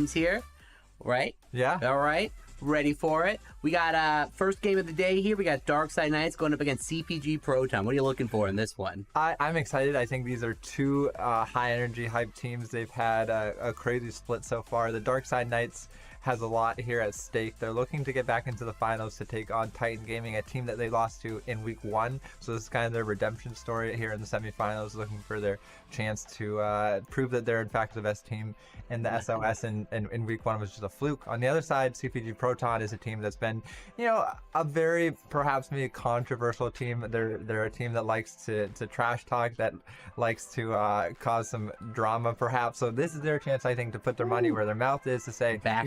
teams here, right? Yeah. All right. Ready for it. We got first game of the day here. We got Darkside Knights going up against CPG Proton. What are you looking for in this one? I'm excited. I think these are two high energy hype teams. They've had a crazy split so far. The Darkside Knights has a lot here at stake. They're looking to get back into the finals to take on Titan Gaming, a team that they lost to in week 1. So this is kind of their redemption story here in the semifinals, looking for their chance to prove that they're in fact the best team in the SOS, and in week 1 was just a fluke. On the other side, CPG Proton is a team that's been, a very perhaps maybe controversial team. They're a team that likes to trash talk, that likes to cause some drama perhaps. So this is their chance, I think, to put their money where their mouth is, to say, back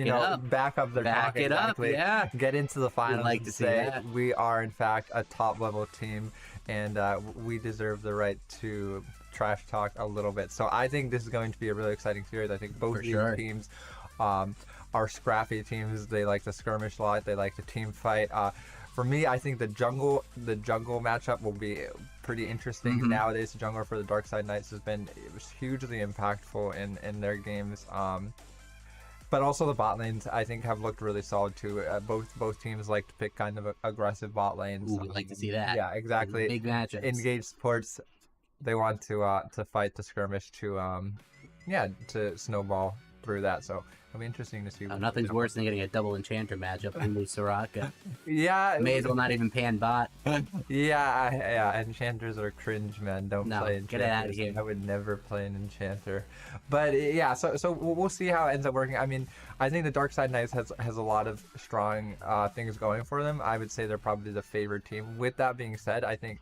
up their talk. Exactly. Yeah. Get into the finals. We'd like to see say that. We are in fact a top level team, and we deserve the right to trash talk a little bit. So I think this is going to be a really exciting series. I think both these teams are scrappy teams. They like to skirmish a lot. They like to team fight. For me, I think the jungle matchup will be pretty interesting. Nowadays, the jungler for the Darkside Knights it was hugely impactful in their games. But also the bot lanes, I think, have looked really solid too. Both teams like to pick kind of aggressive bot lanes. Ooh, we'd like to see that. Yeah, exactly. Big matchups. Engaged supports. They want to fight, to skirmish, to snowball through that. So it'll be interesting to see. Nothing's worse than getting a double enchanter matchup in Lou Soraka. Yeah. May as well not even pan bot. Yeah. Enchanters are cringe, man. Don't play enchanters. Get it out of here. I would never play an enchanter. But yeah, so we'll see how it ends up working. I mean, I think the Darkside Knights has a lot of strong things going for them. I would say they're probably the favorite team. With that being said, I think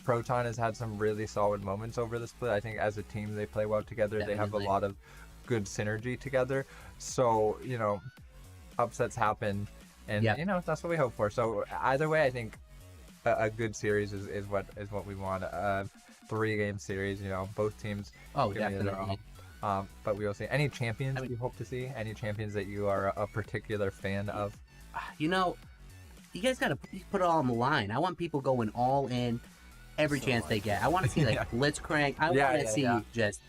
Proton has had some really solid moments over the split. I think as a team they play well together. Definitely. They have a lot of good synergy together. So, upsets happen, and that's what we hope for. So either way, I think a good series is what we want. A 3-game series, both teams. Oh, definitely. But we will see. Any champions you hope to see? Any champions that you are a particular fan of? You guys gotta put it all on the line. I want people going all in every chance they get. I want to see Blitzcrank. I want to see just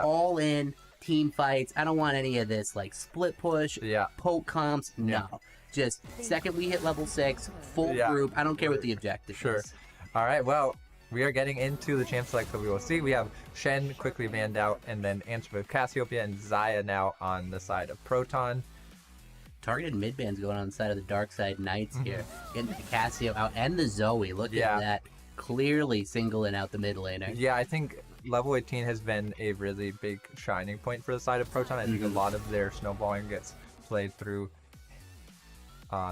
all in team fights. I don't want any of this split push, poke comps. No, just second we hit level 6, full group. I don't care what the objective is. All right. Well, we are getting into the champ select that we will see. We have Shen quickly banned out, and then Answer with Cassiopeia and Xayah now on the side of Proton. Targeted mid bands going on the side of the Darkside Knights here. Getting the Cassio out and the Zoe. Look at that. Clearly singling out the mid laner. Yeah, I think level 18 has been a really big shining point for the side of Proton. I think a lot of their snowballing gets played through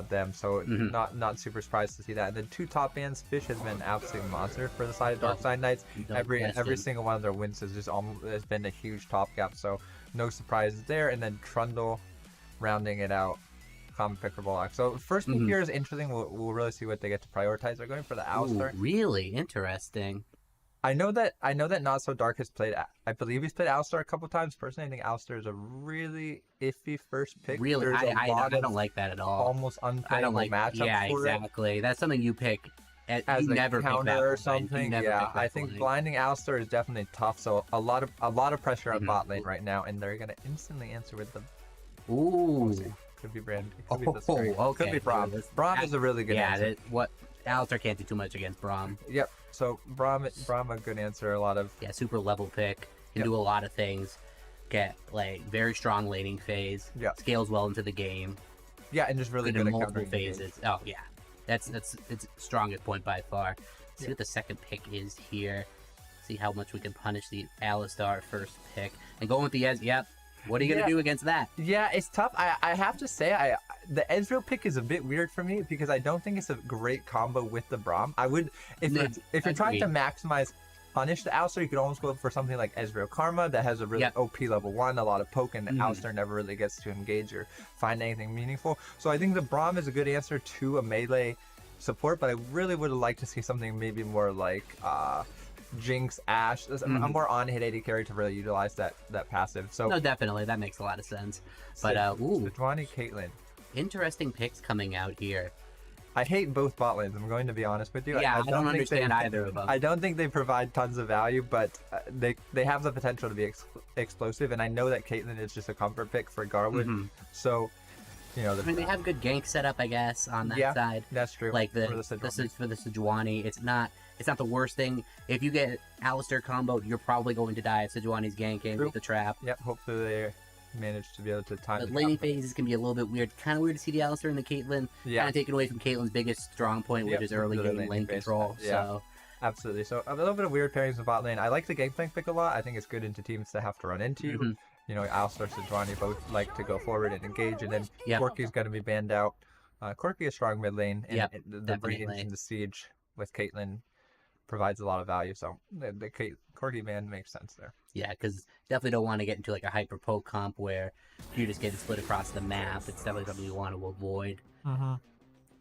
them, so not super surprised to see that. And then 2 top bands. Fish has been an absolute monster for the side of Darkside Knights. Every single one of their wins has has been a huge top gap, so no surprises there. And then Trundle rounding it out. Common pick for Bollock. So first pick here is interesting. We'll really see what they get to prioritize. They're going for the Alistar. Really interesting. I know that Not So Dark has played. I believe he's played Alistar a couple times. Personally, I think Alistar is a really iffy first pick. Really, I don't like that at all. Almost unplayable matchup. Yeah, for exactly. That's something you pick as you a never counter or something. Yeah, I think blinding Alistar is definitely tough. So a lot of pressure on bot lane right now, and they're gonna instantly answer with the. Ooh. Could be Brand. Could be this okay. Could be Braum. Braum is a really good answer. Alistar can't do too much against Braum. Yep. So Braum a good answer. A lot of super level pick. Can do a lot of things. Get very strong laning phase. Yeah. Scales well into the game. Yeah, and just really good in multiple phases. Oh yeah, that's its strongest point by far. See what the second pick is here. See how much we can punish the Alistar first pick and going with the Yep. What are you going to do against that? Yeah, it's tough. I have to say, the Ezreal pick is a bit weird for me because I don't think it's a great combo with the Braum. I would, if you're trying to maximize punish the Alistar, you could almost go for something like Ezreal Karma that has a really OP level 1, a lot of poke, and Alistar never really gets to engage or find anything meaningful. So I think the Braum is a good answer to a melee support, but I really would like to see something maybe more like Jinx, Ashe, a more on-hit AD carry to really utilize that passive. So no, definitely, that makes a lot of sense. But Sejuani, Caitlyn. Interesting picks coming out here. I hate both bot lanes. I'm going to be honest with you. Yeah, I don't understand either of them. I don't think they provide tons of value, but they have the potential to be explosive. And I know that Caitlyn is just a comfort pick for Garwood. So, you know, I mean, they have good gank setup, I guess, on that side. That's true. Like this is for the Sejuani. It's not the worst thing. If you get Alistar comboed, you're probably going to die if Sejuani's ganking with the trap. Yep. Hopefully they manage to be able to time. But laning phases can be a little bit weird. Kind of weird to see the Alistar and the Caitlyn. Kind of taken away from Caitlyn's biggest strong point, which is early game lane control. Yeah. So. Absolutely. So a little bit of weird pairings in bot lane. I like the Gangplank pick a lot. I think it's good into teams that have to run into you. You know, Alistar, Sejuani both like to go forward and engage, and then Corki's going to be banned out. Corki is strong mid lane, and the Radiance and the Siege with Caitlyn provides a lot of value. So the Corki ban makes sense there. Yeah, because definitely don't want to get into like a hyper poke comp where you're just getting split across the map. It's definitely something you want to avoid. Them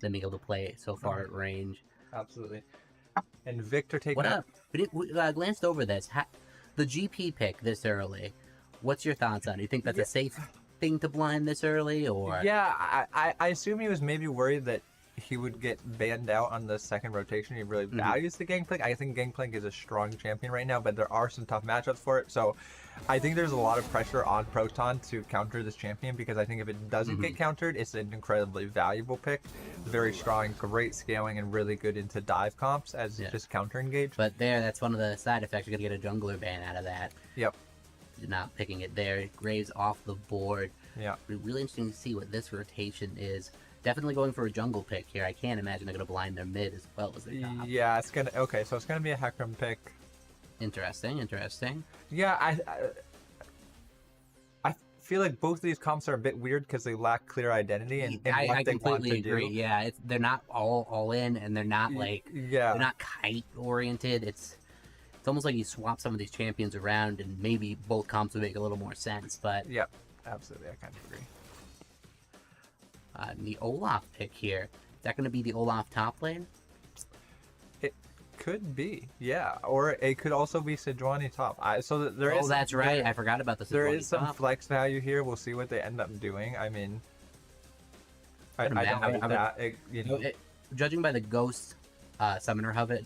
being able to play it so far at range. Absolutely. And Victor taking what up? We glanced over this. The GP pick this early. What's your thoughts on it? Do you think that's a safe thing to blind this early, or? Yeah, I assume he was maybe worried that he would get banned out on the second rotation. He really values the Gangplank. I think Gangplank is a strong champion right now, but there are some tough matchups for it. So I think there's a lot of pressure on Proton to counter this champion, because I think if it doesn't get countered, it's an incredibly valuable pick. Very strong, great scaling, and really good into dive comps as just counter engage. But that's one of the side effects. You're going to get a jungler ban out of that. Yep. Not picking it there. Graves off the board. Yeah. Really interesting to see what this rotation is. Definitely going for a jungle pick here. I can't imagine they're going to blind their mid as well as their top. Yeah, it's going to... Okay, so it's going to be a Hecarim pick. Interesting. Yeah, I feel like both of these comps are a bit weird because they lack clear identity and what I they want to completely agree. do. Yeah, they're not all in, and they're not like... They're not kite oriented. It's almost like you swap some of these champions around, and maybe both comps would make a little more sense, but... Yep, absolutely. I kind of agree. The Olaf pick here. Is that going to be the Olaf top lane? It could be, yeah. Or it could also be Sejuani top. That's right. I forgot about the Sejuani There is some top. flex value here. We'll see what they end up doing. I mean... I don't hate that. Judging by the Ghost Summoner hover,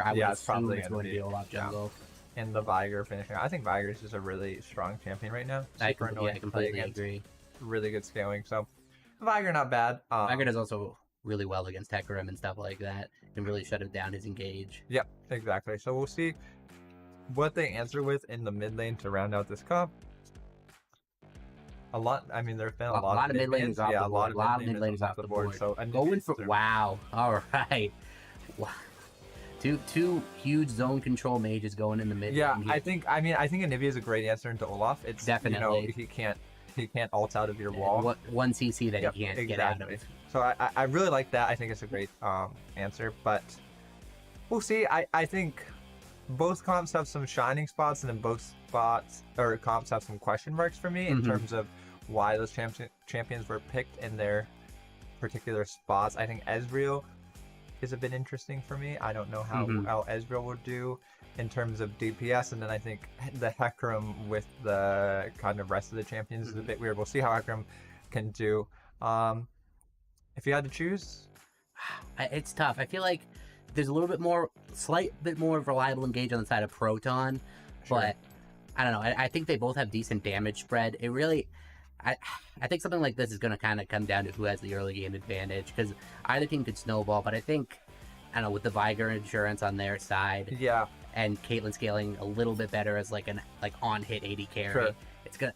I would assume it's going to be Olaf jungle. And the Viger finishing. I think Viger is just a really strong champion right now. I completely agree. Really good scaling. So Viger not bad. Viger does also really well against Hecarim and stuff like that. Can really shut him down his engage. Yep, exactly. So we'll see what they answer with in the mid lane to round out this comp. There's been a lot of mid lanes off the board. A lot of mid lanes off the board. So going for wow. All right. Wow. Two huge zone control mages going in the mid. Yeah, I think Anivia is a great answer into Olaf. It's definitely he can't ult out of your wall. One CC that he can't get out of it. So I really like that. I think it's a great answer, but we'll see. I think both comps have some shining spots, and then both comps have some question marks for me in terms of why those champions were picked in their particular spots. I think Ezreal is a bit interesting for me. I don't know how Ezreal will do in terms of DPS, and then I think the Hecarim with the kind of rest of the champions is a bit weird. We'll see how Hecarim can do. If you had to choose, it's tough. I feel like there's a slight bit more reliable engage on the side of Proton, but I don't know. I think they both have decent damage spread. It really, I think something like this is going to kind of come down to who has the early game advantage, because either team could snowball, but I think, I don't know, with the Viger insurance on their side, and Caitlyn scaling a little bit better as like on hit 80 carry, it's gonna.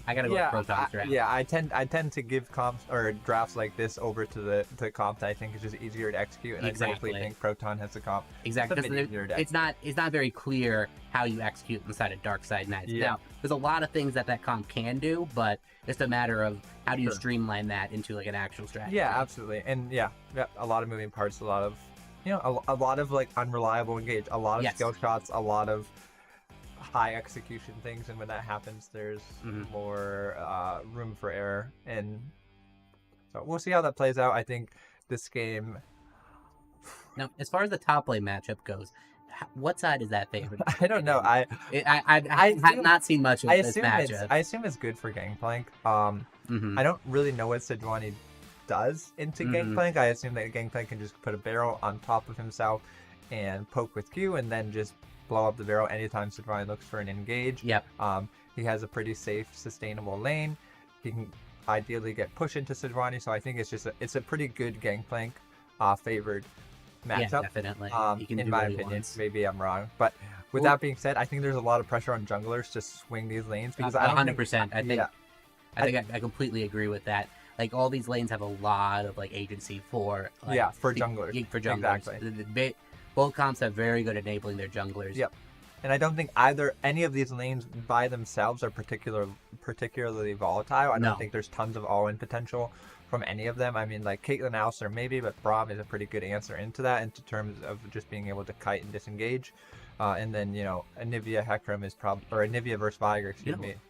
I gotta go with Proton's draft. Yeah, I tend to give comps or drafts like this over to the comp that I think is just easier to execute, and I definitely think Proton has the comp. Exactly, because it's not very clear how you execute inside of Dark Side Knights. Yeah. Now, there's a lot of things that comp can do, but it's a matter of how do you streamline that into like an actual strategy. Yeah, absolutely, and a lot of moving parts, a lot of a lot of like unreliable engage, a lot of skill shots, a lot of high execution things, and when that happens there's more room for error, and so we'll see how that plays out. I think this game, now as far as the top lane matchup goes, what side is that favored? I don't know. I have not seen much of this matchup. I assume it's good for Gangplank. I don't really know what Sejuani does into Gangplank. I assume that Gangplank can just put a barrel on top of himself and poke with Q and then just blow up the barrel anytime Sejuani looks for an engage. Yep. He has a pretty safe, sustainable lane. He can ideally get push into Sejuani, so I think it's a pretty good Gangplank favored matchup. Yeah, definitely. In my opinion, maybe I'm wrong, but with that being said, I think there's a lot of pressure on junglers to swing these lanes because 100%. I completely agree with that. Like all these lanes have a lot of like agency for junglers. For junglers. Exactly. Both comps have very good enabling their junglers. Yep. And I don't think any of these lanes by themselves are particularly volatile. I don't think there's tons of all-in potential from any of them. I mean, like Caitlyn, Alistar maybe, but Braum is a pretty good answer into that in terms of just being able to kite and disengage. And then, Anivia Hecarim is Anivia versus Viger,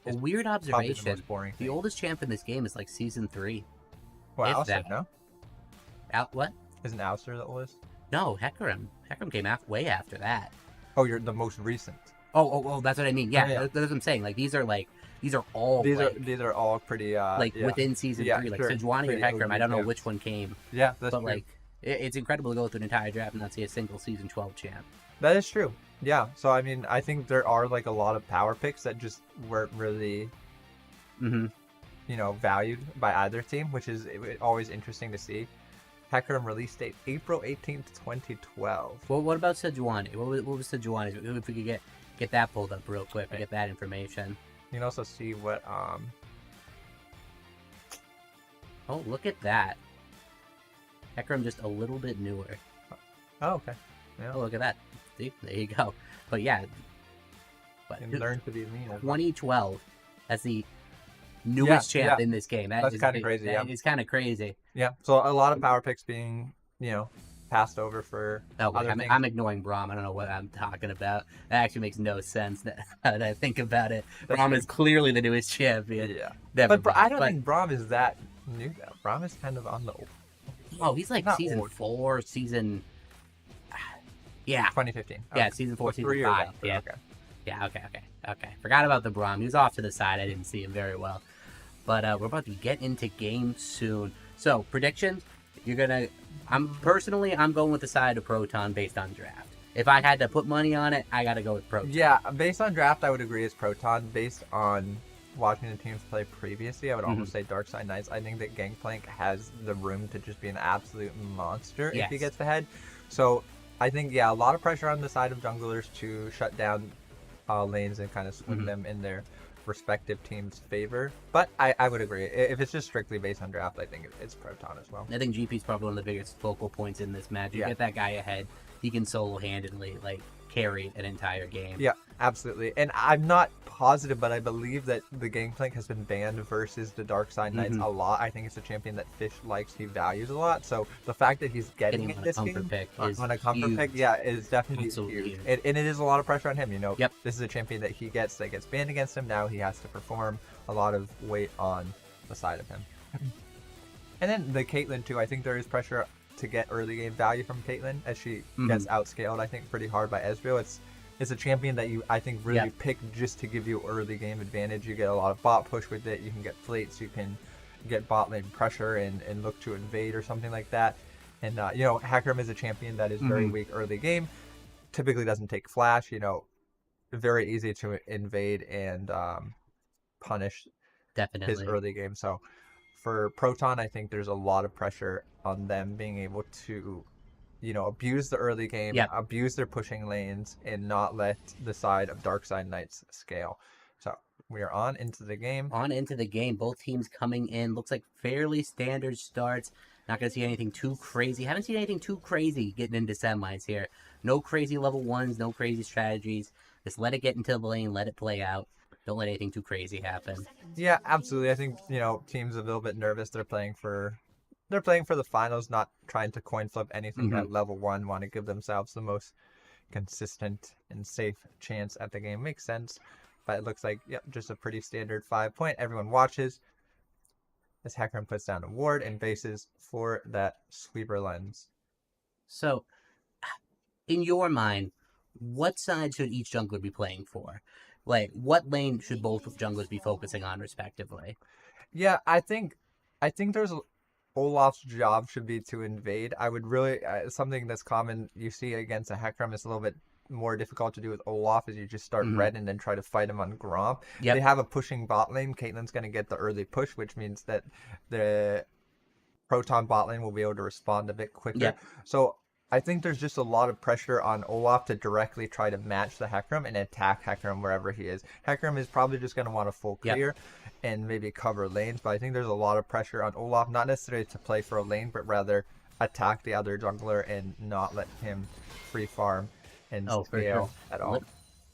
a weird observation. The oldest champ in this game is like season 3. Well, Alistar, no? What? Isn't Alistar the oldest? No, Hecarim. Hecarim came way after that. Oh, you're the most recent. Oh, that's what I mean. Yeah, that's what I'm saying. Like these are all pretty within season 3. Like Sejuani or Hecarim, I don't know which one came. Yeah, that's but true. Like it's incredible to go through an entire draft and not see a single season 12 champ. That is true. Yeah. So I mean, I think there are like a lot of power picks that just weren't really, valued by either team, which is always interesting to see. Hecarim release date April 18th, 2012. Well, what about Sejuani? What was Sejuani? If we could get that pulled up real quick, get that information. You can also see what Oh, look at that. Hecarim just a little bit newer. Oh, okay. Yeah. Oh, look at that. See, there you go. But yeah, learn to be mean. 2012. That's the newest champ in this game. That's kind of crazy. It's kind of crazy. Yeah. So a lot of power picks being, passed over for. I'm ignoring Braum. I don't know what I'm talking about. That actually makes no sense. That I think about it. Braum is clearly the newest champion. Yeah. But I don't think Braum is that new. Though. Braum is kind of on the. Oh, he's like season 4, season. Yeah. 2015. Okay. Yeah, season 4, season 5. Yeah. Okay. Yeah. Okay. Forgot about the Braum. He was off to the side. I didn't see him very well. But we're about to get into game soon. So predictions. I'm going with the side of Proton based on draft. If I had to put money on it, I got to go with Proton. Yeah, based on draft, I would agree it's Proton. Based on watching the teams play previously, I would almost say Darkside Knights. I think that Gangplank has the room to just be an absolute monster if he gets ahead. So I think, a lot of pressure on the side of junglers to shut down lanes and kind of swing them in their respective team's favor. But I would agree. If it's just strictly based on draft, I think it's Proton as well. I think GP's probably one of the biggest focal points in this match. You get that guy ahead, he can solo-handedly carry an entire game. Yeah, absolutely. And I'm not positive, but I believe that the Gangplank has been banned versus the Darkside Knights a lot. I think it's a champion that Fish likes, he values a lot. So the fact that he's getting it this game on a comfort pick, is definitely huge. And it is a lot of pressure on him. This is a champion that gets banned against him. Now he has to perform, a lot of weight on the side of him. And then the Caitlyn too. I think there is pressure to get early game value from Caitlyn as she gets outscaled, I think, pretty hard by Ezreal. It's a champion that I think really pick just to give you early game advantage. You get a lot of bot push with it. You can get flates. You can get bot lane pressure and look to invade or something like that. And Hecarim is a champion that is very weak early game. Typically doesn't take flash. Very easy to invade and punish his early game. So for Proton, I think there's a lot of pressure on them being able to, abuse the early game, abuse their pushing lanes, and not let the side of Darkside Knights scale. So we are on into the game. Both teams coming in. Looks like fairly standard starts. Not going to see anything too crazy. Haven't seen anything too crazy getting into semis here. No crazy level 1s, no crazy strategies. Just let it get into the lane, let it play out. Don't let anything too crazy happen. Yeah, absolutely. I think, teams are a little bit nervous. They're playing for the finals, not trying to coin flip anything at level 1, want to give themselves the most consistent and safe chance at the game. Makes sense. But it looks like, just a pretty standard 5-point. Everyone watches as Hecarim puts down a ward and bases for that sweeper lens. So, in your mind, what side should each jungler be playing for? Like, what lane should both junglers be focusing on, respectively? Yeah, I think there's Olaf's job should be to invade. I would really something that's common you see against a Hecarim is a little bit more difficult to do with Olaf is you just start red and then try to fight him on Gromp. Yep. They have a pushing bot lane. Caitlyn's going to get the early push, which means that the Proton bot lane will be able to respond a bit quicker. Yep. So I think there's just a lot of pressure on Olaf to directly try to match the Hecarim and attack Hecarim wherever he is. Hecarim is probably just going to want a full clear and maybe cover lanes, but I think there's a lot of pressure on Olaf, not necessarily to play for a lane, but rather attack the other jungler and not let him free farm and scale at all. A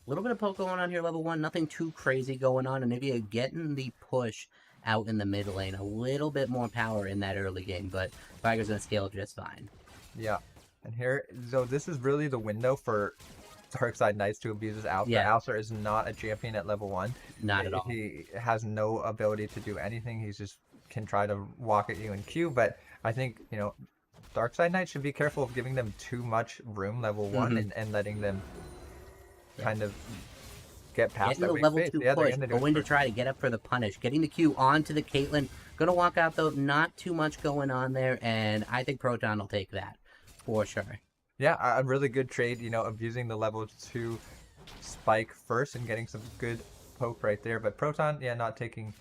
little bit of poke going on here, level 1. Nothing too crazy going on. And if you're getting the push out in the mid lane, a little bit more power in that early game, but Viger's going to scale just fine. Yeah. And here, so this is really the window for Darkside Knights to abuse his Alistar. Yeah. Alistar is not a champion at level 1. Not at all. He has no ability to do anything. He's just can try to walk at you and Q, but I think, you know, Darkside Knight should be careful of giving them too much room level 1 and letting them kind of get past that the level 2 push, going to try to get up for the punish. Getting the Q onto the Caitlyn. Going to walk out, though. Not too much going on there, and I think Proton will take that for sure. Yeah, a really good trade, you know, abusing the level 2 spike first and getting some good poke right there. But Proton, yeah, not taking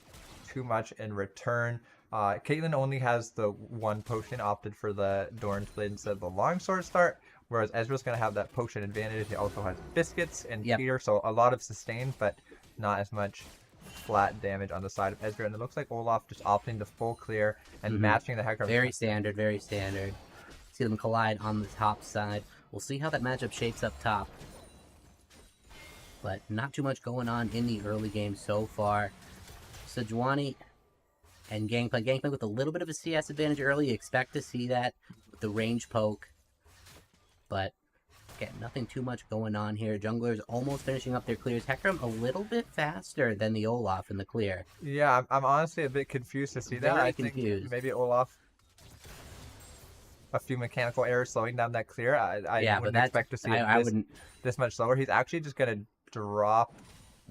too much in return. Caitlyn only has the 1 potion, opted for the Doran's Blade instead of the Longsword start, whereas Ezreal's going to have that potion advantage. He also has Biscuits and Peter, so a lot of sustain, but not as much flat damage on the side of Ezreal. And it looks like Olaf just opting to full clear and matching the Hecarim. Very standard, very standard. See them collide on the top side. We'll see how that matchup shapes up top. But not too much going on in the early game so far. Sejuani and Gangplank. Gangplank with a little bit of a CS advantage early. You expect to see that with the range poke. But, again, nothing too much going on here. Junglers almost finishing up their clears. Hecarim a little bit faster than the Olaf in the clear. Yeah, I'm honestly a bit confused to see that. I think maybe Olaf, a few mechanical errors slowing down that clear. I wouldn't expect to see it this much slower. He's actually just going to drop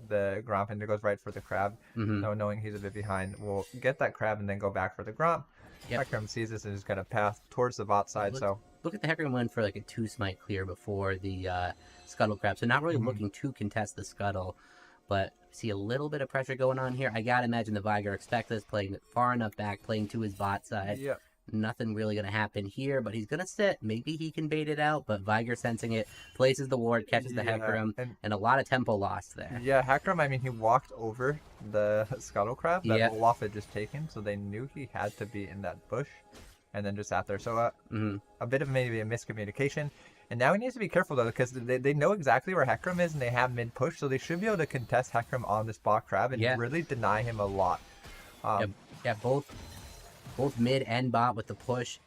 the Gromp and it goes right for the crab. No, knowing he's a bit behind, we'll get that crab and then go back for the Gromp. Hecarim sees this and is going to pass towards the bot side. Look at the Hecarim went for like a 2 smite clear before the Scuttle crab, so not really looking to contest the Scuttle, but see a little bit of pressure going on here. I gotta imagine the Viger expects this, playing it far enough back, playing to his bot side. Nothing really going to happen here, but he's going to sit. Maybe he can bait it out, but Viger sensing it, places the ward, catches the Hecarim, and a lot of tempo lost there. Yeah, Hecarim, I mean, he walked over the Scuttle Crab that Olaf had just taken, so they knew he had to be in that bush, and then just sat there. So a bit of maybe a miscommunication. And now he needs to be careful, though, because they know exactly where Hecarim is, and they have mid-push, so they should be able to contest Hecarim on this bot crab and really deny him a lot. Both mid and bot with the push.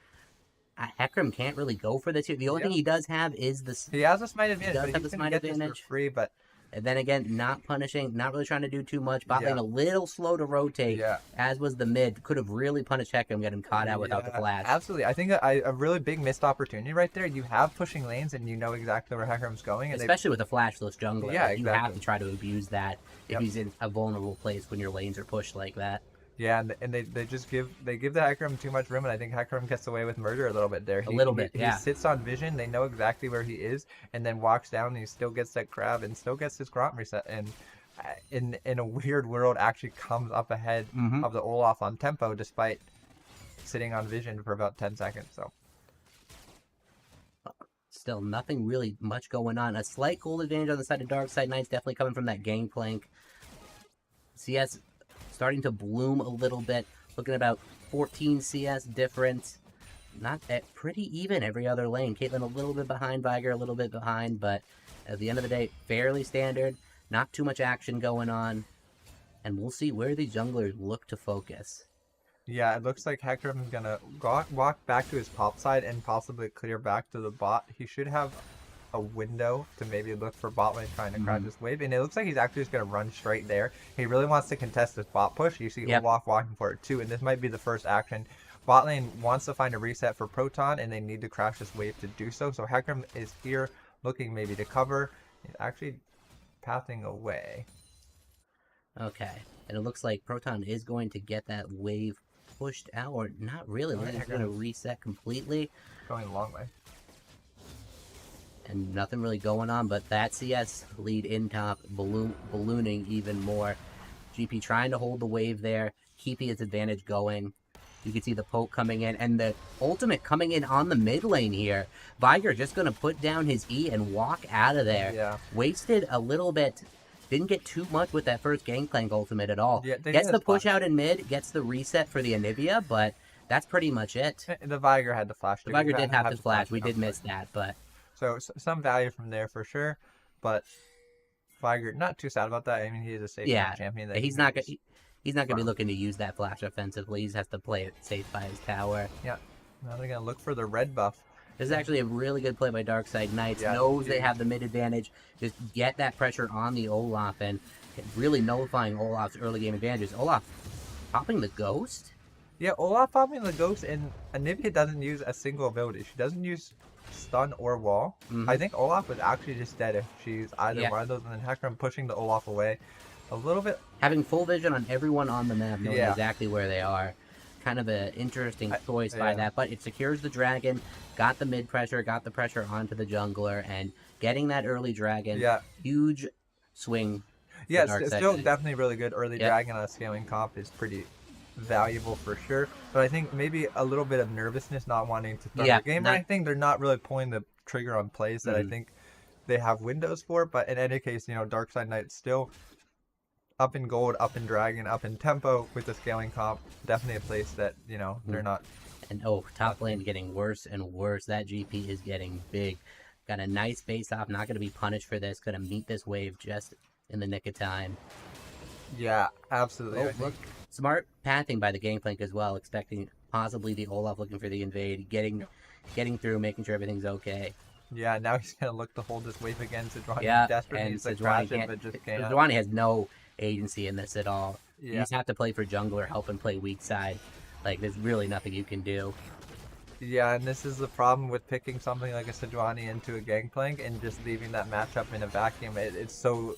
Hecarim can't really go for this here. The only thing he does have is this. He has a smite advantage. He does have the smite advantage for free, but and then again, not punishing, not really trying to do too much. Bot lane a little slow to rotate, as was the mid. Could have really punished Hecarim, get him caught out without the flash. Absolutely, I think a really big missed opportunity right there. You have pushing lanes, and you know exactly where Hecarim's going, and especially with a flashless jungler. Yeah, you have to try to abuse that if he's in a vulnerable place when your lanes are pushed like that. Yeah, and they just give the Hecarim too much room, and I think Hecarim gets away with murder a little bit there. He sits on vision, they know exactly where he is, and then walks down, and he still gets that crab, and still gets his Gromp reset, and in a weird world, actually comes up ahead of the Olaf on tempo, despite sitting on vision for about 10 seconds, so. Still, nothing really much going on. A slight gold advantage on the side of Darkside Knights, definitely coming from that Gangplank. CS starting to bloom a little bit. Looking at about 14 CS difference. Not pretty even every other lane. Caitlyn a little bit behind, Viger a little bit behind, but at the end of the day, fairly standard. Not too much action going on. And we'll see where these junglers look to focus. Yeah, it looks like Hecarim is going to walk back to his top side and possibly clear back to the bot. He should have a window to maybe look for bot lane trying to crash this wave, and it looks like he's actually just going to run straight there. He really wants to contest this bot push. You see Olaf walking for it too, and this might be the first action. Bot lane wants to find a reset for Proton, and they need to crash this wave to do so. So Hecarim is here looking maybe to cover. He's actually pathing away. Okay, and it looks like Proton is going to get that wave pushed out, or not really. Looks like it's going to reset completely. Going a long way. And nothing really going on, but that CS lead in top, ballooning even more. GP trying to hold the wave there, keeping its advantage going. You can see the poke coming in, and the ultimate coming in on the mid lane here. Viger just going to put down his E and walk out of there. Yeah. Wasted a little bit. Didn't get too much with that first Gangplank ultimate at all. Yeah, gets the push out in mid, gets the reset for the Anivia, but that's pretty much it. The Viger had the flash. The Viger did have the flash. We did miss that, but... So some value from there for sure, but Viger, not too sad about that. I mean, he's a safe champion. That he's not gonna be looking to use that flash offensively. He just has to play it safe by his tower. Yeah. Now they're gonna look for the red buff. This is actually a really good play by Darkside Knights. Knows they have the mid advantage. Just get that pressure on the Olaf and really nullifying Olaf's early game advantages. Olaf popping the ghost? Yeah, Olaf popping the ghost, and Anivia doesn't use a single ability. She doesn't use stun or wall. I think Olaf was actually just dead if she's either one of those, and then Hecarim pushing the Olaf away a little bit. Having full vision on everyone on the map, knowing exactly where they are. Kind of an interesting choice by that, but it secures the dragon, got the mid pressure, got the pressure onto the jungler, and getting that early dragon, huge swing. Yeah, it's still definitely really good. Early dragon on a scaling comp is pretty valuable for sure, but I think maybe a little bit of nervousness, not wanting to start the game or anything. They're not really pulling the trigger on plays that I think they have windows for, but in any case, Darkside Knight still up in gold, up in dragon, up in tempo with the scaling comp. Definitely a place that, they're not. And top lane getting worse and worse. That GP is getting big. Got a nice base off, not going to be punished for this. Going to meet this wave just in the nick of time. Yeah, absolutely. Look, smart pathing by the Gangplank as well, expecting possibly the Olaf looking for the invade, getting through, making sure everything's okay. Yeah, now he's going to look to hold this wave again. Sejuani desperately needs to crash it, but just can't. Sejuani has no agency in this at all. You just have to play for jungler, help and play weak side. Like, there's really nothing you can do. Yeah, and this is the problem with picking something like a Sejuani into a Gangplank and just leaving that matchup in a vacuum. It's so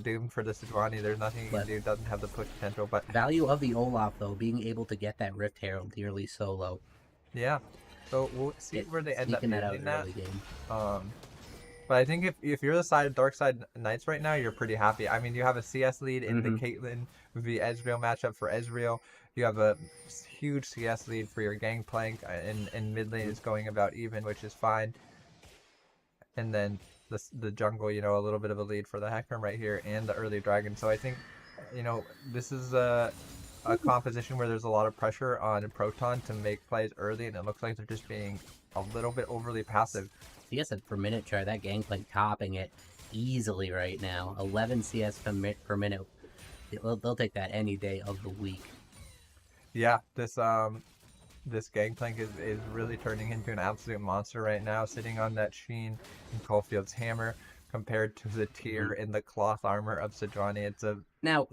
doomed for the Sejuani. There's nothing you can do. It doesn't have the push potential. But value of the Olaf, though, being able to get that Rift Herald nearly solo. Yeah. So we'll see where they end up using that. Early game. But I think if you're the side of Darkside Knights right now, you're pretty happy. I mean, you have a CS lead in the Caitlyn v Ezreal matchup for Ezreal. You have a huge CS lead for your Gangplank, and mid lane is going about even, which is fine. And then the jungle, a little bit of a lead for the Hecarim right here, and the early dragon. So I think, this is a composition where there's a lot of pressure on Proton to make plays early, and it looks like they're just being a little bit overly passive. CS per minute chart, that Gangplank topping it easily right now. 11 CS per minute. They'll take that any day of the week. Yeah, this Gangplank is really turning into an absolute monster right now, sitting on that Sheen and Caulfield's hammer compared to the tier in the cloth armor of Sejuani. Now,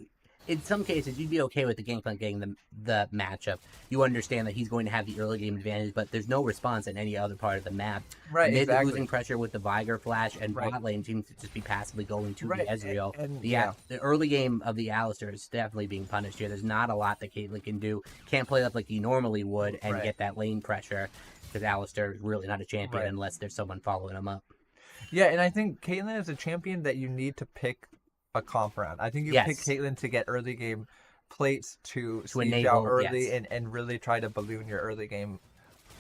in some cases, you'd be okay with the Gangplank getting the matchup. You understand that he's going to have the early game advantage, but there's no response in any other part of the map. Right, Mid losing pressure with the Viger flash, and bot lane seems to just be passively going to the Ezreal. The early game of the Alistar is definitely being punished here. There's not a lot that Caitlyn can do. Can't play up like he normally would and get that lane pressure, because Alistar is really not a champion unless there's someone following him up. Yeah, and I think Caitlyn is a champion that you need to pick a comp around. I think you pick Caitlyn to get early game plates to siege out early and really try to balloon your early game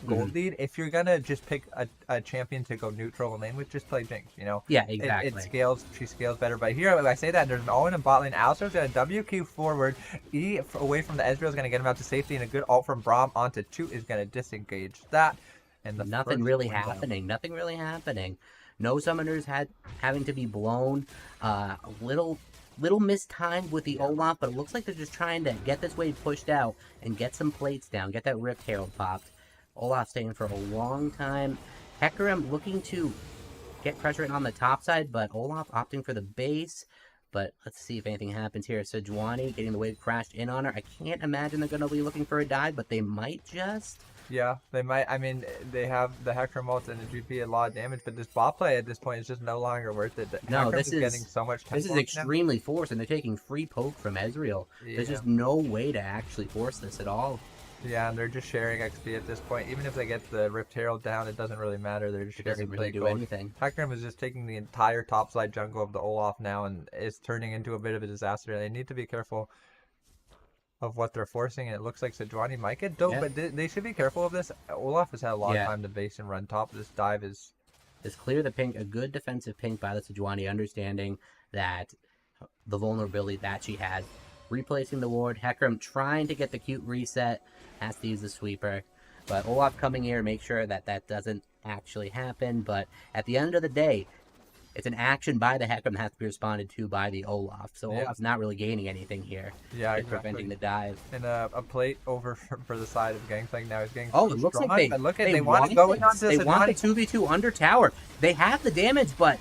gold lead. If you're gonna just pick a champion to go neutral and lane with, just play Jinx. Yeah, exactly. It scales. She scales better. But here, I say that there's an all-in and bot lane. Alistar's gonna WQ forward. E away from the Ezreal is gonna get him out to safety, and a good ult from Braum onto 2 is gonna disengage that. And nothing really happening. Nothing really happening. No summoners having to be blown. Little mistimed with the Olaf, but it looks like they're just trying to get this wave pushed out and get some plates down, get that Rift Herald popped. Olaf staying for a long time. Hecarim looking to get pressure on the top side, but Olaf opting for the base. But let's see if anything happens here. Sejuani getting the wave crashed in on her. I can't imagine they're going to be looking for a dive, but they might just. Yeah, they might. I mean, they have the Hecarim ult and the GP a lot of damage, but this bot play at this point is just no longer worth it. The No, Hecarim is getting so much this is tempo now. extremely forced, and they're taking free poke from Ezreal. There's Yeah. just no way to actually force this at all. Yeah, and they're just sharing XP at this point. Even if they get the Rift Herald down, it doesn't really matter. They're just It sharing doesn't really plate do gold. anything. Hecarim is just taking the entire topside jungle of the Olaf now and is turning into a bit of a disaster. They need to be careful of what they're forcing, and it looks like Sejuani might get dope, Yeah. but they should be careful of this. Olaf has had a lot Yeah. of time to base and run top. This dive is... Just clear the pink, a good defensive pink by the Sejuani, understanding that the vulnerability that she has. Replacing the ward, Hecarim trying to get the cute reset, has to use the sweeper. But Olaf coming here, make sure that that doesn't actually happen. But at the end of the day, it's an action by the Hecarim that has to be responded to by the Olaf. So Yeah. Olaf's not really gaining anything here. Yeah, It's preventing the dive. And a plate over for the side of Gangplank now. He's getting Oh, so it looks strong, like but look at they want to go in onto They want the Sejuani. 2v2 under tower. They have the damage, but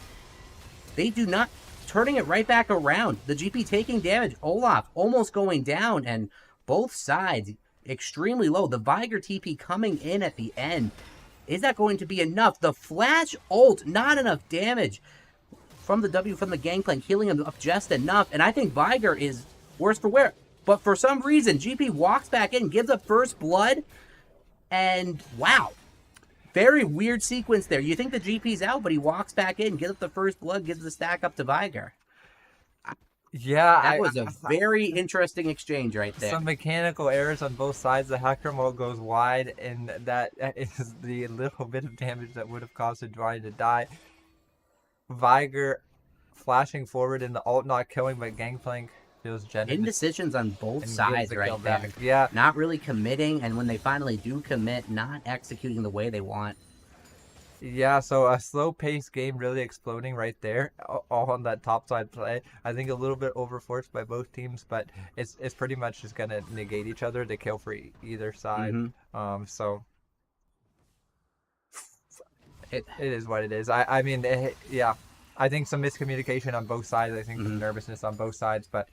they do not, turning it right back around. The GP taking damage. Olaf almost going down, and both sides extremely low. The Viger TP coming in at the end. Is that going to be enough? The flash ult, not enough damage from the W from the Gangplank, healing him up just enough. And I think Viger is worse for wear. But for some reason, GP walks back in, gives up first blood, and wow. Very weird sequence there. You think the GP's out, but he walks back in, gives up the first blood, gives the stack up to Viger. Yeah, That was a very interesting exchange right there. some mechanical errors on both sides. The Hecarim ult goes wide, and that is the little bit of damage that would have caused Sejuani to die. Viger flashing forward in the ult not killing, but Gangplank feels generous. Indecisions on both and sides gives the kill right there. back. Yeah, Not really committing, and when they finally do commit, not executing the way they want. yeah. So a slow-paced game really exploding right there, all on that topside play. I think a little bit overforced by both teams, but it's pretty much just gonna negate each other. The kill for either side. So It, it is what it is. I mean, yeah. I think some miscommunication on both sides. I think some nervousness on both sides, but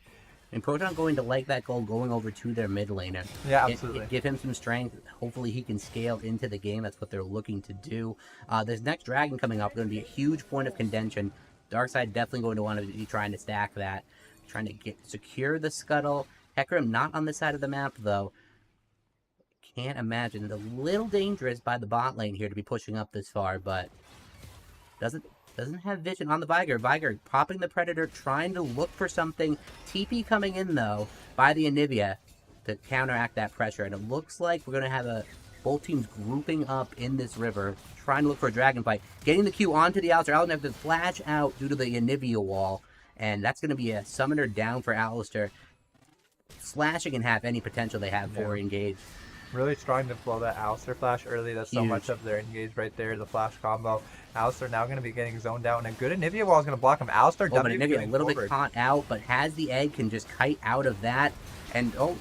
and Proton going to like that goal, going over to their mid laner. yeah, absolutely. Give him some strength. Hopefully he can scale into the game. That's what they're looking to do. This next dragon coming up is going to be a huge point of contention. Darkseid definitely going to want to be trying to stack that. Trying to secure the scuttle. Hecarim not on this side of the map, though. Can't imagine. It's a little dangerous by the bot lane here to be pushing up this far, but doesn't have vision on the Viger. Viger popping the Predator, trying to look for something. TP coming in, though, by the Anivia to counteract that pressure. And it looks like we're going to have both teams grouping up in this river, trying to look for a dragon fight. Getting the Q onto the Alistar. Alistar have to flash out due to the Anivia wall. And that's going to be a summoner down for Alistar, slashing in half any potential they have for engage. Really trying to blow that Alistar flash early. That's so Huge. much of their engage right there. The flash combo. Alistar now going to be getting zoned out, and a good Anivia wall is going to block him. Alistar Oh, but Anivia a getting little forward. bit caught out, but has the egg, can just kite out of that. And a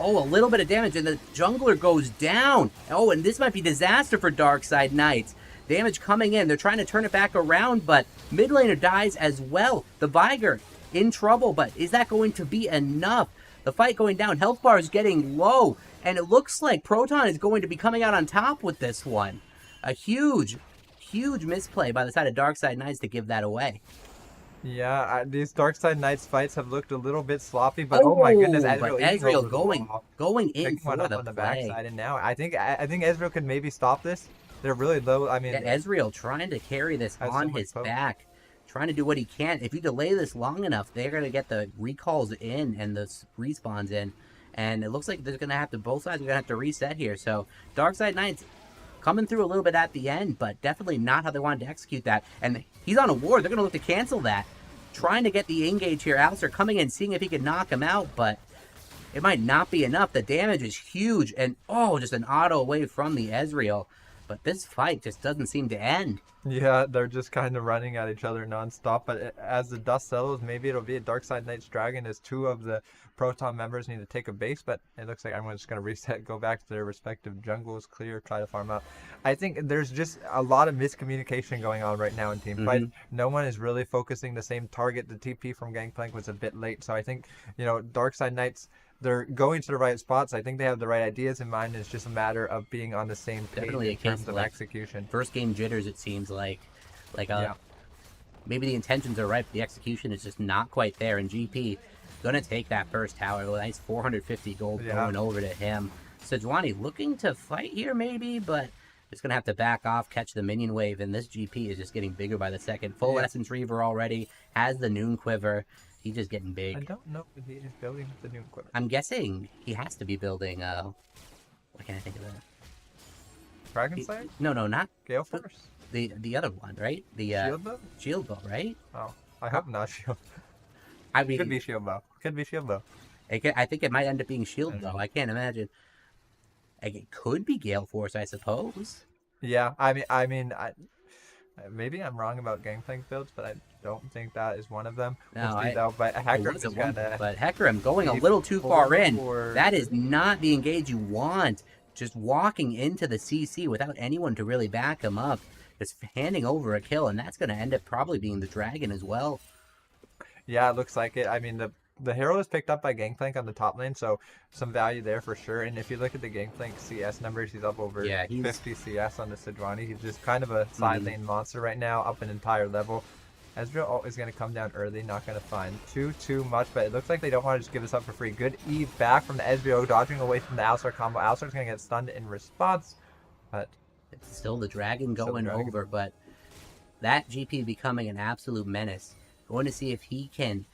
little bit of damage, and the jungler goes down. Oh, and this might be disaster for Darkside Knights. Damage coming in. They're trying to turn it back around, but mid laner dies as well. The Viger in trouble, but is that going to be enough? The fight going down. Health bar is getting low, and it looks like Proton is going to be coming out on top with this one. A huge misplay by the side of Darkside Knights to give that away. Yeah, these Darkside Knights fights have looked a little bit sloppy, but oh my goodness, but Ezreal Ezreal going in picking for one up the on the play. backside, and now I think Ezreal could maybe stop this. They're really low. I mean, Yeah, Ezreal trying to carry this Has on so much his poke. back, trying to do what he can. If you delay this long enough, they're going to get the recalls in and the respawns in. And it looks like they're going to have to, both sides are going to have to reset here. So Darkside Knights coming through a little bit at the end, but definitely not how they wanted to execute that. And he's on a ward. They're going to look to cancel that. Trying to get the engage here. Alistar coming in, seeing if he can knock him out, but it might not be enough. The damage is huge. And, just an auto away from the Ezreal. But this fight just doesn't seem to end. yeah, they're just kind of running at each other nonstop. But as the dust settles, maybe it'll be a Darkside Knights Dragon as two of the Proton members need to take a base. But it looks like everyone's just going to reset, go back to their respective jungles, clear, try to farm out. I think there's just a lot of miscommunication going on right now in team fight. No one is really focusing the same target. The TP from Gangplank was a bit late. So I think, Darkside Knights, they're going to the right spots. I think they have the right ideas in mind. It's just a matter of being on the same page in terms of execution. First game jitters, it seems like maybe the intentions are right, but the execution is just not quite there. And GP gonna take that first tower. Nice 450 gold going over to him. Sejuani looking to fight here maybe, but it's gonna have to back off, catch the minion wave, and this GP is just getting bigger by the second. Full Essence Reaver already, has the Noon Quiver. He's just getting big. I don't know if he is building the Noon Quiver. I'm guessing he has to be building, what can I think of that? Dragon Slayer? No, not Gale Force? The other one, right? The Shield Bow? Shield Bow, right? Oh, I hope not Shield. I mean, could be Shield Bow. I think it might end up being Shield Bow. I can't imagine. It could be Gale Force, I suppose. Yeah, I mean, maybe I'm wrong about Gangplank builds, but I don't think that is one of them. No, we'll see though. But Hecarim is gonna. But Hecarim going a little too far in. That is not the engage you want. Just walking into the CC without anyone to really back him up, just handing over a kill, and that's going to end up probably being the dragon as well. Yeah, it looks like it. I mean, the Herald is picked up by Gangplank on the top lane, so some value there for sure. And if you look at the Gangplank CS numbers, he's up over 50 CS on the Sejuani. He's just kind of a side lane monster right now, up an entire level. Ezreal is going to come down early, not going to find too much, but it looks like they don't want to just give this up for free. Good Eve back from the Ezreal, dodging away from the Alistar combo. Alistar's going to get stunned in response, but it's still the dragon going over, but that GP becoming an absolute menace. Going to see if he can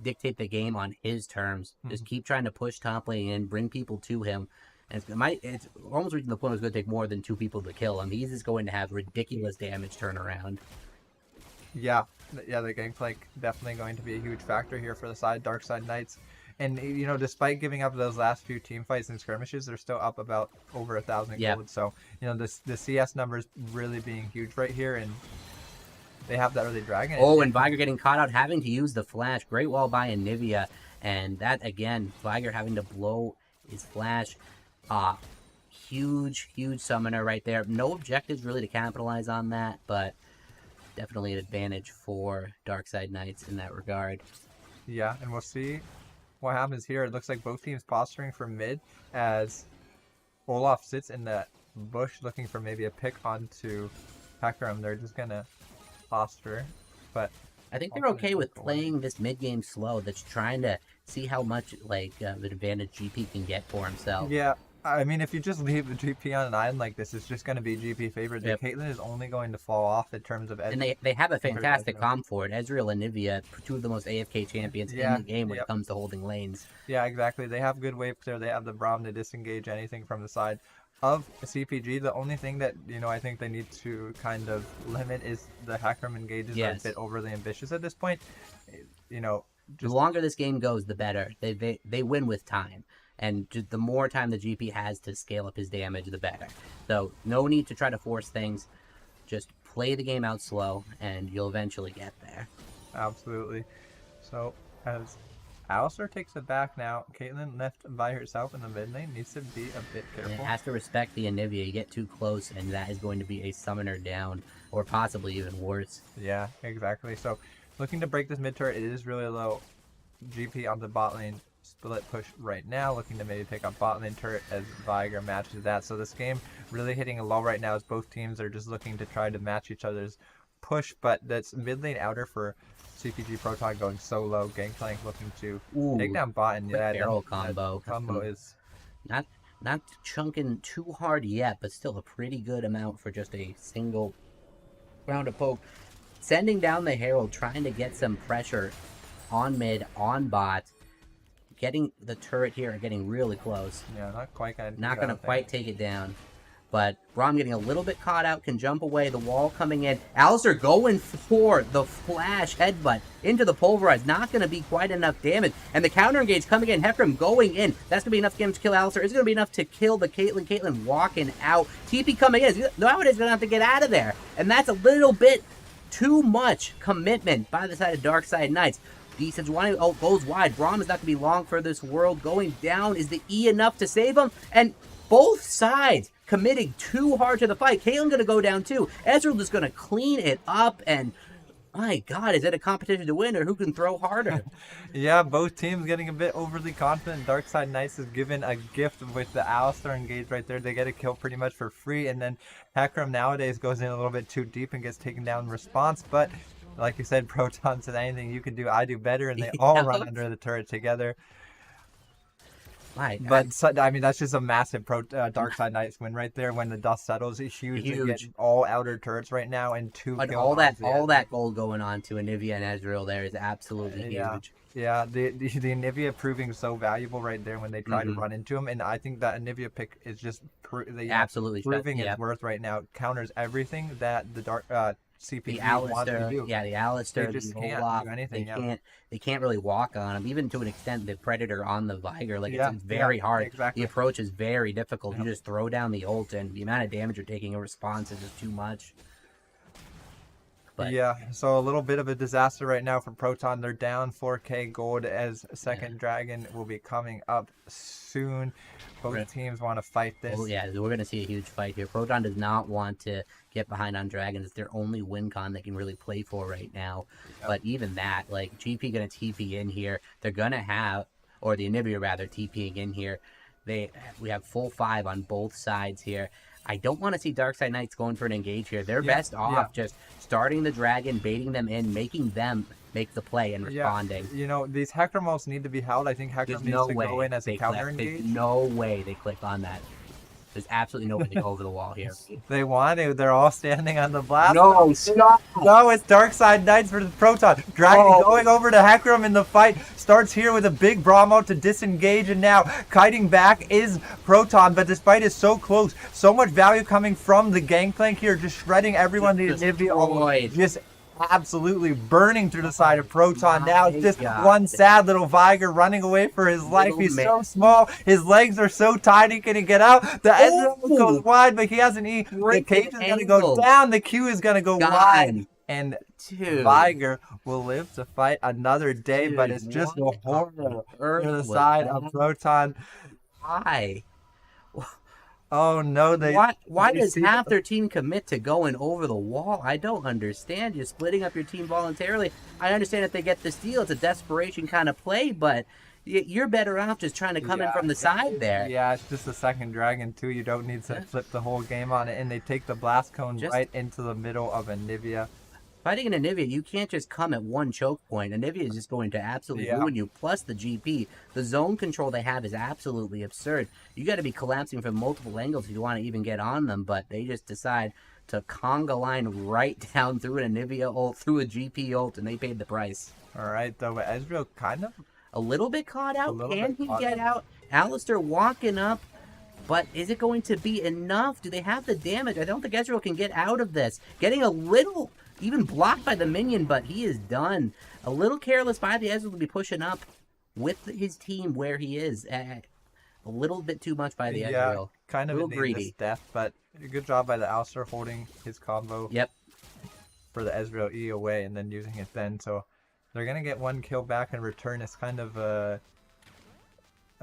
dictate the game on his terms. Just keep trying to push top lane in, bring people to him. And it's almost reaching the point where it's going to take more than 2 people to kill him. He's just going to have ridiculous damage turnaround. Yeah, the Gangplank definitely going to be a huge factor here for the Dark Side Knights. And, you know, despite giving up those last few team fights and skirmishes, they're still up about over 1,000 gold. So, you know, the CS numbers really being huge right here, and they have that early dragon. Oh, and Viger getting caught out, having to use the flash. Great wall by Anivia. And that, again, Viger having to blow his flash. Huge summoner right there. No objectives really to capitalize on that, but definitely an advantage for Darkside Knights in that regard. Yeah, and we'll see what happens here. It looks like both teams posturing for mid as Olaf sits in that bush looking for maybe a pick onto Hecarim. They're just gonna posture, but I think they're okay with playing this mid game slow. That's trying to see how much the advantage GP can get for himself. Yeah. I mean, if you just leave the GP on an island like this, it's just going to be GP favored. Yep. Caitlyn is only going to fall off in terms of... And they have a fantastic comp for it. Ezreal and Nivea, 2 of the most AFK champions in the game when it comes to holding lanes. Yeah, exactly. They have good wave clear. They have the Braum to disengage anything from the side of CPG. The only thing that, you know, I think they need to kind of limit is the Hecarim engages are a bit overly ambitious at this point. You know... The longer this game goes, the better. They win with time. And just the more time the GP has to scale up his damage, the better. So no need to try to force things. Just play the game out slow, and you'll eventually get there. Absolutely. So as Alistar takes it back now, Caitlyn left by herself in the mid lane needs to be a bit careful. And it has to respect the Anivia. You get too close, and that is going to be a summoner down, or possibly even worse. Yeah, exactly. So looking to break this mid turret, it is really low. GP on the bot lane. Split push right now, looking to maybe pick up bot lane turret as Viger matches that. So this game really hitting a low right now as both teams are just looking to try to match each other's push, but that's mid lane outer for CPG Proton going so low. Gangplank looking to take down bot, and that barrel combo. Combo is not chunking too hard yet, but still a pretty good amount for just a single round of poke. Sending down the Herald, trying to get some pressure on mid, on bot. Getting the turret here and getting really close. Yeah, not quite going to... Not going to quite take it down. But Braum getting a little bit caught out, can jump away, the wall coming in. Alistar going for the flash headbutt into the pulverize. Not going to be quite enough damage. And the counter engage coming in, Hecarim going in. That's going to be enough damage to kill Alistar. It's going to be enough to kill the Caitlyn. Caitlyn walking out. TP coming in. Nowadays going to have to get out of there. And that's a little bit too much commitment by the side of Darkside Knights. Sejuani goes wide. Braum is not going to be long for this world. Going down, is the E enough to save him? And both sides committing too hard to the fight. Caitlyn going to go down too. Ezreal just going to clean it up, and My God, is it a competition to win or who can throw harder? Yeah, both teams getting a bit overly confident. Darkside Knights is given a gift with the Alistar engaged right there. They get a kill pretty much for free, and then Hecarim nowadays goes in a little bit too deep and gets taken down in response. But like you said, Proton said anything you can do, I do better, and they all run under the turret together. But I mean, that's just a massive Darkside Knights win right there. When the dust settles, it's huge. They get all outer turrets right now and 2 kills. All that gold going on to Anivia and Ezreal there is absolutely huge. Yeah, the Anivia proving so valuable right there when they try to run into him, and I think that Anivia pick is just absolutely proving its worth right now. It counters everything that the CPG wants to do. Yeah, the Alistar, they just can't do anything. They can't really walk on him, even to an extent. The Predator on the Viger, like it's very hard. Exactly. The approach is very difficult. You just throw down the ult, and the amount of damage you're taking in response is just too much. But yeah, so a little bit of a disaster right now for Proton. They're down 4K gold as second dragon will be coming up soon. Both teams want to fight this. Oh yeah, we're going to see a huge fight here. Proton does not want to get behind on dragons. It's their only win con they can really play for right now. Yep. But even that, like GP going to TP in here. They're going to have, or the Anivia rather, TPing in here. We have full 5 on both sides here. I don't want to see Darkside Knights going for an engage here. They're best off just starting the dragon, baiting them in, making them make the play and responding. You know, these Hecarim ults need to be held. I think Hecarim needs to go in as a counter engage. There's no way they click on that. There's absolutely no way to go over the wall here. They want to. They're all standing on the blast. No, stop. No, it's Darkside Knights versus Proton. Dragon going over to Hecarim in the fight. Starts here with a big Brahmo to disengage, and now kiting back is Proton. But this fight is so close. So much value coming from the Gangplank here, just shredding everyone. Just absolutely burning through the side of Proton. Now it's just one sad little Viger running away for his life. He's so small. His legs are so tiny. Can he get out? The Ezreal goes wide, but he has an E. The cage is going to go down. The Q is going to go wide. And Viger will live to fight another day, but it's just a horror for the side of Proton. Why? Oh no! Why does half their team commit to going over the wall? I don't understand. You're splitting up your team voluntarily. I understand if they get the steal, it's a desperation kind of play, but you're better off just trying to come in from the side there. Yeah, it's just the second dragon too. You don't need to flip the whole game on it, and they take the blast cone right into the middle of Anivia. Fighting an Anivia, you can't just come at one choke point. Anivia is just going to absolutely ruin you. Plus the GP, the zone control they have is absolutely absurd. You got to be collapsing from multiple angles if you want to even get on them, but they just decide to conga line right down through an Anivia ult, through a GP ult, and they paid the price. All right, though, but Ezreal kind of a little bit caught out. Can he get out? Alistar walking up. But is it going to be enough? Do they have the damage? I don't think Ezreal can get out of this. Getting a little, even blocked by the minion, but he is done. A little careless by the Ezreal to be pushing up with his team where he is. A little bit too much by the Ezreal. Kind of a little greedy death, but a good job by the Alistar holding his combo. Yep. For the Ezreal E away and then using it then. So they're going to get one kill back in return. It's kind of a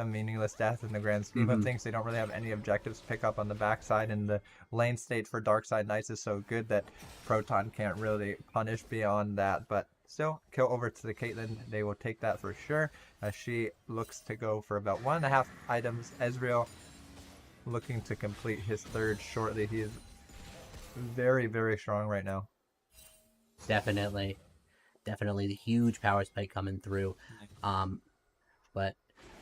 meaningless death in the grand scheme of things. They don't really have any objectives to pick up on the backside, and the lane state for Darkside Knights is so good that Proton can't really punish beyond that. But still, kill over to the Caitlyn. They will take that for sure, as she looks to go for about 1.5 items. Ezreal looking to complete his third shortly. He is very, very strong right now. Definitely the huge power spike coming through. But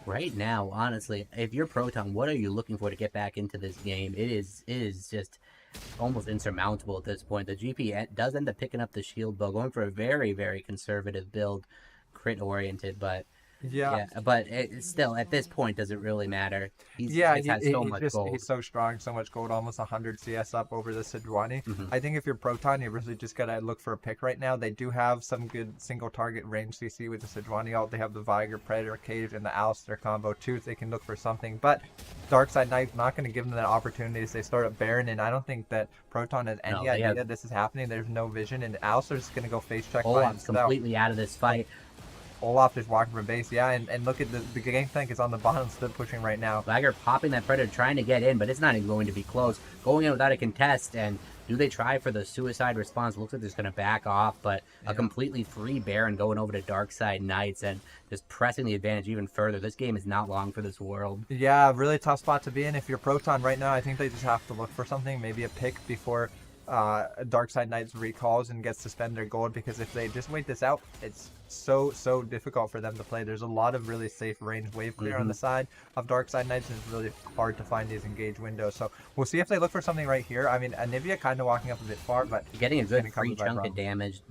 right now, honestly, if you're Proton, what are you looking for to get back into this game? It is just almost insurmountable at this point. The GP does end up picking up the shield bow, going for a very, very conservative build, crit oriented, but but still, at this point, does it really matter? He has so much gold. He's so strong, so much gold, almost 100 CS up over the Sejuani. I think if you're Proton, you really just gotta look for a pick right now. They do have some good single target range CC with the Sejuani ult. They have the Viger, Predator, Cage, and the Alistar combo too. So they can look for something, but Darkside Knight's not going to give them that opportunity as they start up Baron, and I don't think that Proton has any idea that this is happening. There's no vision, and Alistar's going to go face check. I'm completely out of this fight. Olaf just walking from base, and look at the Gangplank is on the bottom, still pushing right now. Viger popping that Predator, trying to get in, but it's not even going to be close. Going in without a contest, and Do they try for the suicide response? Looks like they're just going to back off, but a completely free Baron going over to Darkside Knights and just pressing the advantage even further. This game is not long for this world. Yeah, really tough spot to be in. If you're Proton right now, I think they just have to look for something, maybe a pick before Darkside Knights recalls and gets to spend their gold, because if they just wait this out, it's so difficult for them to play. There's a lot of really safe range wave clear on the side of Darkside Knights, and it's really hard to find these engage windows. So we'll see if they look for something right here. I mean, Anivia kind of walking up a bit far, but getting a good free chunk of damage.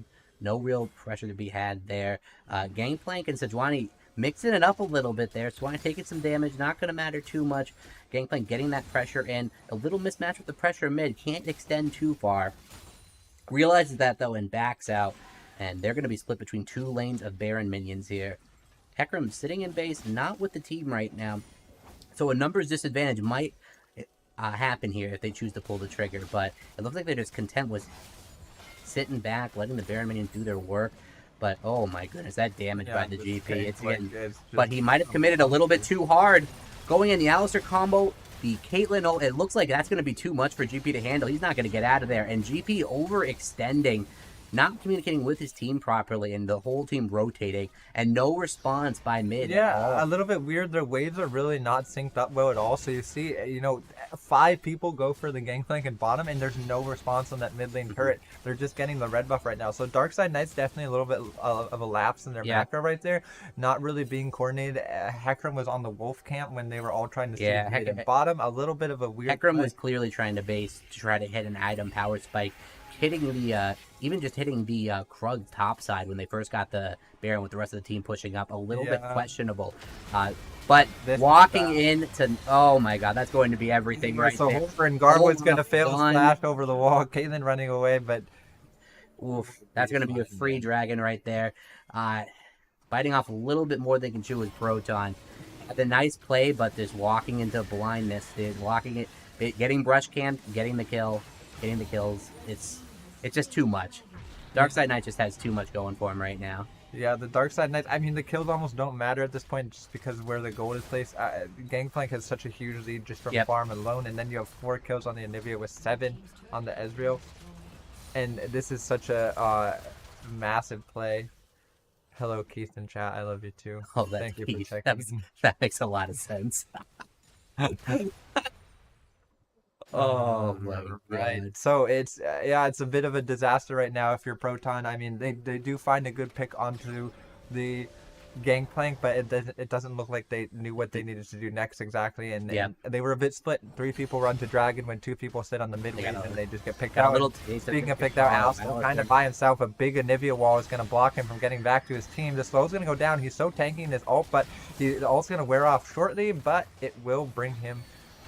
No real pressure to be had there. Gangplank and Sejuani mixing it up a little bit there. Sejuani taking some damage, not going to matter too much. Gangplank getting that pressure in. A little mismatch with the pressure mid. Can't extend too far. Realizes that, though, and backs out. And they're going to be split between 2 lanes of Baron minions here. Hecarim sitting in base, not with the team right now. So a numbers disadvantage might happen here if they choose to pull the trigger. But it looks like they're just content with sitting back, letting the Baron minions do their work. But, oh my goodness, that damage by the GP. It's getting, but he might have committed a little bit too hard. Going in the Alistar combo, the Caitlyn, it looks like that's going to be too much for GP to handle. He's not going to get out of there. And GP overextending, not communicating with his team properly, and the whole team rotating, and no response by mid. Yeah, a little bit weird. Their waves are really not synced up well at all. So you see, 5 people go for the Gangplank and bottom, and there's no response on that mid lane turret. They're just getting the red buff right now. So Darkside Knights definitely a little bit of a lapse in their macro right there. Not really being coordinated. Hecarim was on the wolf camp when they were all trying to see mid and bottom. A little bit of a weird Hecarim was clearly trying to base to try to hit an item power spike. Hitting the, even just hitting the Krug top side when they first got the Baron with the rest of the team pushing up, a little bit questionable. But walking into, oh my god, that's going to be everything right so there. So Hofer and Garwood's going to fail to splash over the wall. Caitlyn running away, but... Oof, that's going to be a free dragon right there. Biting off a little bit more than can chew with Proton. The nice play, but just walking into blindness, getting brush camped, getting the kill, getting the kills. It's just too much. Darkside Knight just has too much going for him right now. Yeah, the Darkside Knights, I mean, the kills almost don't matter at this point just because of where the gold is placed. Gangplank has such a huge lead just from farm alone, and then you have 4 kills on the Anivia with 7 on the Ezreal. And this is such a massive play. Hello, Keith in chat. I love you too. Oh, that's Thank you Keith. for checking. That makes a lot of sense. Oh my god. So it's it's a bit of a disaster right now if you're Proton. I mean, they do find a good pick onto the Gangplank, but it doesn't look like they knew what they needed to do next exactly, and they were a bit split. 3 people run to Dragon when 2 people sit on the mid lane, and they just get picked out. Speaking of picked out, Alistair kind of by himself. A big Anivia wall is going to block him from getting back to his team. The slow's going to go down. He's so tanking his ult, but the ult's going to wear off shortly, but it will bring him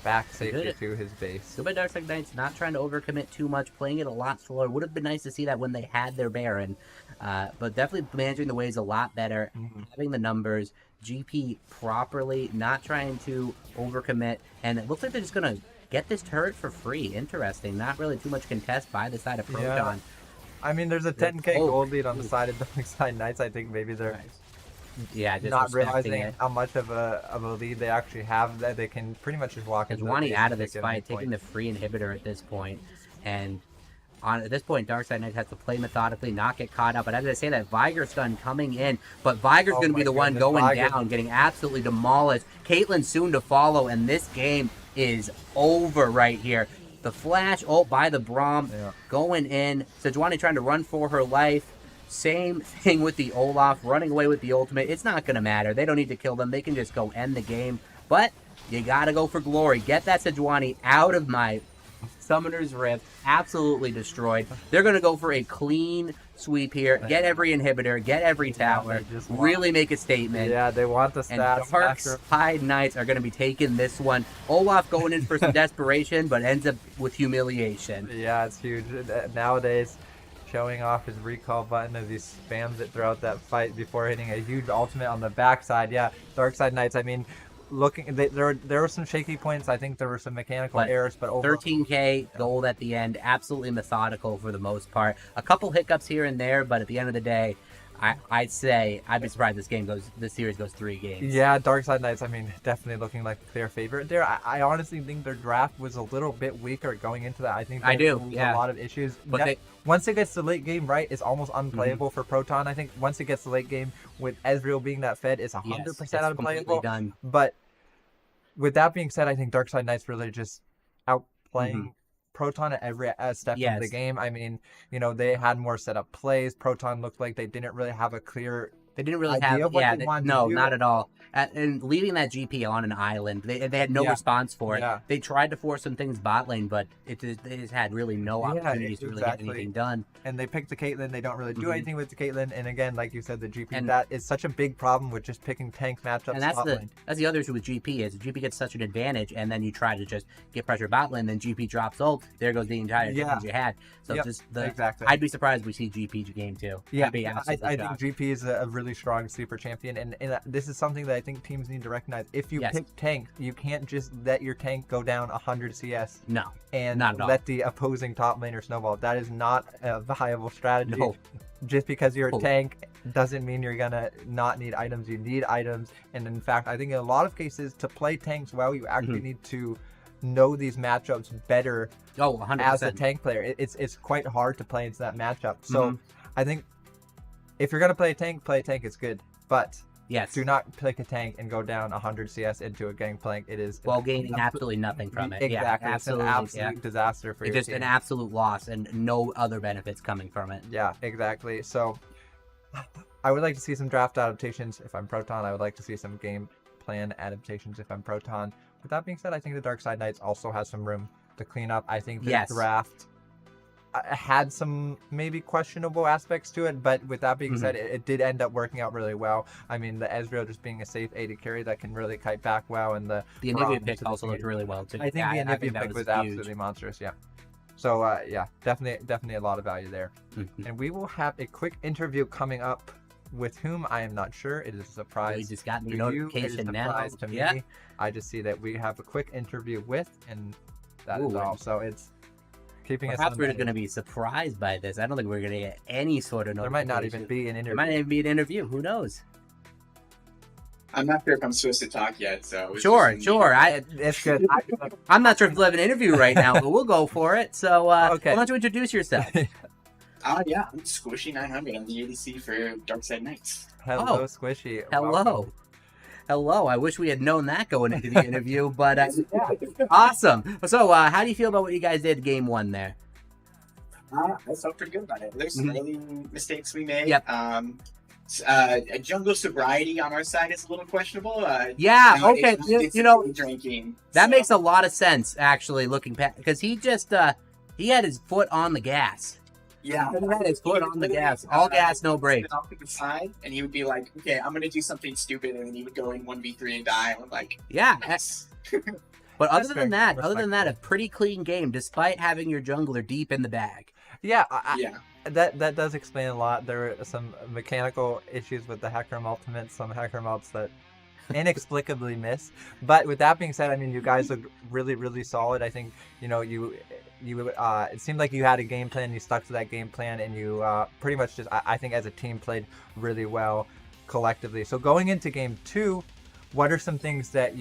back safely to his base. Good by Darkside Knights, not trying to overcommit too much, playing it a lot slower. Would have been nice to see that when they had their Baron, but definitely managing the waves a lot better, having the numbers, GP properly, not trying to overcommit, and it looks like they're just going to get this turret for free. Interesting. Not really too much contest by the side of Proton. Yeah. I mean, there's a 10k gold lead on the side of Darkside Knights. I think maybe they're... just not realizing how much of a lead they actually have, that they can pretty much just walk into Sejuani out of this fight, taking the free inhibitor at this point, and at this point, Darkside Knight has to play methodically, not get caught up. But as I say that, Viger stun coming in, but Viger's going to be the one going down, getting absolutely demolished. Caitlyn soon to follow, and this game is over right here. The flash ult by the Braum going in. Sejuani trying to run for her life. Same thing with the Olaf, running away with the ultimate. It's not going to matter. They don't need to kill them. They can just go end the game. But you got to go for glory. Get that Sejuani out of my Summoner's Rift. Absolutely destroyed. They're going to go for a clean sweep here. Get every inhibitor. Get every tower. Really make a statement. Yeah, they want the stats. And Darkside Knights are going to be taking this one. Olaf going in for some desperation, but ends up with humiliation. Yeah, it's huge. Nowadays... showing off his recall button as he spams it throughout that fight before hitting a huge ultimate on the backside. Yeah, Darkside Knights, I mean, there were some shaky points. I think there were some mechanical errors, but over 13k gold at the end, absolutely methodical for the most part. A couple hiccups here and there, but at the end of the day, I'd say I'd be surprised this series goes 3 games. Yeah, Dark Side Knights, I mean, definitely looking like a clear favorite there. I honestly think their draft was a little bit weaker going into that. I think there was a lot of issues. But once it gets to late game, right, it's almost unplayable for Proton. I think once it gets to late game, with Ezreal being that fed, it's 100% unplayable. Done. But with that being said, I think Dark Side Knights really just outplaying Proton at every step of the game. I mean, they had more set up plays. Proton looked like they didn't really have a clear idea of what they wanted to do. Not at all. And leaving that GP on an island, they had no response for it. Yeah. They tried to force some things bot lane, but they just had really no opportunities to really get anything done. And they picked the Caitlyn. They don't really do anything with the Caitlyn. And again, like you said, the GP, that is such a big problem with just picking tank matchups. And that's the other issue with GP is GP gets such an advantage, and then you try to just get pressure bot lane, then GP drops ult. There goes the entire advantage you had. So I'd be surprised if we see GP game 2. Yeah, I think GP is a really strong sleeper champion, and this is something that I think teams need to recognize. If you pick tank, you can't just let your tank go down 100 CS. No, and not at all. Let the opposing top laner snowball. That is not a viable strategy. No. Just because you're a tank doesn't mean you're gonna not need items. You need items, and in fact, I think in a lot of cases, to play tanks well, you actually need to know these matchups better. 100%. As a tank player, it's quite hard to play into that matchup. So I think if you're gonna play a tank, it's good. But do not pick a tank and go down 100 CS into a gangplank. It is gaining absolutely nothing from it. Exactly, it's an absolute disaster for your team. It's just an absolute loss and no other benefits coming from it. Yeah, exactly. So I would like to see some draft adaptations if I'm Proton. I would like to see some game plan adaptations if I'm Proton. With that being said, I think the Dark Side Knights also has some room to clean up. I think the draft had some maybe questionable aspects to it, but with that being said, it did end up working out really well. I mean, the Ezreal just being a safe AD carry that can really kite back well, and the Anivia pick also looked really well too. I think the Anivia pick was absolutely monstrous. Yeah. So definitely a lot of value there. And we will have a quick interview coming up with whom I am not sure. It is a surprise. We just got the notification now. To me. I just see that we have a quick interview with, and that is all. So it's keeping us. Perhaps we're going to be surprised by this. I don't think we're going to get any sort of notification. There might not even be an interview. There might not even be an interview. Who knows? I'm not sure if I'm supposed to talk yet, so... Sure. It's good. I'm not sure if we'll have an interview right now, but we'll go for it. So, why don't you introduce yourself? Yeah, I'm Squishy900. I'm the ADC for Dark Side Knights. Hello, Squishy. Hello. Hello. I wish we had known that going into the interview, but awesome. So, how do you feel about what you guys did game 1 there? I felt pretty good about it. There's some early mistakes we made. Yep. Jungle sobriety on our side is a little questionable. Okay. Drinking. That makes a lot of sense, actually, looking past, because he just he had his foot on the gas. Yeah, he had his foot on the gas. All gas, no brakes. Off to the side, and he would be like, "Okay, I'm gonna do something stupid," and then he would go in 1v3 and die. And I'm like, yes. But other than that, a pretty clean game, despite having your jungler deep in the bag. Yeah. That does explain a lot. There were some mechanical issues with the Hecarim ultimate, some Hecarim ults that inexplicably miss. But with that being said, I mean, you guys look really, really solid. I think, it seemed like you had a game plan, you stuck to that game plan, and you pretty much just, I think as a team, played really well collectively. So going into game 2, what are some things that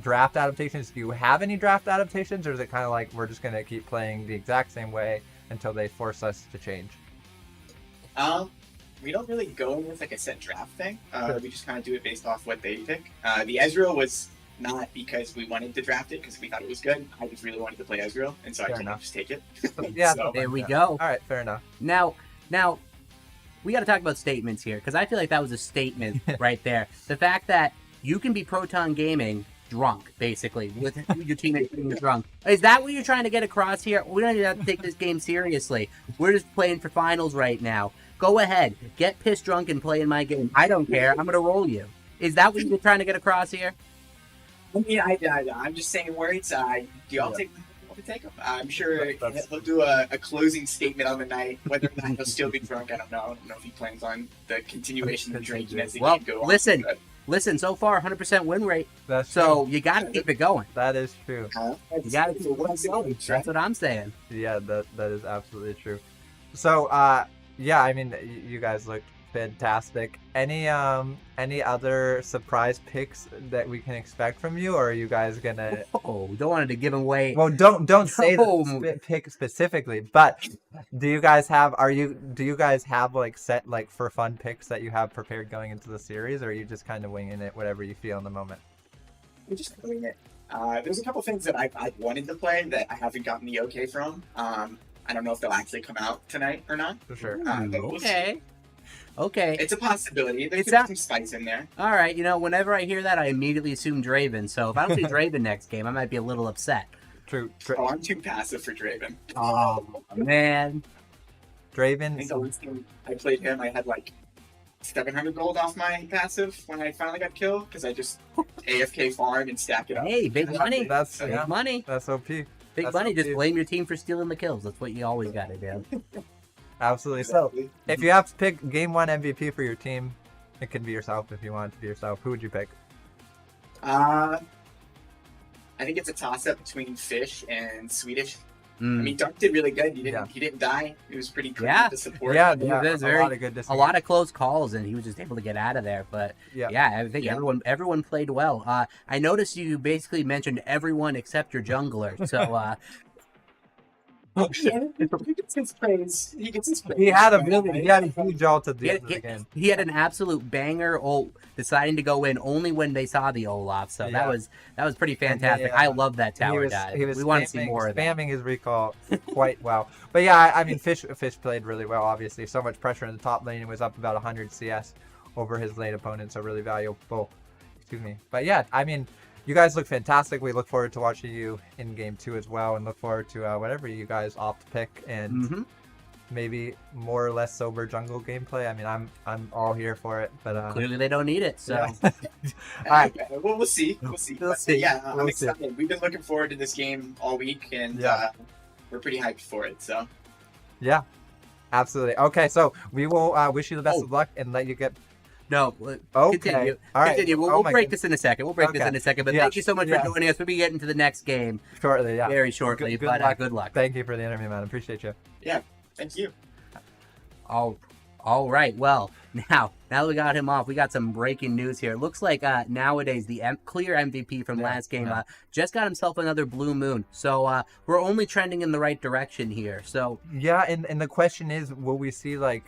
draft adaptations? Do you have any draft adaptations, or is it kind of like we're just going to keep playing the exact same way until they force us to change? We don't really go with like a set draft thing. We just kind of do it based off what they pick. The Ezreal was not because we wanted to draft it because we thought it was good. I just really wanted to play Ezreal, and so I can't just take it. There we go. All right, fair enough. Now, we got to talk about statements here, because I feel like that was a statement right there. The fact that you can be Proton Gaming drunk, basically, with your teammates being drunk. Is that what you're trying to get across here? We don't even have to take this game seriously. We're just playing for finals right now. Go ahead, get pissed drunk and play in my game. I don't care. I'm going to roll you. Is that what you're trying to get across here? I mean, I'm just saying words. Do y'all take them? I'm sure he'll do a closing statement on the night. Whether or not he'll still be drunk, I don't know. I don't know if he plans on the continuation of drinking as the game goes on. Listen, so far 100% win rate. That's so true. You got to keep it going. That is true. You got to keep it going. That's what I'm saying. Yeah, that is absolutely true. So, I mean, you guys looked fantastic. Any other surprise picks that we can expect from you, or are you guys gonna? Oh, don't want to give away. Well, don't say the pick specifically, but do you guys have like set like for fun picks that you have prepared going into the series, or are you just kind of winging it, whatever you feel in the moment? We're just doing it. There's a couple things that I wanted to play that I haven't gotten the okay from. I don't know if they'll actually come out tonight or not. For sure. Okay. Okay. It's a possibility. There's some spice in there. All right. You know, whenever I hear that, I immediately assume Draven. So if I don't see Draven next game, I might be a little upset. True. Oh, I'm too passive for Draven. Oh, man. Draven. I think the last time I played him, I had like 700 gold off my passive when I finally got killed because I just AFK farm and stack it up. Hey, big money. That's big money. That's OP. Big money. Just blame your team for stealing the kills. That's what you always got to do. Absolutely. Exactly. So, if you have to pick Game 1 MVP for your team, it could be yourself if you want it to be yourself. Who would you pick? I think it's a toss-up between Fish and Swedish. I mean, Dark did really good. He didn't die. He was pretty great to support. Yeah, there's a lot of close calls, and he was just able to get out of there. But I think everyone played well. I noticed you basically mentioned everyone except your jungler. So he gets his praise. He had a huge ult at the end of the game. He had an absolute banger ult, deciding to go in only when they saw the Olaf. So that was pretty fantastic. I love that tower dive. We want to see more of that. Spamming his recall quite well. But yeah, I mean, Fish played really well. Obviously, so much pressure in the top lane. He was up about 100 CS over his lane opponent, so really valuable. Excuse me. But yeah, I mean, you guys look fantastic. We look forward to watching you in Game 2 as well, and look forward to whatever you guys opt to pick, and maybe more or less sober jungle gameplay. I mean, I'm all here for it, but clearly they don't need it. So, all right, well, we'll see. We'll see. Yeah, I'm excited. We've been looking forward to this game all week, and we're pretty hyped for it. So, yeah, absolutely. Okay, so we will wish you the best of luck and let you get. No. Okay. Continue. All right. Continue. We'll break this in a second. But thank you so much for joining us. We'll be getting to the next game shortly. Yeah. Very shortly. Good luck. Good luck. Thank you for the interview, man. Appreciate you. Yeah. Thank you. All right. Well, now that we got him off, we got some breaking news here. It looks like nowadays the clear MVP from last game just got himself another blue moon. So we're only trending in the right direction here. So yeah, and the question is, will we see like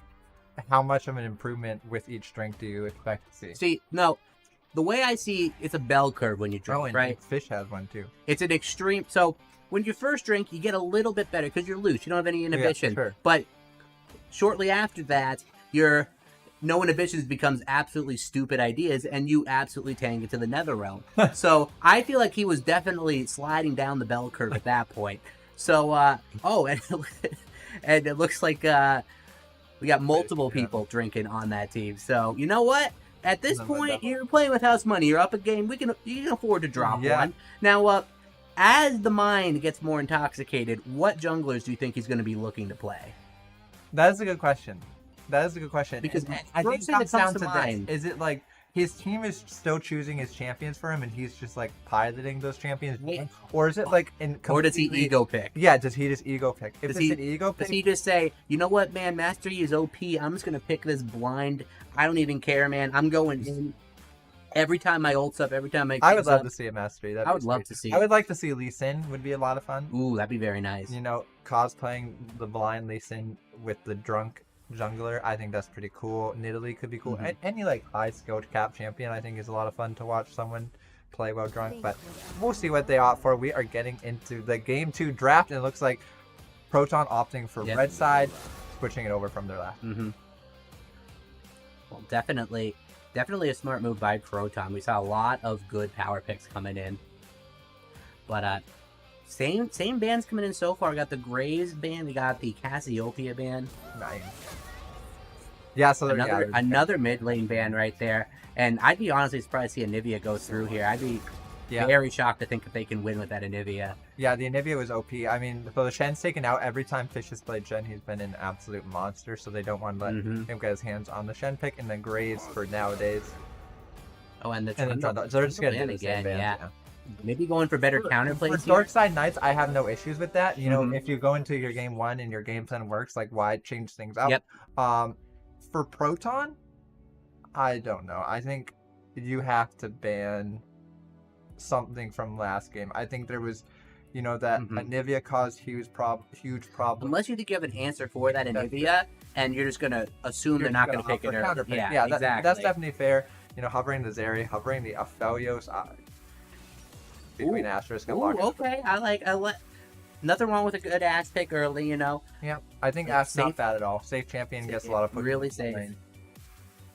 how much of an improvement with each drink do you expect to see? See, no, the way I see it's a bell curve when you drink, right? Fish has one too. It's an extreme. So when you first drink, you get a little bit better because you're loose. You don't have any inhibition. Yeah, sure. But shortly after that, no inhibitions becomes absolutely stupid ideas, and you absolutely tank into the nether realm. So I feel like he was definitely sliding down the bell curve at that point. So, and it looks like we got multiple people drinking on that team. So, you know what? At this point, you're playing with house money. You're up a game. You can afford to drop one. Now, as the mind gets more intoxicated, what junglers do you think he's going to be looking to play? That is a good question. Because I think it comes down to mind. Is it like his team is still choosing his champions for him, and he's just like piloting those champions, or is it like or does he ego pick? Yeah, does he just ego pick? If it's an ego pick, does he just say, you know what, man, Master Yi is OP. I'm just gonna pick this blind. I don't even care, man. I'm going in. Every time my ult's up, every time I would love to see a Master Yi. I would love to see. I would like to see Lee Sin. Would be a lot of fun. Ooh, that'd be very nice. You know, cosplaying the blind Lee Sin with the drunk jungler, I think that's pretty cool. Nidalee could be cool. Any like high skilled cap champion, I think is a lot of fun to watch someone play while drunk. But we'll see what they opt for. We are getting into the Game 2 draft, and it looks like Proton opting for red side, switching it over from their left. Well, definitely a smart move by Proton. We saw a lot of good power picks coming in, but same bands coming in so far. We got the Graves band, we got the Cassiopeia band. Nice. Yeah, so another mid lane band right there. And I'd be honestly surprised to see Anivia go through here. I'd be very shocked to think if they can win with that Anivia. Yeah, the Anivia was OP. I mean, so the Shen's taken out. Every time Fish has played Shen, he's been an absolute monster, so they don't want to let him get his hands on the Shen pick. And then Graves for nowadays. Oh, and the Trundle. So they're just going to do the same again, band. Maybe going for better counterplays. For Darkside Knights, I have no issues with that. You know, if you go into your game 1 and your game plan works, like why change things up? For Proton, I don't know. I think you have to ban something from last game. I think there was, that Anivia caused huge problem. Unless you think you have an answer for that Anivia, and you're just gonna assume they're not gonna pick it early. Yeah, exactly. That's definitely fair. Hovering the Zeri, hovering the Aphelios between Asterisk and Lock. Okay, I like. Nothing wrong with a good Ash pick early, Yeah, I think Ash not bad at all. Safe champion, gets a lot of push. Really safe.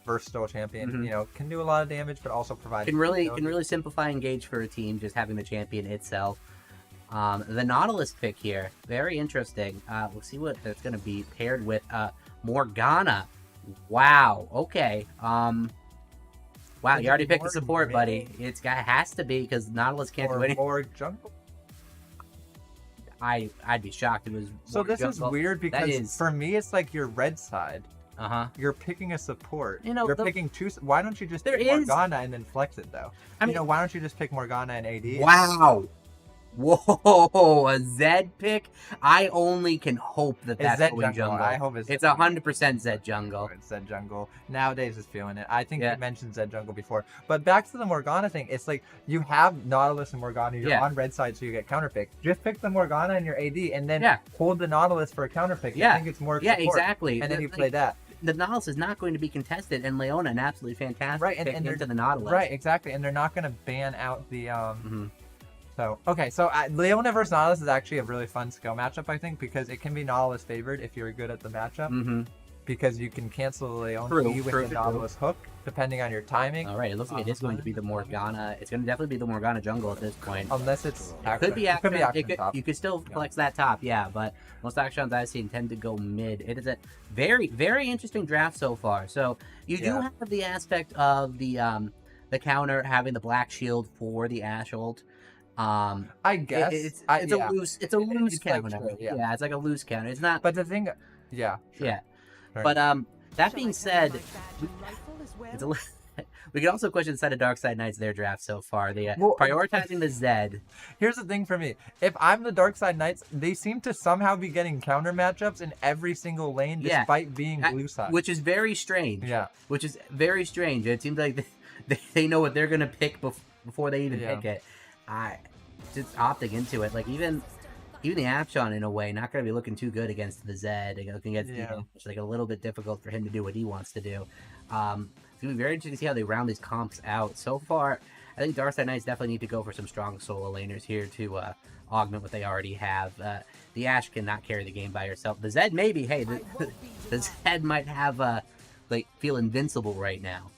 Versatile champion, can do a lot of damage, but also provide. Can really simplify engage for a team, just having the champion itself. The Nautilus pick here, very interesting. We'll see what that's going to be paired with. Morgana. Wow. Okay. Wow, you already picked the support, buddy. Has to be, because Nautilus can't do anything. Or jungle. I'd be shocked if it was. So this is weird because for me it's like your red side. You're picking a support. You're picking two. Why don't you just pick Morgana and then flex it though? Why don't you just pick Morgana and AD? Wow. Whoa, a Zed pick? I only can hope that's Zed going jungle. I hope it's 100% Zed jungle. It's Zed jungle. Nowadays is feeling it. I think you mentioned Zed jungle before. But back to the Morgana thing, it's like you have Nautilus and Morgana, you're on red side, so you get counter pick. Just pick the Morgana and your AD and then hold the Nautilus for a counter pick. I think it's more support. Exactly. And then you play that. The Nautilus is not going to be contested, and Leona an absolutely fantastic pick into the Nautilus. Right, exactly. And they're not going to ban out the So, Leona versus Nautilus is actually a really fun skill matchup, I think, because it can be Nautilus favored if you're good at the matchup. Because you can cancel the Leona with the Nautilus hook, depending on your timing. All right, it looks like it is going to be the Morgana. It's going to definitely be the Morgana jungle at this point. Unless it's It could be Action top. You could still flex that top, but most Actions I've seen tend to go mid. It is a very, very interesting draft so far. So you do have the aspect of the counter having the black shield for the Ashe ult. I guess it's a loose counter. Like it's like a loose counter. It's not. But the thing, Right. But that being said, we can also question the side of Darkside Knights their draft so far. They prioritizing the Zed. Here's the thing for me: if I'm the Darkside Knights, they seem to somehow be getting counter matchups in every single lane, despite being blue side, which is very strange. Which is very strange. It seems like they know what they're gonna pick before they even pick it. Just opting into it, like even the Apshon in a way, not going to be looking too good against the Zed. Looking against it's like a little bit difficult for him to do what he wants to do. It's going to be very interesting to see how they round these comps out. So far, I think Darkside Knights definitely need to go for some strong solo laners here to augment what they already have. The Ashe cannot carry the game by herself. The Zed maybe. Hey, the Zed might have feel invincible right now.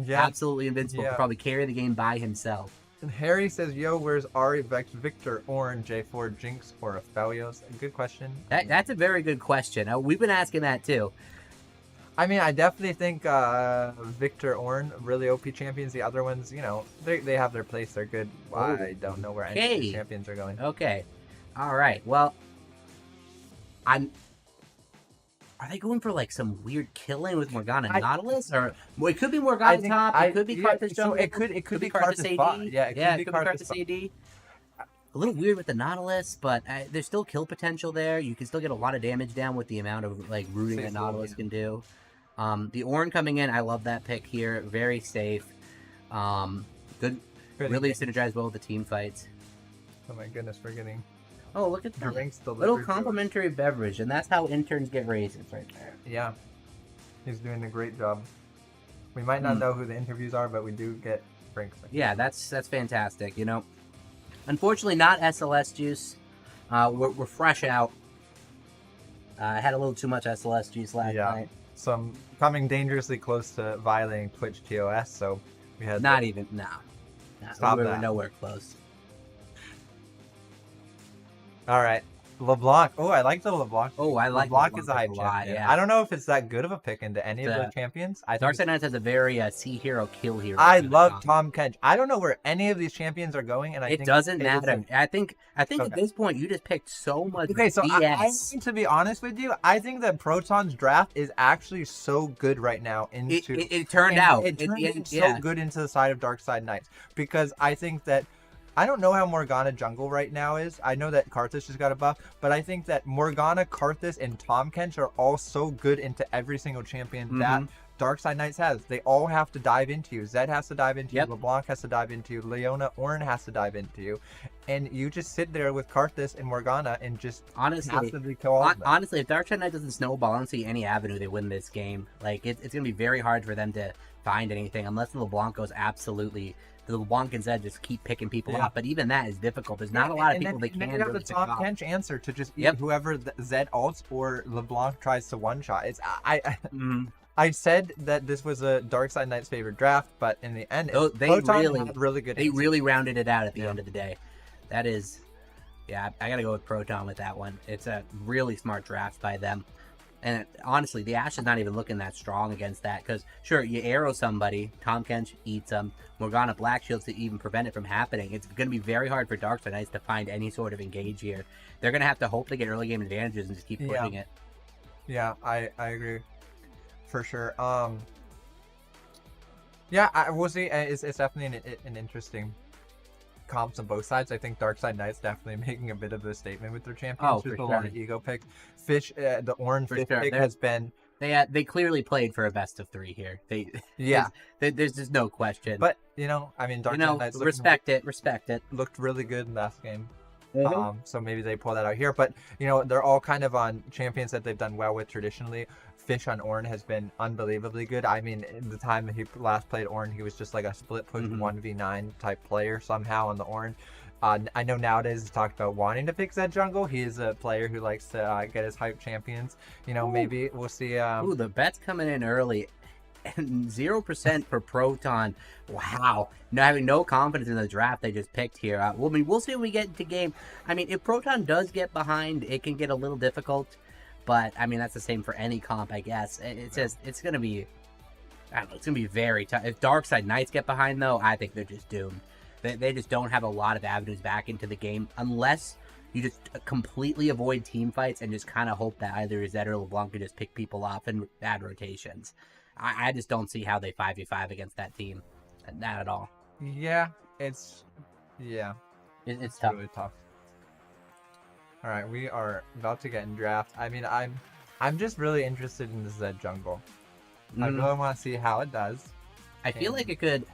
Absolutely invincible. Could probably carry the game by himself. And Harry says, yo, where's Ari, Vex, Victor, Ornn, J4, Jinx, or Aphelios? Good question. That's a very good question. We've been asking that too. I mean, I definitely think Victor, Ornn, really OP champions. The other ones, they have their place. They're good. I don't know where any of the champions are going. Okay. All right. Well, are they going for some weird killing with Morgana Nautilus? Or it could be Morgana top, it could be Karthus jungle. It could be Karthus AD. Yeah, it could be Karthus AD. A little weird with the Nautilus, but there's still kill potential there. You can still get a lot of damage down with the amount of rooting that Nautilus can do. The Ornn coming in, I love that pick here. Very safe. Good. Really synergize well with the team fights. Oh my goodness, we're getting... Oh, look at that. Little complimentary beverage, and that's how interns get raises right there. Yeah. He's doing a great job. We might not know who the interviews are, but we do get drinks. Yeah, that's fantastic, Unfortunately, not SLS juice. We're fresh out. I had a little too much SLS juice last night. So I'm coming dangerously close to violating Twitch TOS, so we had... Stop that. Nowhere close. All right. LeBlanc. Oh, I like the LeBlanc. Oh, I like LeBlanc is a hype champion. Yeah. I don't know if it's that good of a pick into any of the champions. Darkside Knights has a very see hero, kill hero. I love Tom Kench. I don't know where any of these champions are going, and it doesn't matter. I think at this point you just picked so much. Okay, so BS. to be honest with you, I think that Proton's draft is actually so good right now. It turned out so good into the side of Darkside Knights, because I think that I don't know how Morgana jungle right now is. I know that Karthus just got a buff, but I think that Morgana, Karthus, and Tahm Kench are all so good into every single champion that Darkside Knights has. They all have to dive into you. Zed has to dive into you. LeBlanc has to dive into you. Leona, Ornn has to dive into you. And you just sit there with Karthus and Morgana and just passively kill all of them. Honestly, if Darkside Knight doesn't snowball, I don't see any avenue they win this game. Like, it's going to be very hard for them to find anything unless the LeBlanc goes absolutely... The LeBlanc and Zed just keep picking people off, but even that is difficult. There's not a lot of people that can really pick off. And then you have the Tahm Kench answer to just eat whoever Zed ults or LeBlanc tries to one-shot. I said that this was a Darkside Knight's favorite draft, but in the end, they really good. They really rounded it out at the end of the day. That is, I got to go with Proton with that one. It's a really smart draft by them. And honestly, the Ashe is not even looking that strong against that because, sure, you arrow somebody, Tahm Kench eats them, Morgana Black Shields to even prevent it from happening. It's going to be very hard for Darkside Knights to find any sort of engage here. They're going to have to hope to get early game advantages and just keep pushing it. Yeah, I agree. For sure. We'll see. It's definitely an interesting comps on both sides. I think Darkside Knight's definitely making a bit of a statement with their champions. There's a lot of ego pick. Fish, the Ornn Fish pick has been... They clearly played for a best of 3 here. There's just no question. But, I mean, Darkside Knight's... Respect it. Looked really good in last game. So maybe they pull that out here. But, they're all kind of on champions that they've done well with traditionally. Fish on Ornn has been unbelievably good. I mean, the time that he last played Ornn, he was just like a split push 1v9 type player somehow on the Ornn. I know nowadays he's talked about wanting to pick Zed jungle. He is a player who likes to get his hype champions. Maybe we'll see. The bet's coming in early. 0% for Proton. Wow. Having no confidence in the draft they just picked here. We'll see when we get into game. I mean, if Proton does get behind, it can get a little difficult. But, I mean, that's the same for any comp, I guess. It's going to be... I don't know, it's going to be very tough. If Darkside Knights get behind, though, I think they're just doomed. They just don't have a lot of avenues back into the game unless you just completely avoid team fights and just kind of hope that either Zed or LeBlanc can just pick people off in bad rotations. I just don't see how they 5v5 against that team. Not at all. Yeah, it's tough. Really tough. All right, we are about to get in draft. I mean, I'm just really interested in the Zed jungle. I really want to see how it does. I feel like it could.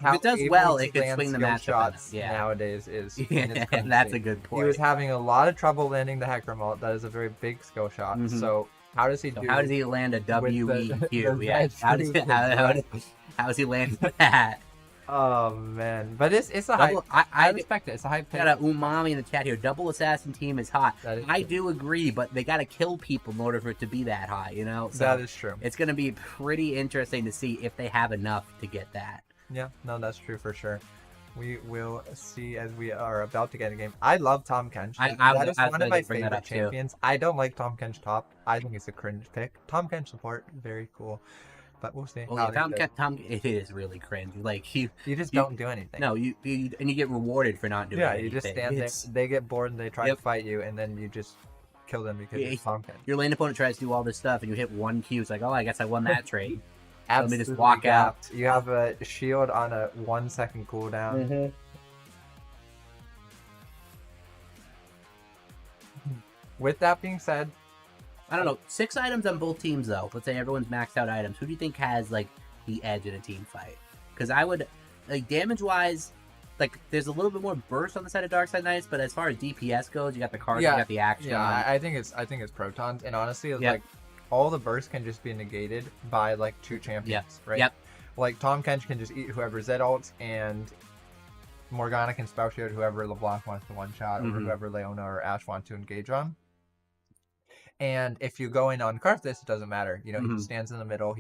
If it does well, it could swing the matchup. Shots nowadays is. That's a good point. He was having a lot of trouble landing the Hecarim ult. That is a very big skill shot. So how does he do? How does he land a WEQ? How does he land that? Oh man, but it's a hype. I respect it. It's a hype. Got a umami in the chat here. Double assassin team is hot. I do agree, but they got to kill people in order for it to be that hot. So that is true. It's going to be pretty interesting to see if they have enough to get that. Yeah, no, that's true for sure. We will see as we are about to get in the game. I love Tahm Kench. That is one of my favorite champions. I don't like Tahm Kench top. I think it's a cringe pick. Tahm Kench support, very cool. But we'll see. Tahm, it is really cringe. Like you just don't do anything. No, you get rewarded for not doing anything. You just stand there. They get bored and they try to fight you, and then you just kill them because it's Tahm Kench. Your lane opponent tries to do all this stuff, and you hit 1 Q. It's like, oh, I guess I won that trade. Let me just walk out. You have a shield on a 1 second cooldown. With that being said, I don't know. 6 items on both teams, though. Let's say everyone's maxed out items. Who do you think has, like, the edge in a team fight? Because I would, like, damage-wise, like, there's a little bit more burst on the side of Darkside Knights, but as far as DPS goes, you got the cards, you got the action. Yeah, I think it's Protons, and honestly, it's like, all the burst can just be negated by, like, 2 champions, right? Yep. Like, Tahm Kench can just eat whoever Zed ults, and Morgana can spout shield whoever LeBlanc wants to one-shot, or whoever Leona or Ashe want to engage on. And if you go in on Karthus, it doesn't matter. He stands in the middle.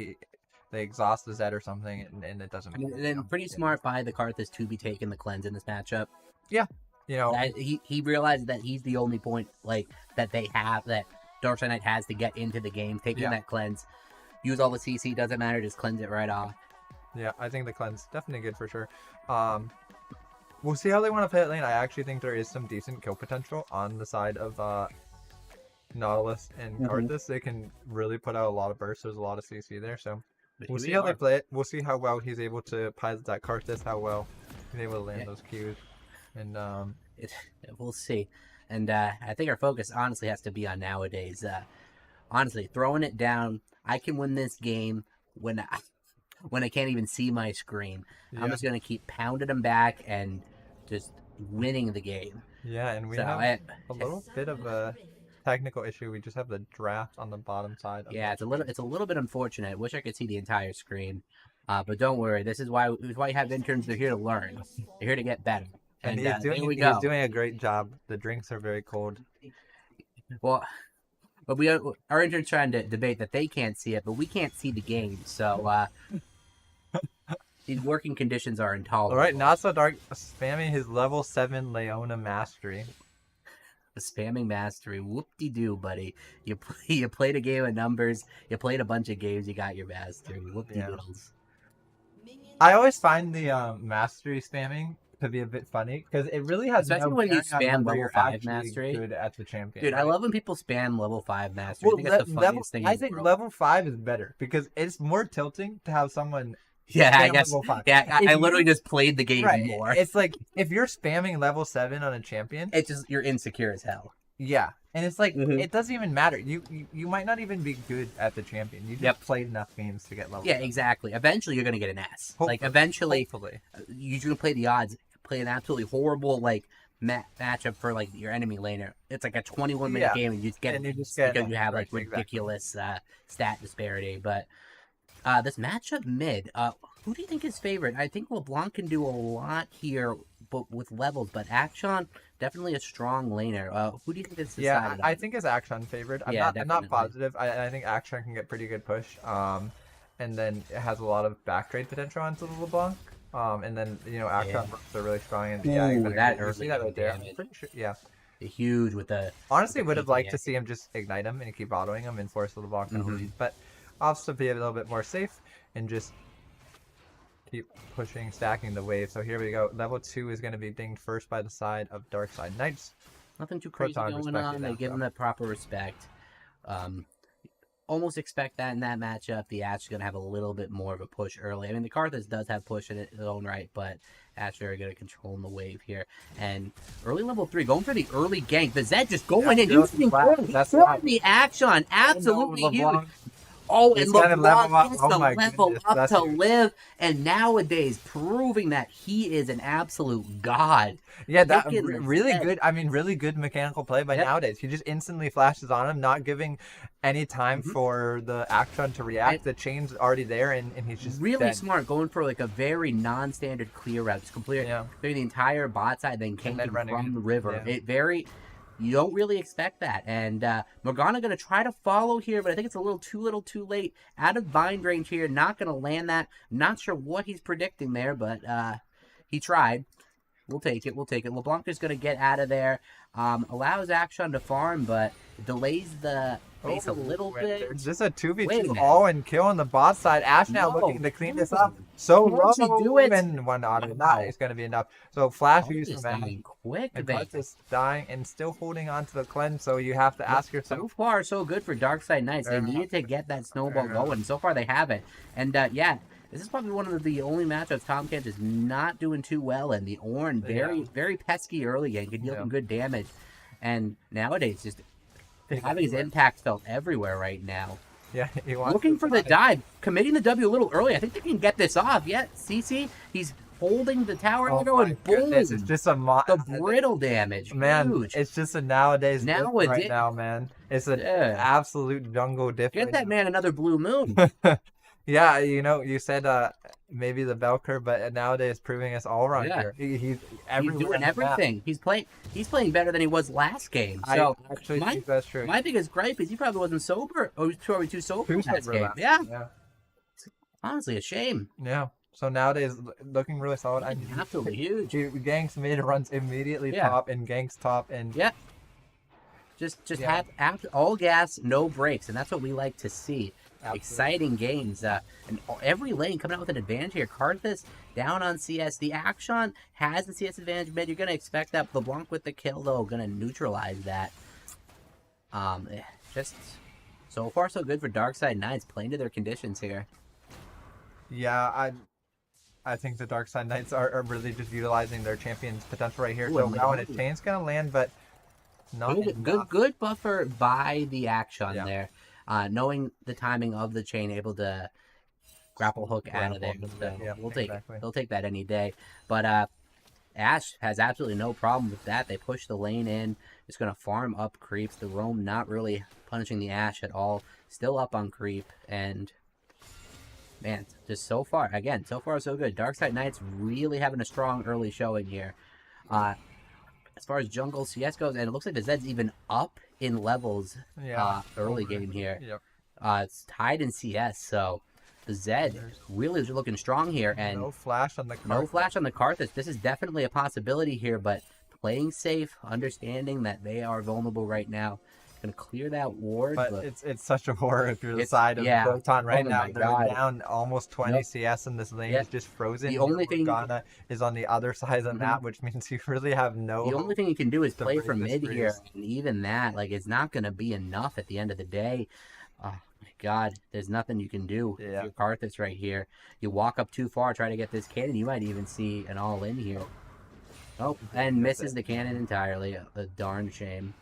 They exhaust the Zed or something, and it doesn't matter. And then pretty smart by the Karthus to be taking the cleanse in this matchup. Yeah, he realized that he's the only point that they have that Darkside Knight has to get into the game. Taking that cleanse, use all the CC, doesn't matter. Just cleanse it right off. Yeah, I think the cleanse definitely good for sure. We'll see how they want to play it lane. I actually think there is some decent kill potential on the side of Nautilus and Karthus. They can really put out a lot of bursts. There's a lot of CC there, so we'll see how they play it. We'll see how well he's able to pilot that Karthus, how well he's able to land those Qs. And We'll see. And I think our focus honestly has to be on nowadays. Honestly, throwing it down. I can win this game when when I can't even see my screen. yeah. I'm just gonna keep pounding them back and just winning the game. Yeah, and we So have a little bit of a technical issue. We just have the draft on the bottom side. Yeah, it's a little bit unfortunate. Wish I could see the entire screen, but don't worry. This is why you have interns. They're here to learn. They're here to get better. And here we he's go. doing a great job. The drinks are very cold. Well, but our interns trying to debate that they can't see it, but we can't see the game. So these working conditions are intolerable. All right, Not So Dark spamming his level 7 Leona mastery. The spamming mastery, whoop-de-doo, buddy. You played a game of numbers. You played a bunch of games. You got your mastery. Whoop-de-doodles. I always find the mastery spamming to be a bit funny because it really has especially when you spam level 5 mastery. Good at the champion, dude. right? I love when people spam level 5 mastery. Well, I think that's the funniest thing. I think level 5 is better because it's more tilting to have someone. Yeah, I guess. Yeah, I literally just played the game more. It's like if you're spamming level 7 on a champion, it's just you're insecure as hell. Yeah, and it's like it doesn't even matter. You might not even be good at the champion. You just played enough games to get level. Yeah, exactly. Eventually, you're gonna get an S. Like eventually, you're gonna play the odds. Play an absolutely horrible matchup for like your enemy laner. It's like a 21-minute game, and you just get because you have like ridiculous stat disparity. But this matchup mid, who do you think is favorite? I think LeBlanc can do a lot here, but with levels. But Akshan, definitely a strong laner. Who do you think is decided? Yeah, I think it's Akshan favored. I'm not positive. I think Akshan can get pretty good push. And then it has a lot of back trade potential onto the LeBlanc. And then Akshan are really strong. And you see that right there. I'm pretty sure. Yeah. Huge with the. Honestly, would have liked to see him just ignite him and keep autoing him and force the LeBlanc to lead. But also be a little bit more safe and just keep pushing, stacking the wave. So here we go. Level 2 is going to be dinged first by the side of Dark Side Knights. Nothing too crazy going on. They give him the proper respect. Almost expect that in that matchup. The Ash is going to have a little bit more of a push early. I mean, the Karthus does have push in its own right, but Ash are going to control the wave here. And early level 3, going for the early gank. The Zed just going in. Using the action. Absolutely huge. Oh, and LeBlanc gets the level up to live, and nowadays proving that he is an absolute god. Yeah, that really good. I mean, really good mechanical play by nowadays. He just instantly flashes on him, not giving any time for the Akshan to react. The chain's already there, and he's just really smart, going for like a very non-standard clear route, just clear the entire bot side, then came from the river. You don't really expect that. And Morgana going to try to follow here, but I think it's a little too late. Out of bind range here. Not going to land that. Not sure what he's predicting there, but he tried. We'll take it. LeBlanc is going to get out of there. Allows Akshan to farm, but delays the base a little bit. There's just a 2v2 all-in kill on the bot side. Ash now looking to clean this up. So low. Do it. And one auto. Not is going to be enough. So Flash use from Emmy. Quick. And Karthus dying and still holding on to the cleanse. So you have to ask yourself. So far, so good for Dark Side Knights. They needed to get that snowball going. So far, they have it. And this is probably one of the only matchups Tomcat is not doing too well in. The Ornn, very pesky early game, can deal some good damage. And nowadays, just having his impact felt everywhere right now. Yeah, he wants looking for the dive, committing the W a little early. I think they can get this off. Yeah, CC, he's holding the tower and boom. It's just the brittle damage. Man, huge. It's just a nowadays right now, man. It's an absolute jungle difference. Get that man another blue moon. Yeah, you said maybe the bell curve, but nowadays proving us all wrong here. He's doing everything. He's playing better than he was last game. So actually think that's true. My biggest gripe is he probably wasn't sober. Or he was probably too sober last game. Yeah. It's honestly a shame. Yeah. So nowadays looking really solid. Absolutely huge. Ganks mid runs immediately top and ganks top and Just have all gas, no brakes, and that's what we like to see. Absolutely. Exciting games, and every lane coming out with an advantage here. Karthus down on CS. The Akshan has the CS advantage mid. You're gonna expect that. LeBlanc with the kill though, gonna neutralize that. Just so far so good for Dark Side Knights, playing to their conditions here. Yeah, I think the Dark Side Knights are really just utilizing their champion's potential right here. Ooh, So and now a chain's gonna land, but not enough. good buffer by the action Yeah. there. Knowing the timing of the chain, able to grapple hook out of there. So Yeah, we'll take that any day. But Ash has absolutely no problem with that. They push the lane in. It's going to farm up creeps. The roam not really punishing the Ash at all. Still up on creep. And, man, just so far so good. Darkside Knights really having a strong early showing here. As far as jungle CS goes, and it looks like the Zed's even up in levels early game here. Yep. It's tied in CS, so the Zed really is looking strong here. And no flash on the Karthus. No flash on the Karthus. This is definitely a possibility here, but playing safe, understanding that they are vulnerable right now. Going to clear that ward. But it's such a horror if you're the side of Proton right now. They're down almost 20 CS in this lane. It's just frozen. The only thing Morgana is on the other side of the map, which means you really have no. The only thing you can do is play from mid here, and even that, like, it's not going to be enough at the end of the day. Oh my God, there's nothing you can do. Yeah. Your Karthus right here. You walk up too far, try to get this cannon. You might even see an all-in here. Oh, and misses the cannon entirely. A darn shame.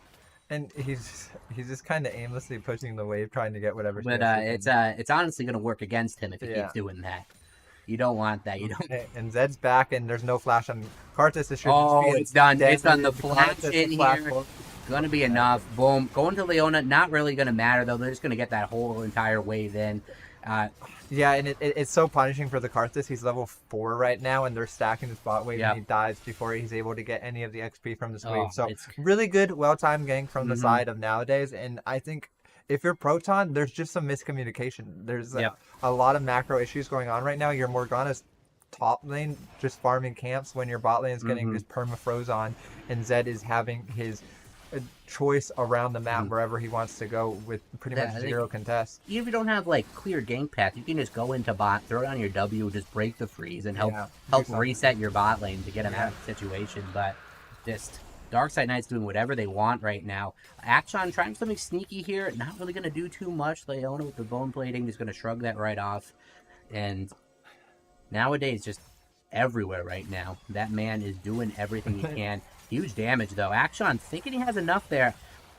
And he's just kind of aimlessly pushing the wave, trying to get whatever. But it's honestly going to work against him if he keeps doing that. You don't want that. You don't. And Zed's back, and there's no flash on Karthus. It's done. It's done. The flash in here. Going to be enough. Boom. Going to Leona. Not really going to matter, though. They're just going to get that whole entire wave in. Yeah, and it's so punishing for the Karthus. He's level 4 right now, and they're stacking this bot wave, and he dies before he's able to get any of the XP from this wave. So really good, well-timed gank from the side of nowadays. And I think if you're Proton, there's just some miscommunication. There's a lot of macro issues going on right now. Your Morgana's top lane just farming camps when your bot lane is getting just perma-froze on, and Zed is having his choice around the map wherever he wants to go with pretty much zero contest. Even if you don't have like clear gank path, you can just go into bot, throw down your W, just break the freeze and help reset your bot lane to get him out of the situation. But just Darkside Knight's doing whatever they want right now. Action trying something sneaky here, not really going to do too much. Leona with the bone plating is going to shrug that right off. And nowadays, just everywhere right now, that man is doing everything he can. Huge damage, though. Action thinking he has enough there.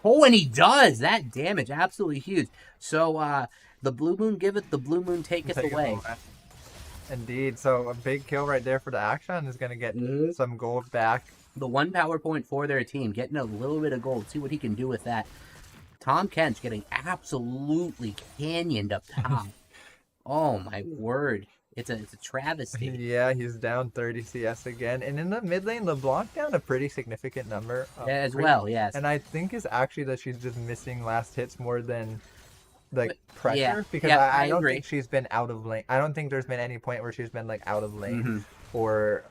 Oh, and he does! That damage, absolutely huge. So, the Blue Moon giveth, the Blue Moon taketh away. Indeed. So, a big kill right there for the Action is going to get some gold back. The 1 power point for their team, getting a little bit of gold. See what he can do with that. Tom Kench getting absolutely canyoned up top. Oh, my word. It's a travesty. Yeah, he's down 30 CS again. And in the mid lane, LeBlanc down a pretty significant number. Well, yes. And I think it's actually that she's just missing last hits more than pressure. Because I don't think she's been out of lane. I don't think there's been any point where she's been like out of lane or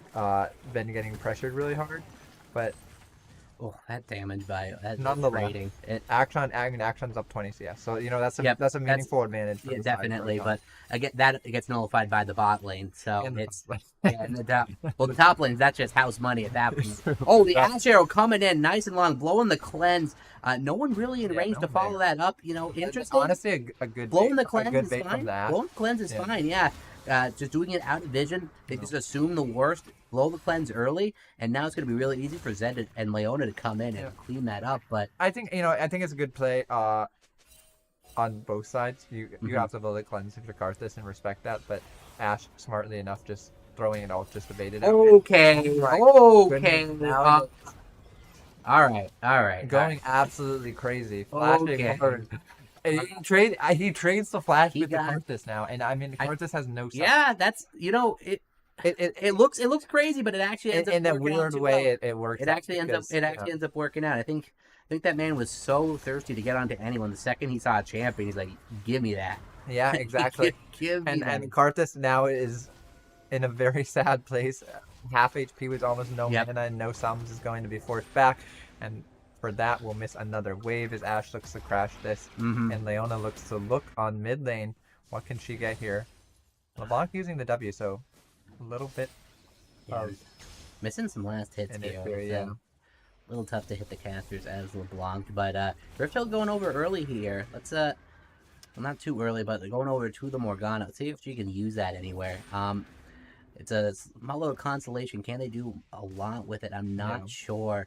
been getting pressured really hard. But that damage by that rating. Action's up 20 CS. So that's a meaningful advantage. Yeah, definitely. But again, it gets nullified by the bot lane. So the top lane, that's just house money at that point. Oh, the Ash Arrow coming in nice and long, blowing the cleanse. No one really in range to follow that up. Interesting. Honestly, a good blowing the cleanse is fine. Blowing the cleanse is fine. Yeah. Just doing it out of vision. They just assume the worst, blow the cleanse early, and now it's going to be really easy for Zed and Leona to come in and clean that up. But I think it's a good play on both sides. You have to blow the cleanse if you're Karthus and respect that. But Ash, smartly enough, just throwing it out just to bait it out. Okay. All right. Going absolutely crazy. Flashing hard. He trades the flash with the Karthus now, and I mean Karthus has no. Yeah, that's it looks crazy, but it actually ends up in that weird way. It works. It actually ends up working out. I think that man was so thirsty to get onto anyone. The second he saw a champion, he's like, "Give me that." Yeah, exactly. Give me that. And Karthus now is in a very sad place. Half HP with almost no mana and no summons is going to be forced back, and for that, we'll miss another wave as Ash looks to crash this, and Leona looks to look on mid lane. What can she get here? LeBlanc using the W, so a little bit of missing some last hits here. A little tough to hit the casters as LeBlanc, but Rifthill going over early here. Let's well, not too early, but going over to the Morgana. Let's see if she can use that anywhere. it's a small little consolation. Can they do a lot with it? I'm not sure.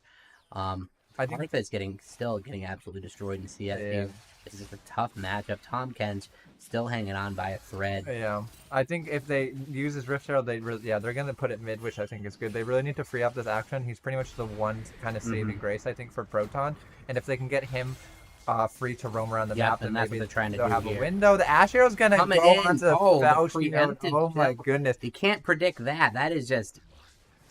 I think it's still getting absolutely destroyed in CSU. Yeah. This is a tough matchup. Tom Ken's still hanging on by a thread. Yeah, I think if they use his Rift Arrow, they're gonna put it mid, which I think is good. They really need to free up this action. He's pretty much the one kind of saving grace, I think, for Proton. And if they can get him free to roam around the map, and that's what they're trying to do. They'll have here. a window. The Ash Arrow's gonna go onto the oh my goodness! You can't predict that. That is just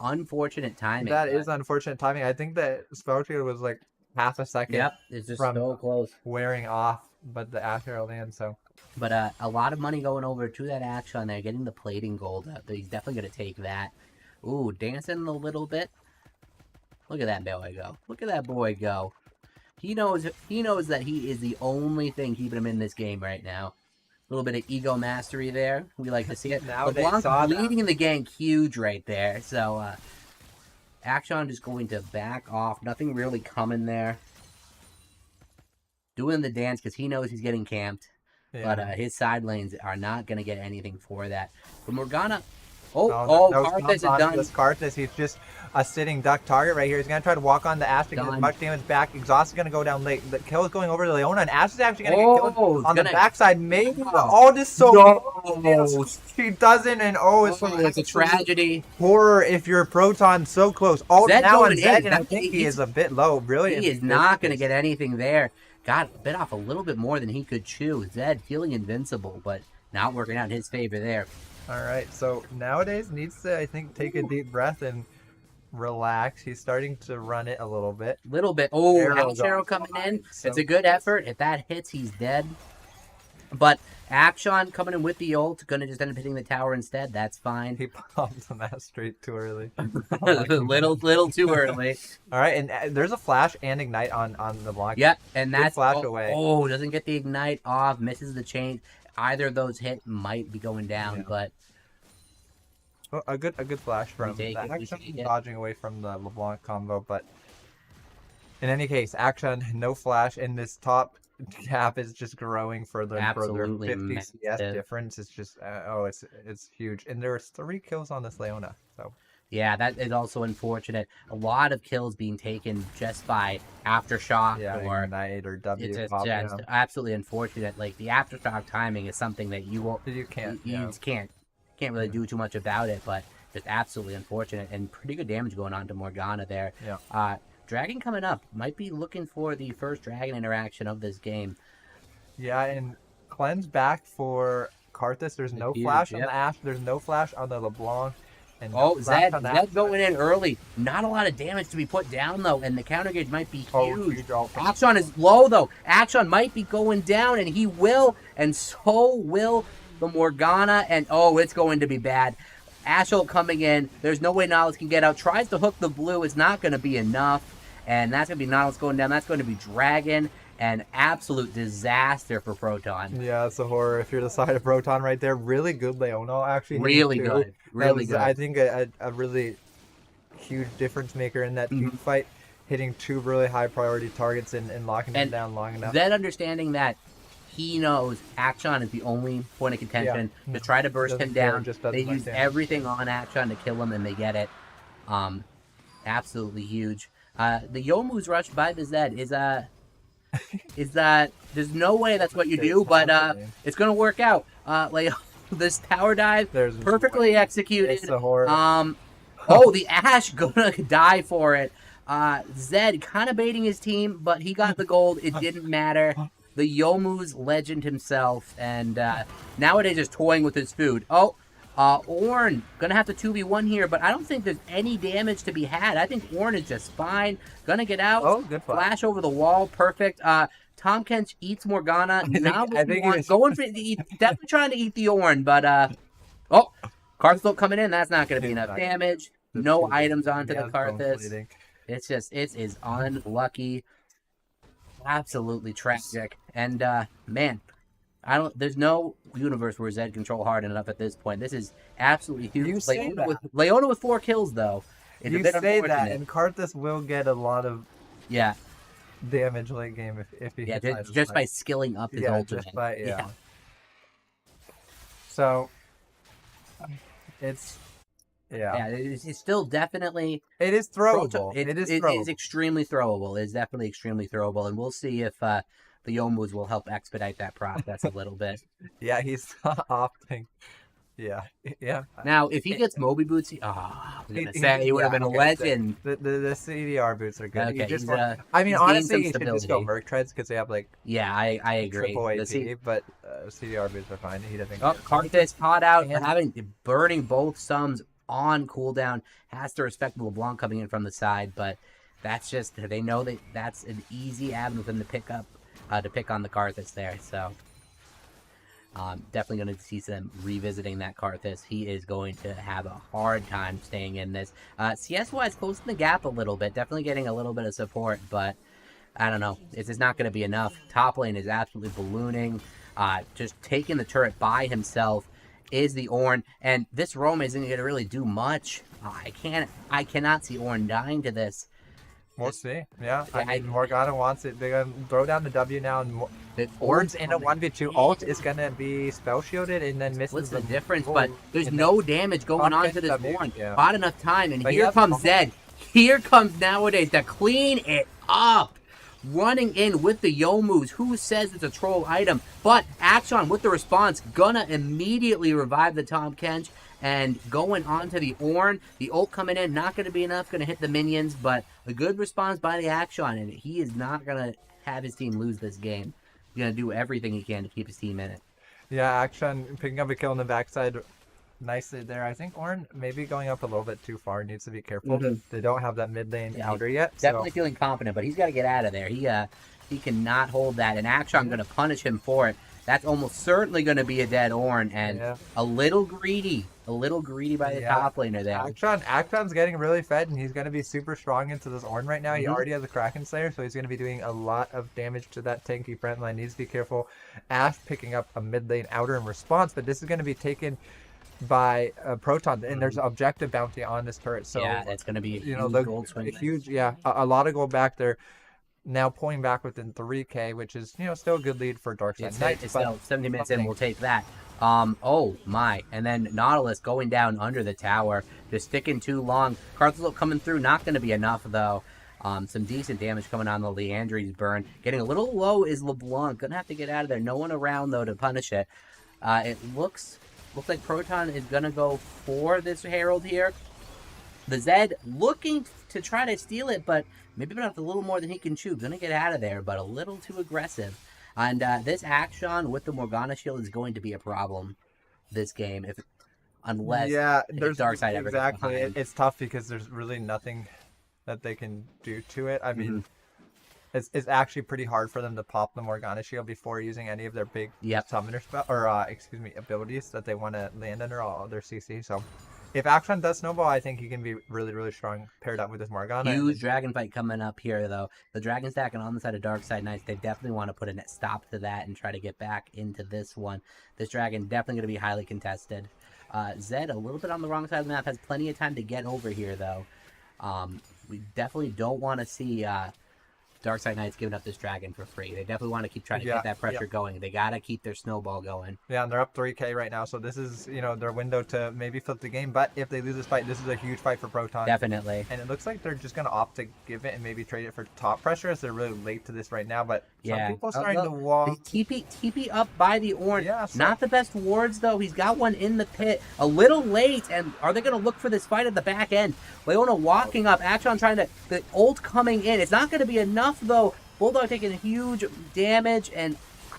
unfortunate timing. That is unfortunate timing. I think that Spellshield was like half a second. Yep, it's just so close. Wearing off, but the Ash Arrow lands, so. But a lot of money going over to that action there, getting the plating gold. He's definitely going to take that. Ooh, dancing a little bit. Look at that boy go. Look at that boy go. He knows that he is the only thing keeping him in this game right now. A little bit of ego mastery there. We like to see it. Now LeBlanc leading the gang huge right there. So Action is going to back off. Nothing really coming there. Doing the dance because he knows he's getting camped. Yeah. But his side lanes are not going to get anything for that. But Morgana... Karthus is done. Karthus, he's just a sitting duck target right here. He's going to try to walk on the Ash to get as much damage back. Exhaust is going to go down late. The kill is going over to Leona, and Ash is actually going to get killed on the backside. Maybe all this she doesn't, and it's a tragedy. Horror if you're Proton so close. Now on Zed, and I think he is a bit low. Really, he is not going to get anything there. Got bit off a little bit more than he could chew. Zed feeling invincible, but not working out in his favor there. All right, so nowadays needs to, I think, take a deep breath and relax. He's starting to run it a little bit. Oh, Arrow coming in. So it's a good effort. If that hits, he's dead. But Action coming in with the ult, gonna just end up hitting the tower instead. That's fine. He popped the mask straight too early. little too early. All right, and there's a flash and ignite on the block. Yep, and that's flash away. Oh, doesn't get the ignite off, misses the chain. Either of those hit might be going down, but well, a good flash from Action, dodging away from the LeBlanc combo. But in any case, Action, no flash, and this top gap is just growing further and further. 50 CS difference is just it's huge, and there was 3 kills on this Leona. So yeah, that is also unfortunate. A lot of kills being taken just by aftershock or ignite or W. It's just absolutely unfortunate. Like the aftershock timing is something that you can't really do too much about it, but just absolutely unfortunate and pretty good damage going on to Morgana there. Yeah. Dragon coming up. Might be looking for the first Dragon interaction of this game. Yeah, and cleanse back for Karthus. There's no flash on the Ash. There's no flash on the LeBlanc. And Zed going in early. Not a lot of damage to be put down, though, and the counter gauge might be huge. Action is low, though. Action might be going down, and he will, and so will the Morgana, and it's going to be bad. Ashel coming in. There's no way Nautilus can get out. Tries to hook the blue. It's not going to be enough, and that's going to be Nautilus going down. That's going to be Dragon. An absolute disaster for Proton. Yeah, it's a horror. If you're the side of Proton right there, really good Leona, actually. Really good. Really good. I think a really huge difference maker in that team fight, hitting 2 really high priority targets and locking them down long enough. Then understanding that he knows Action is the only point of contention to try to burst him down. They use everything on Action to kill him, and they get it. Absolutely huge. The Youmuu's rushed by the Zed is that there's no way that's what you do, but it's gonna work out. Like this tower dive, perfectly executed. It's a horror. The Ash gonna die for it. Zed kind of baiting his team, but he got the gold. It didn't matter. The Youmuu's legend himself, and nowadays just toying with his food. Ornn gonna have to 2v1 here, but I don't think there's any damage to be had. I think Ornn is just fine. Gonna get out. Good flash over the wall. Perfect. Tom Kench eats Morgana. I think he's going for definitely trying to eat the Ornn, but Karthus coming in. That's not gonna be enough damage. No items onto the Karthus. It is unlucky. Absolutely tragic. And man, there's no universe where Zed control hard enough at this point. This is absolutely huge. Leona with 4 kills though. It's a bit unfortunate. And Karthus will get a lot of damage late game if he hits just by skilling up his ultimate. So it's Yeah, it's still definitely. It is throwable. It is extremely throwable. It's definitely extremely throwable, and we'll see if the Yomus will help expedite that process a little bit. Yeah, he's opting. Yeah, yeah. Now, if he gets Moby boots, I was gonna say he would have been a legend. The CDR boots are good. Okay, I mean, honestly, you should just go Merc treads because they have like. Yeah, I agree. Triple AP, but CDR boots are fine. He doesn't. Oh, Karthus caught out and burning both sums on cooldown. Has to respect LeBlanc coming in from the side, but that's just they know that that's an easy avenue for them to pick up to pick on the Karthus there. So. Definitely going to see them revisiting that Karthus. He is going to have a hard time staying in this. CS-wise, closing the gap a little bit. Definitely getting a little bit of support, but I don't know. This is not going to be enough. Top lane is absolutely ballooning. Just taking the turret by himself is the Ornn, and this Roam isn't going to really do much. I cannot see Ornn dying to this. We'll see. Yeah, I mean, Morgana wants it. They're going to throw down the W now, and Ornn's in a 1v2 ult is going to be spell shielded and then misses. What's the difference? But there's no damage going on to this Ornn. Not enough time, and here comes Zed. Here comes nowadays to clean it up. Running in with the Yomus. Who says it's a troll item? But Action with the response, gonna immediately revive the Tahm Kench. And going on to the Ornn, the ult coming in, not going to be enough, going to hit the minions, but a good response by the Action, and he is not going to have his team lose this game. He's going to do everything he can to keep his team in it. Yeah, Action picking up a kill on the backside nicely there. I think Ornn maybe going up a little bit too far, needs to be careful. They don't have that mid lane outer yet. Definitely feeling confident, but he's got to get out of there. He cannot hold that, and Action going to punish him for it. That's almost certainly going to be a dead Ornn, and a little greedy by the top laner there. Action's getting really fed, and he's going to be super strong into this Ornn right now. He already has a Kraken Slayer, so he's going to be doing a lot of damage to that tanky front line. Needs to be careful. Ash picking up a mid lane outer in response, but this is going to be taken by Proton, and there's an objective bounty on this turret. So yeah, it's going to be gold swing. A lot of gold back there. Now pulling back within 3K, which is still a good lead for Darkside Knights. It's still 70 minutes in, we'll take that. Oh my! And then Nautilus going down under the tower, just sticking too long. Karthus coming through, not going to be enough though. Some decent damage coming on the Leandri's burn. Getting a little low is LeBlanc. Gonna have to get out of there. No one around though to punish it. It looks like Proton is gonna go for this Herald here. The Zed looking to try to steal it, but maybe not a little more than he can chew. Gonna get out of there, but a little too aggressive. And this Action with the Morgana shield is going to be a problem this game, unless there's Darkside ever gets behind. It's tough because there's really nothing that they can do to it. I mean, it's actually pretty hard for them to pop the Morgana shield before using any of their big summoner spell or abilities that they want to land under all their CC. So if Action does snowball, I think he can be really, really strong paired up with his Morgana. Huge dragon fight coming up here, though. The dragon stacking on the side of Darkside Knights, they definitely want to put a stop to that and try to get back into this one. This dragon definitely going to be highly contested. Zed, a little bit on the wrong side of the map, has plenty of time to get over here, though. We definitely don't want to see Darkside Knights giving up this dragon for free. They definitely want to keep trying to get that pressure going. They got to keep their snowball going. Yeah, and they're up 3K right now, so this is, their window to maybe flip the game. But if they lose this fight, this is a huge fight for Proton. Definitely. And it looks like they're just going to opt to give it and maybe trade it for top pressure, as they're really late to this right now. But some people are starting to walk. TP up by the Ornn. Yeah, not the best wards, though. He's got one in the pit. A little late, and are they going to look for this fight at the back end? Leona walking up. Action trying to... The ult coming in. It's not going to be enough, though. Bulldog taking huge damage, and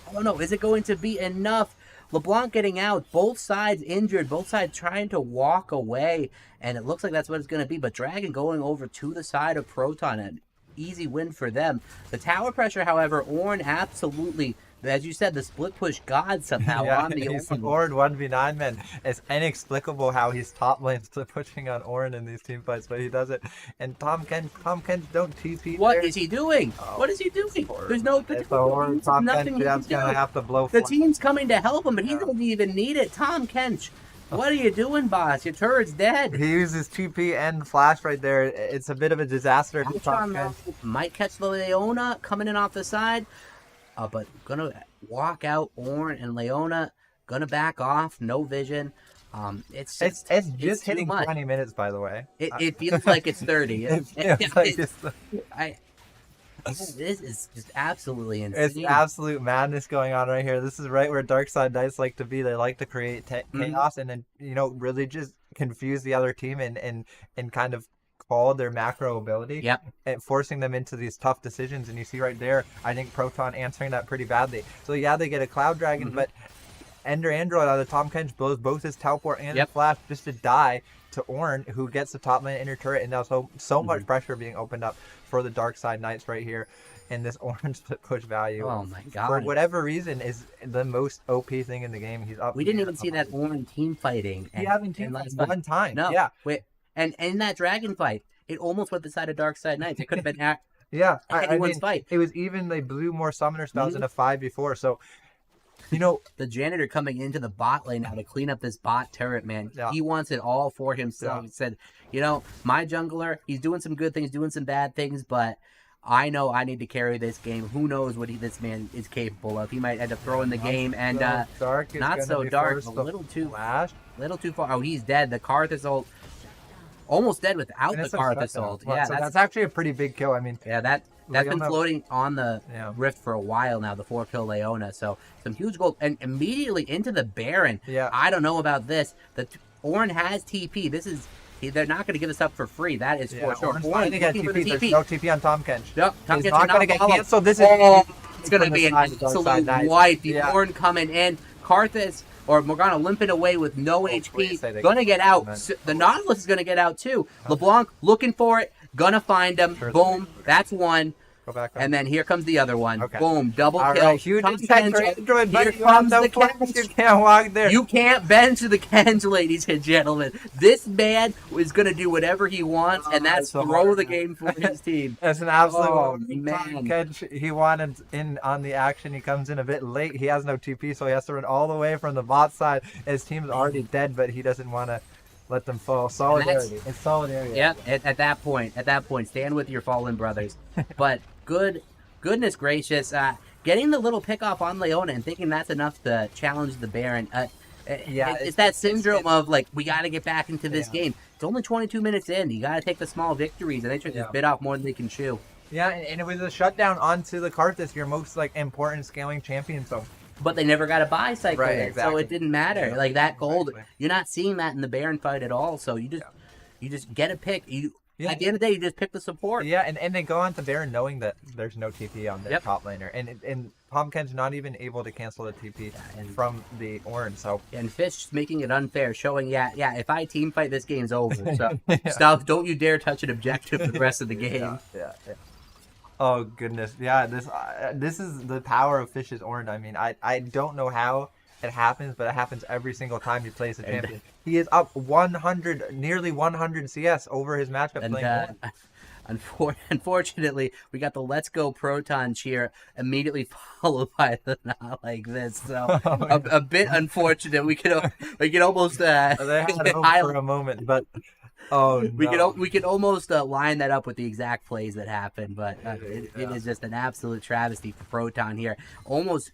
I don't know, is it going to be enough? LeBlanc getting out, both sides injured, both sides trying to walk away, and it looks like that's what it's going to be. But Dragon going over to the side of Proton, an easy win for them. The tower pressure, however, Ornn absolutely, as you said, the split push god somehow on the Ornn 1v9, man. It's inexplicable how he's top lane split pushing on Ornn in these team fights, but he does it. And Tahm Kench don't TP. What is he doing? What is he doing? There's no Ornn, Tahm Kench gonna have to blow. The team's coming to help him, but he doesn't even need it. Tahm Kench, what are you doing, boss? Your turret's dead. He uses TP and flash right there. It's a bit of a disaster. Might catch the Leona coming in off the side. But gonna walk out. Ornn and Leona gonna back off. No vision. It's just hitting 20 minutes, by the way. It feels like it's 30. This is just absolutely insane. It's absolute madness going on right here. This is right where Dark Side Knights like to be. They like to create chaos and then, really just confuse the other team and kind of call their macro ability. Yep. And forcing them into these tough decisions. And you see right there, I think Proton answering that pretty badly. So yeah, they get a Cloud Dragon, but Ender Android out of Tom Kench blows both his teleport and his flash just to die to Ornn, who gets the top lane inner turret, and now so much pressure being opened up for the Dark Side Knights right here. And this Ornn split push value, oh my god, for whatever reason, is the most OP thing in the game. He's up. We didn't even see that Ornn team fighting. He hasn't team fighted one time. No. Yeah. Wait, and in that dragon fight, it almost went the side of Dark Side Knights. It could have been anyone's fight. It was even. They blew more summoner spells in a 5v4. So, the janitor coming into the bot lane now to clean up this bot turret, man. Yeah. He wants it all for himself. Yeah. He said, my jungler, he's doing some good things, doing some bad things, but I know I need to carry this game. Who knows what this man is capable of? He might end up throwing the game, and dark not so dark, a little too far. Oh, he's dead. The Karthus ult, almost dead without the Karthus ult. Yeah, so that's actually a pretty big kill. I mean, that's been floating on the Rift for a while now, the 4-kill Leona. So some huge gold. And immediately into the Baron. Yeah. I don't know about this. Ornn has TP. They're not going to give this up for free. That is for sure. Ornn looking for the TP. There's no TP on Tom Kench. Nope, He's not going to get canceled. This is it's going to be an absolute wipe. The Ornn coming in. Karthus or Morgana limping away with no HP. Going to get out. The Nautilus is going to get out too. LeBlanc looking for it. Gonna find him. Boom. That's one. Go back. And then here comes the other one. Okay. Boom. Double kill. Right, huge Android, here comes the Kench. You can't walk there. You can't bend to the Kench, ladies and gentlemen. This man is going to do whatever he wants, and that's throw the game for his team. That's an absolute man. Kench, he wanted in on the action. He comes in a bit late. He has no TP, so he has to run all the way from the bot side. His team's already dead, but he doesn't want to let them fall. Solidarity. It's solidarity. Yeah, at that point, stand with your fallen brothers. But goodness gracious, getting the little pick off on Leona and thinking that's enough to challenge the Baron. It's that syndrome of like, we got to get back into this game. It's only 22 minutes in. You got to take the small victories, and they just bit off more than they can chew. Yeah, and it was a shutdown onto the Karthus, your most important scaling champion. So. But they never got a buy cycle, exactly. So it didn't matter. Yeah, like that gold, you're not seeing that in the Baron fight at all. So you just get a pick. At the end of the day, you just pick the support. Yeah, and they go on to Baron knowing that there's no TP on their top laner, and Tom Ken's not even able to cancel the TP from the Ornn. So and Fish making it unfair, showing if I team fight, this game's over. So stop! Don't you dare touch an objective for the rest of the game. Yeah. Oh goodness, yeah. This is the power of Fish's Ornn. I mean, I don't know how it happens, but it happens every single time he plays a champion. He is up 100, nearly 100 CS over his matchup playing Ornn. Unfortunately, we got the "Let's Go Proton" cheer immediately followed by the "Not Like This." So a bit unfortunate. We could almost they had hope for a moment, but. Oh, no. We could almost line that up with the exact plays that happened, but it is just an absolute travesty for Proton here. Almost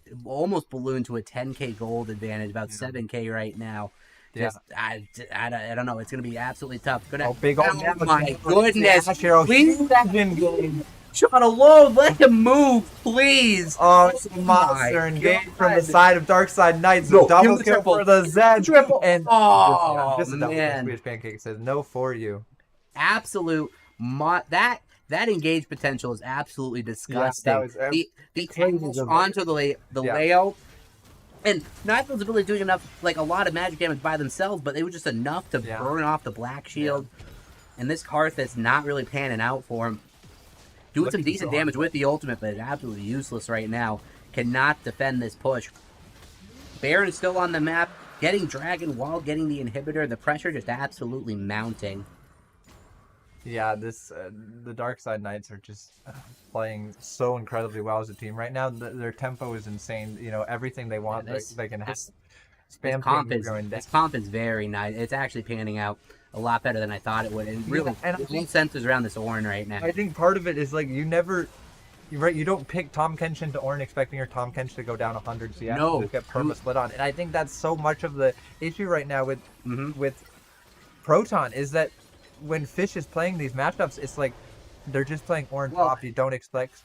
ballooned to a 10K gold advantage, about 7K right now. Just I don't know. It's gonna be absolutely tough. Big old my goodness! Please, Shot alone. Let him move, please. Oh, it's a monster engaged from the side of Dark Side Knights. Double kill for the Zed. Triple. And just a man. Swedish Pancake says no for you. Absolute. That engaged potential is absolutely disgusting. That was, the angles onto the layout. And Nightfield's really doing enough, like a lot of magic damage by themselves, but they were just enough to burn off the Black Shield. And this Karthus not really panning out for him. Doing some decent damage with the ultimate, but it's absolutely useless right now. Cannot defend this push. Baron is still on the map, getting Dragon while getting the inhibitor. The pressure just absolutely mounting. Yeah, the Dark Side Knights are just playing so incredibly well as a team right now. Their tempo is insane. Everything they want, they can have. This comp is very nice. It's actually panning out a lot better than I thought it would. And really, it makes sense around this Ornn right now. I think part of it is like you never right, you don't pick Tom Kench into Ornn expecting your Tom Kench to go down 100 CS No. and just get perma split on. And I think that's so much of the issue right now with Mm-hmm. with Proton is that when Fish is playing these matchups, it's like they're just playing Ornn top. You don't expect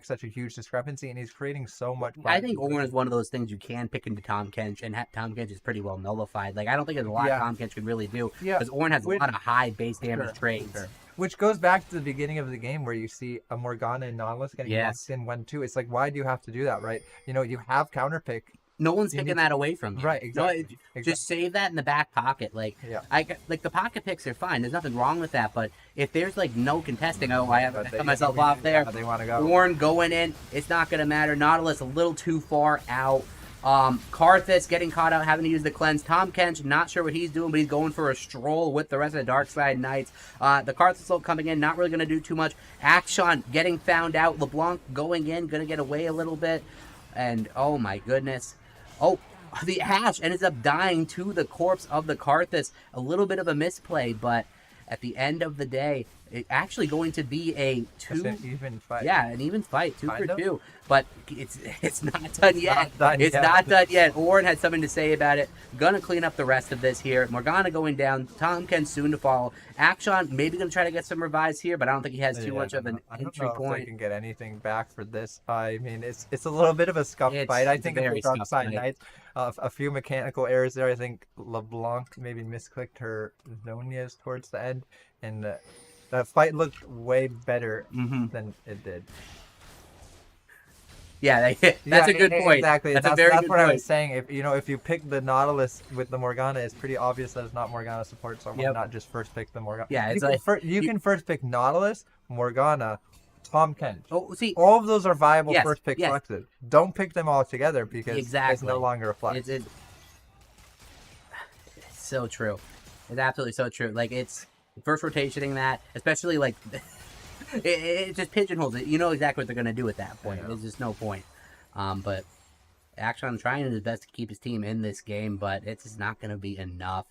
such a huge discrepancy, and he's creating so much. I think Ornn is one of those things you can pick into Tom Kench, and Tom Kench is pretty well nullified. Like, I don't think there's a lot Tom Kench could really do, because Ornn has a lot of high base damage trades. Sure. Which goes back to the beginning of the game where you see a Morgana and Nautilus getting locked in 1-2. It's like, why do you have to do that, right? You know, you have counter pick. No one's taking that away from you. Right, exactly. No, just save that in the back pocket. Like, like the pocket picks are fine. There's nothing wrong with that. But if there's like no contesting, I have to cut myself off there. They want to go. Ornn going in, it's not going to matter. Nautilus a little too far out. Karthus getting caught out, having to use the cleanse. Tom Kench, not sure what he's doing, but he's going for a stroll with the rest of the Dark Side Knights. The Karthus ult coming in, not really going to do too much. Action getting found out. LeBlanc going in, going to get away a little bit. And, oh my goodness. Oh, the Ash ends up dying to the corpse of the Karthus. A little bit of a misplay, but at the end of the day, it's actually going to be an even fight. Yeah, an even fight, 2 for 2. But it's not done yet. It's not done yet. Ornn had something to say about it. Gonna clean up the rest of this here. Morgana going down. Tom Kench soon to follow. Action maybe gonna try to get some revives here, but I don't think he has too much of an entry point. If they can get anything back for this. I mean, it's a little bit of a scuffed fight. I think it's Dark Side Knights. A few mechanical errors there. I think LeBlanc maybe misclicked her Zonias towards the end, and that fight looked way better than it did. Yeah, that's a good point. Exactly. That's a very good point. I was saying. If you pick the Nautilus with the Morgana, it's pretty obvious that it's not Morgana support, so why not just first pick the Morgana? Yeah, it's you can first pick Nautilus, Morgana, Tom Kench. Oh, see, all of those are viable first pick flexes. Don't pick them all together because it's no longer a flex. It's so true. It's absolutely so true. Like, it's first rotationing that, especially like it just pigeonholes it. You know exactly what they're gonna do at that point. There's just no point. But Action trying his best to keep his team in this game, but it's just not gonna be enough.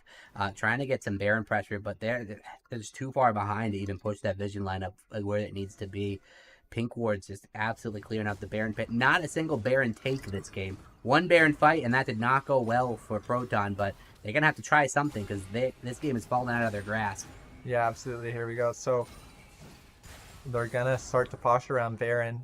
Trying to get some Baron pressure, but they're just too far behind to even push that vision lineup where it needs to be. Pink Ward's just absolutely clearing out the Baron pit. Not a single Baron take this game. One Baron fight, and that did not go well for Proton, but they're gonna have to try something because this game is falling out of their grasp. Yeah, absolutely. Here we go. So they're gonna start to posh around Baron,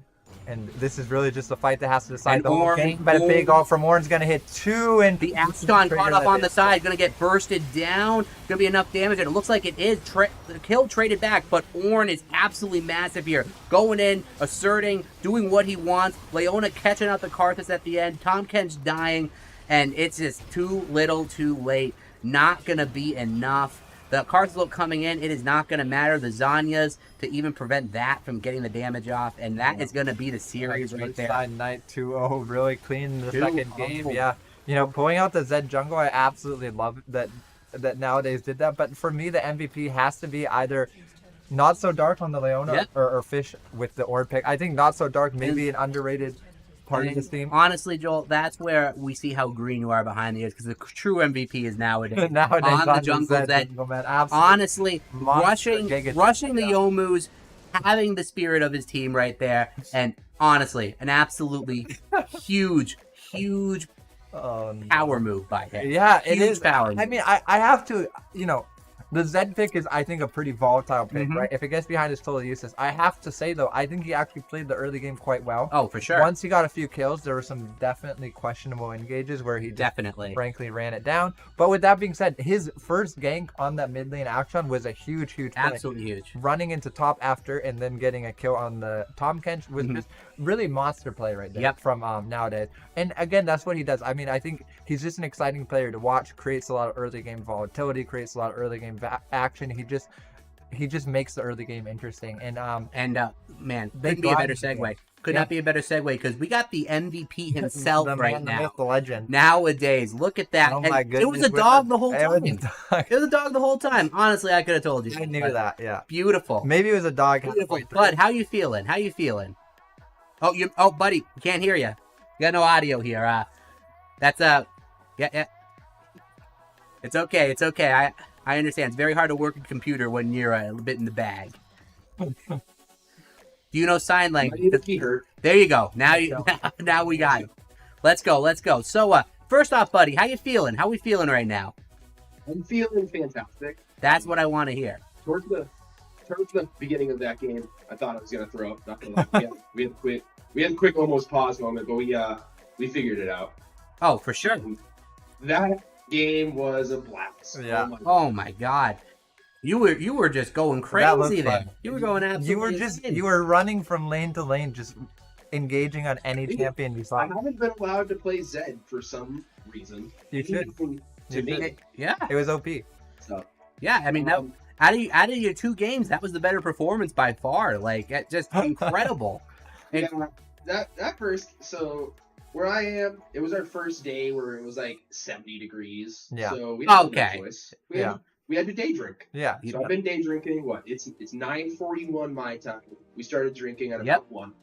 and this is really just a fight that has to decide the whole game. But a big ult from Ornn's gonna hit 2, and the Action caught up on the side, gonna get bursted down. Gonna be enough damage, and it looks like it is. The kill traded back, but Ornn is absolutely massive here, going in, asserting, doing what he wants. Leona catching out the Karthus at the end. Tom Kench dying, and it's just too little, too late. Not gonna be enough. The Karthus ult coming in, it is not going to matter. The Zanyas to even prevent that from getting the damage off, and that is going to be the series right there. Side Knight 2-0, really clean the second game. Yeah, pulling out the Zed jungle, I absolutely love that nowadays did that. But for me, the MVP has to be either Not So Dark on the Leona or Fish with the Ornn pick. I think Not So Dark may be an underrated part of this team. Honestly, Joel, that's where we see how green you are behind the ears, because the true MVP is nowadays on the jungle Zed. Honestly, rushing the Youmu's, having the spirit of his team right there, and honestly, an absolutely huge power move by him. Yeah, it is. Power move. I mean, I have to, the Zed pick is, I think, a pretty volatile pick, right? If it gets behind, it's totally useless. I have to say, though, I think he actually played the early game quite well. Oh, for sure. Once he got a few kills, there were some definitely questionable engages where he frankly ran it down. But with that being said, his first gank on that mid lane Action was a huge play. Absolutely huge. Running into top after and then getting a kill on the Tom Kench was just really monster play right there from nowadays. And again, that's what he does. I mean, I think he's just an exciting player to watch. Creates a lot of early game volatility, creates a lot of early game action. He just makes the early game interesting. And man, couldn't be a better segue. Could not be a better segue, because we got the MVP himself right now. The legend. Nowadays, look at that. Oh my goodness, it was a dog the whole time. It was a dog the whole time. Honestly, I could have told you. I knew that. Yeah. Beautiful. Maybe it was a dog. Beautiful. Bud, how you feeling? Oh, buddy, we can't hear you. You got no audio here. That's yeah. It's okay. I understand. It's very hard to work a computer when you're a bit in the bag. Do you know sign Might language? even be hurt. There you go. Now now we got it. Let's go. So, first off, buddy, how you feeling? How we feeling right now? I'm feeling fantastic. That's what I want to hear. Towards the beginning of that game, I thought I was gonna throw up. Not gonna lie. We had a quick almost pause moment, but we figured it out. Oh, for sure. That game was a blast. Yeah. Oh my God. You were just going crazy there. You were going absolutely insane. You were running from lane to lane, just engaging on any champion you saw. I haven't been allowed to play Zed for some reason. You should. To me. Yeah. It was OP. So, Yeah, I mean, out of your 2 games, that was the better performance by far. Like, just incredible. yeah, that first, so where I am, it was our first day where it was like 70 degrees. Yeah. So we didn't have Okay. no choice. We had to day drink. Yeah. So I've been day drinking. It's 9:41 my time. We started drinking at about 1.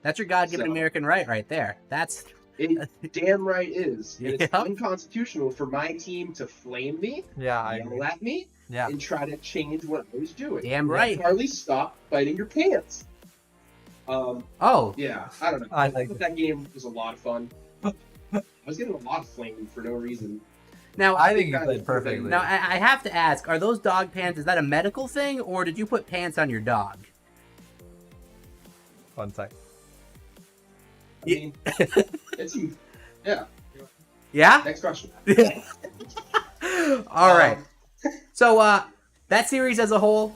That's your God-given American right there. That's it. Damn right is. And it's Yep. unconstitutional for my team to flame me, Yeah. yell at me, Yeah. and try to change what I was doing. damn right. Carly, stop biting your pants. Oh, Yeah, I don't know. I like But that game was a lot of fun. I was getting a lot of flaming for no reason. now I think you played perfectly. Now I have to ask: are those dog pants? Is that a medical thing, or did you put pants on your dog? 1 sec. I mean, it's yeah. Yeah. Next question. All right. So that series as a whole,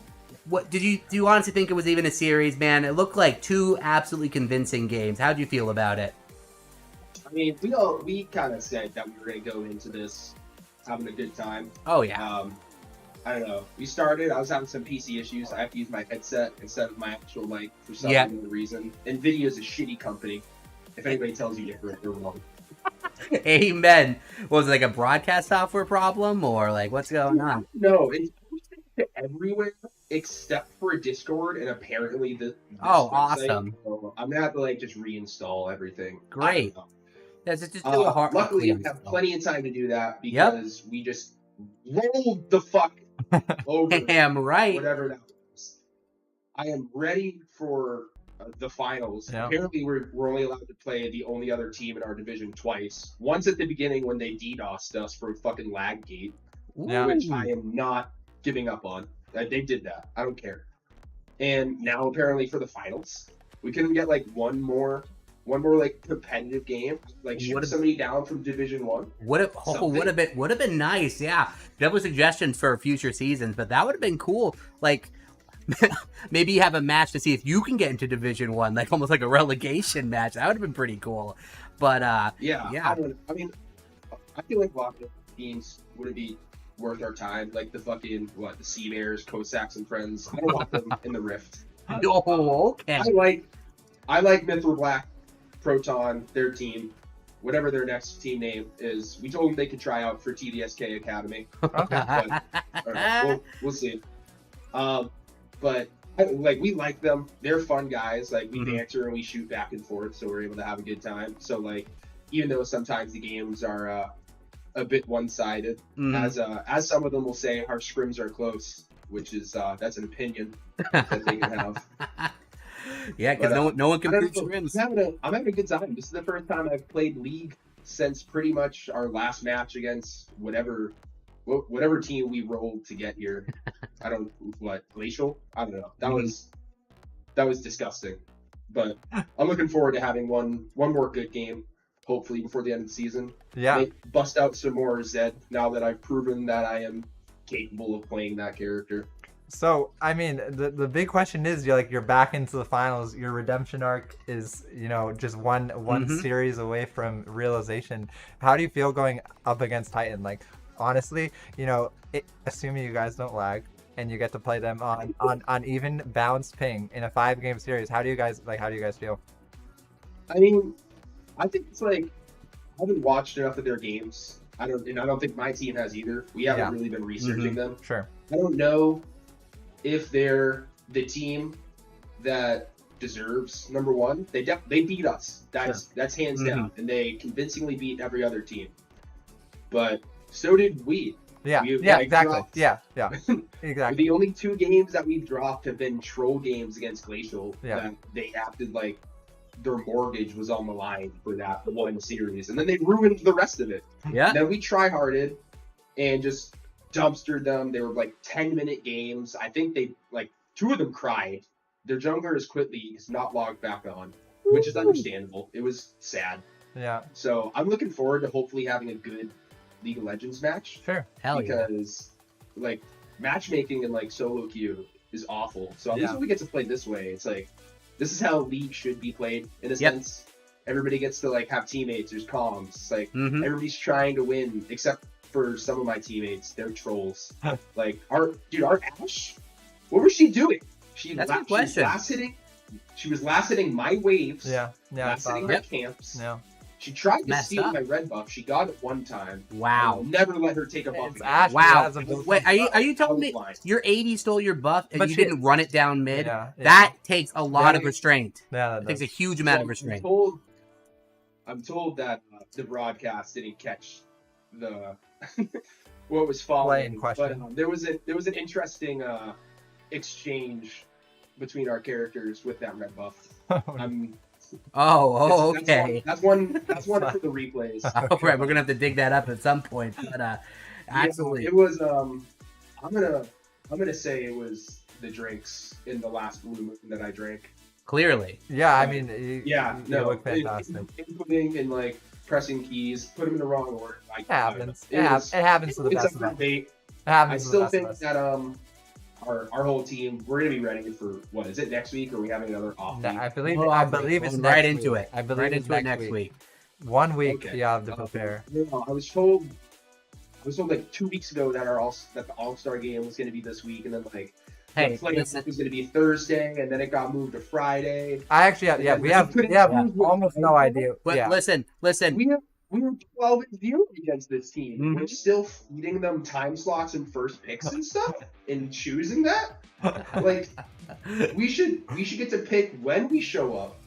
what do you honestly think it was even a series, man? It looked like 2 absolutely convincing games. How do you feel about it? I mean, we kind of said that we were going to go into this having a good time. Oh yeah. I don't know. I was having some PC issues. I have to use my headset instead of my actual mic for some reason. NVIDIA's a shitty company. If anybody tells you different, they're wrong. Amen. Was it like a broadcast software problem, or like what's going on? No, it's everywhere except for Discord and apparently this Oh, website. awesome. So I'm gonna have to just reinstall everything. Great. Yeah, just do a hard. Luckily, I have plenty of time to do that because we just rolled the fuck over. Damn right. Whatever that was. I am ready for the finals. Yeah. Apparently, we're only allowed to play the only other team in our division twice. Once at the beginning when they DDoSed us for fucking lag gate, Yeah. which I am not giving up on. They did that. I don't care. And now apparently for the finals, we couldn't get one more competitive game, shoot somebody down from Division 1. Would have been nice, yeah. Double suggestions for future seasons, but that would have been cool. Maybe you have a match to see if you can get into Division 1, almost like a relegation match. That would have been pretty cool. But yeah. yeah. I feel like a lot of teams wouldn't be worth our time. The fucking the Sea Bears, Cossacks, and friends. I don't want them in the Rift. Oh, okay. I like Mythril Black, Proton, their team, whatever their next team name is. We told them they could try out for TDSK Academy. Okay. But, we'll see. But we like them. They're fun guys. We banter and we shoot back and forth, so we're able to have a good time. So even though sometimes the games are a bit one-sided, as some of them will say, our scrims are close, which is that's an opinion that they can have. Yeah, because no one can prove scrims. I'm having a good time. This is the first time I've played League since pretty much our last match against whatever team we rolled to get here. Glacial? I don't know. That was disgusting. But I'm looking forward to having one more good game, hopefully before the end of the season. Yeah. Bust out some more Zed now that I've proven that I am capable of playing that character. So, I mean, the big question is, you're back into the finals. Your redemption arc is, just one series away from realization. How do you feel going up against Titan? Honestly, assuming you guys don't lag and you get to play them on even balanced ping in a 5-game series, how do you guys feel? I mean, I think it's I haven't watched enough of their games. I don't think my team has either. We haven't really been researching them. Sure. I don't know if they're the team that deserves number 1. They beat us. That's hands down, and they convincingly beat every other team. But so did we. Yeah. We exactly. dropped, Yeah. Exactly. The only 2 games that we've dropped have been troll games against Glacial. Yeah. That they acted like their mortgage was on the line for that one series, and then they ruined the rest of it. Yeah. Then we try-harded and just dumpstered them. They were like 10-minute games. I think they, like, 2 of them cried. Their jungler is quit league, is not logged back on, which is understandable. It was sad. Yeah. So I'm looking forward to hopefully having a good League of Legends match. Sure. Hell yeah. Because, like, matchmaking in, like, solo queue is awful. So at least when we get to play this way, it's like, this is how League should be played, in a sense. Everybody gets to, like, have teammates. There's comms. It's like, everybody's trying to win, except for some of my teammates. They're trolls. Like, our Ashe, what was she doing? That's a good question. She was last hitting my waves. Yeah. Last hitting my camps. Yeah. She tried to Messed steal up. my red buff. She got it one time. Wow. I'll never let her take a buff It's again. Ashe Wow. has a built-in Wait, are you telling me Fine. your AD stole your buff and But you she- didn't run it down mid? Yeah, yeah. That takes a lot Yeah. of restraint. Yeah, It that takes a does. huge amount of So restraint. I'm told that the broadcast didn't catch the what was following. in question. But there was an interesting exchange between our characters with that red buff. Oh, That's okay. That's one for the replays. All right, we're gonna have to dig that up at some point. But absolutely, It was I'm gonna say it was the drinks in the last blue moon that I drank. clearly. Yeah, I mean, you look in- fantastic. Inputting and like pressing keys, put them in the wrong order. Like, It happens. It It was- happens to the it's best a of us. debate. It happens I to the still best of think us. that our whole team, we're gonna be ready for what is it next week, or are we having another off No, week? I believe it's Going next right into week. it. I believe Right it's into it next week. 1 week Okay. you have to prepare. No, I was told like 2 weeks ago that the All-Star game was gonna be this week, and then like Hey, the playoff listen. was gonna be Thursday, and then it got moved to Friday. I actually have, we have almost no idea. But Yeah. listen. We were 12-0 against this team. Mhm. We're still feeding them time slots and first picks and stuff, and choosing that. Like, we should get to pick when we show up,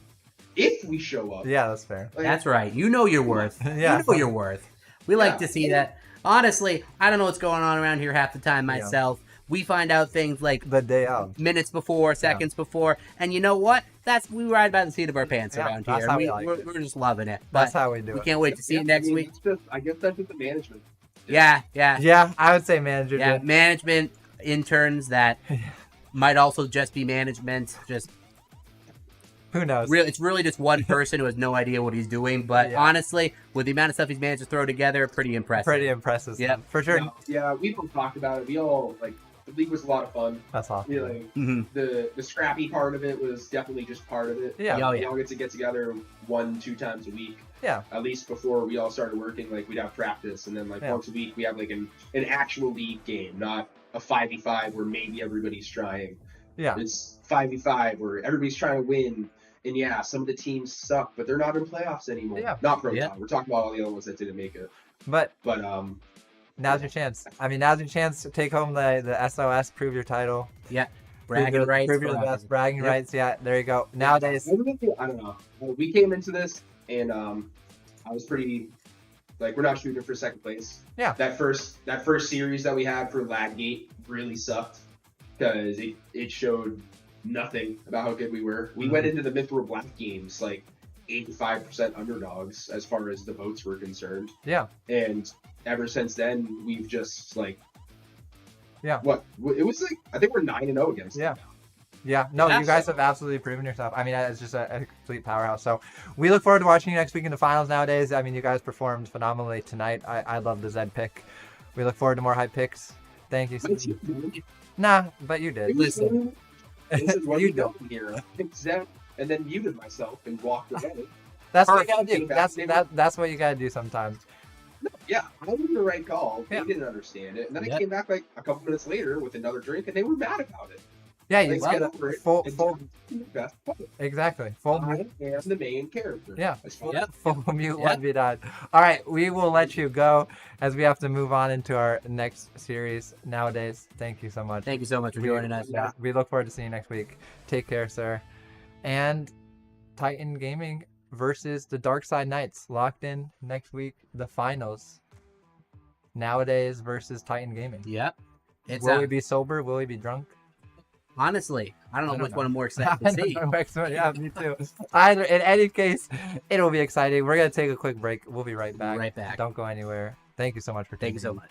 if we show up. Yeah, that's fair. Like, That's right. You know your worth. Yeah. You know your worth. We like Yeah. to see that. Honestly, I don't know what's going on around here half the time myself. We find out things like The day of. minutes before, seconds before, and you know what? We ride by the seat of our pants Yeah, around that's here. how we like it. We're just loving it. That's But how we do we it. can't wait to see it next week. I guess that's just the management. Yeah. Yeah, I would say manager. Yeah, did. management interns that might also just be management. Just Who knows? it's really just one person who has no idea what he's doing. But Yeah. honestly, with the amount of stuff he's managed to throw together, pretty impressive. Pretty impressive. Yeah. For sure. Yeah, we both talked about it. We all like the league was a lot of fun. That's awesome. We, like, Mhm. the scrappy part of it was definitely just part of it. Yeah. Oh, We yeah. all get together 1-2 times a week. Yeah. At least before we all started working, like we'd have practice, and then like Yeah. once a week we have like an actual league game, not a 5v5 where maybe everybody's trying. Yeah. It's 5v5 where everybody's trying to win. And yeah, some of the teams suck, but they're not in playoffs anymore. Yeah. Not Proton. Yeah. We're talking about all the other ones that didn't make it. But But now's your chance. I mean, now's your chance to take home the SOS, prove your title. Bragging rights. Prove you're the for- best. Bragging Yep. rights. Yeah, there you go. Nowadays, I don't know. We came into this and I was pretty like we're not shooting for second place. Yeah. That first series that we had for Laggate really sucked because it showed nothing about how good we were. We went into the Mithril Black games like 85% underdogs as far as the votes were concerned. yeah. And ever since then, we've just like, Yeah. What it was like? I think we're 9-0 against. Yeah. them. Yeah, no, you That's- guys have absolutely proven yourself. I mean, it's just a complete powerhouse. So we look forward to watching you next week in the finals nowadays. I mean, you guys performed phenomenally tonight. I love the Zed pick. We look forward to more high picks. Thank you. My team, dude. Nah, but you did. Listen. This is what You you doing here. I picked Zed and then muted myself and walked away. That's what you gotta do. Perfect. That's what you gotta do sometimes. Yeah, I made the right call. Yeah. They didn't understand it, and then I Yep. came back like a couple minutes later with another drink, and they were mad about it. Yeah, you Let's get get over it. full, It's full, the best part. exactly. Full, I am the main character. Yeah. As far Yep. full mute Yeah. 1v9. All right, we will let you go as we have to move on into our next series nowadays. Thank you so much. Thank you so much for joining us. Yeah, we look forward to seeing you next week. Take care, sir. And Titan Gaming versus the Dark Side Knights locked in next week. The finals. Nowadays versus Titan Gaming. Yep. Will we be sober? Will we be drunk? Honestly, I don't know which one I'm more excited to see. Yeah, me too. Either, in any case, it'll be exciting. We're going to take a quick break. We'll be right back. Right back. Don't go anywhere. Thank you so much for tuning in. Thank you so much.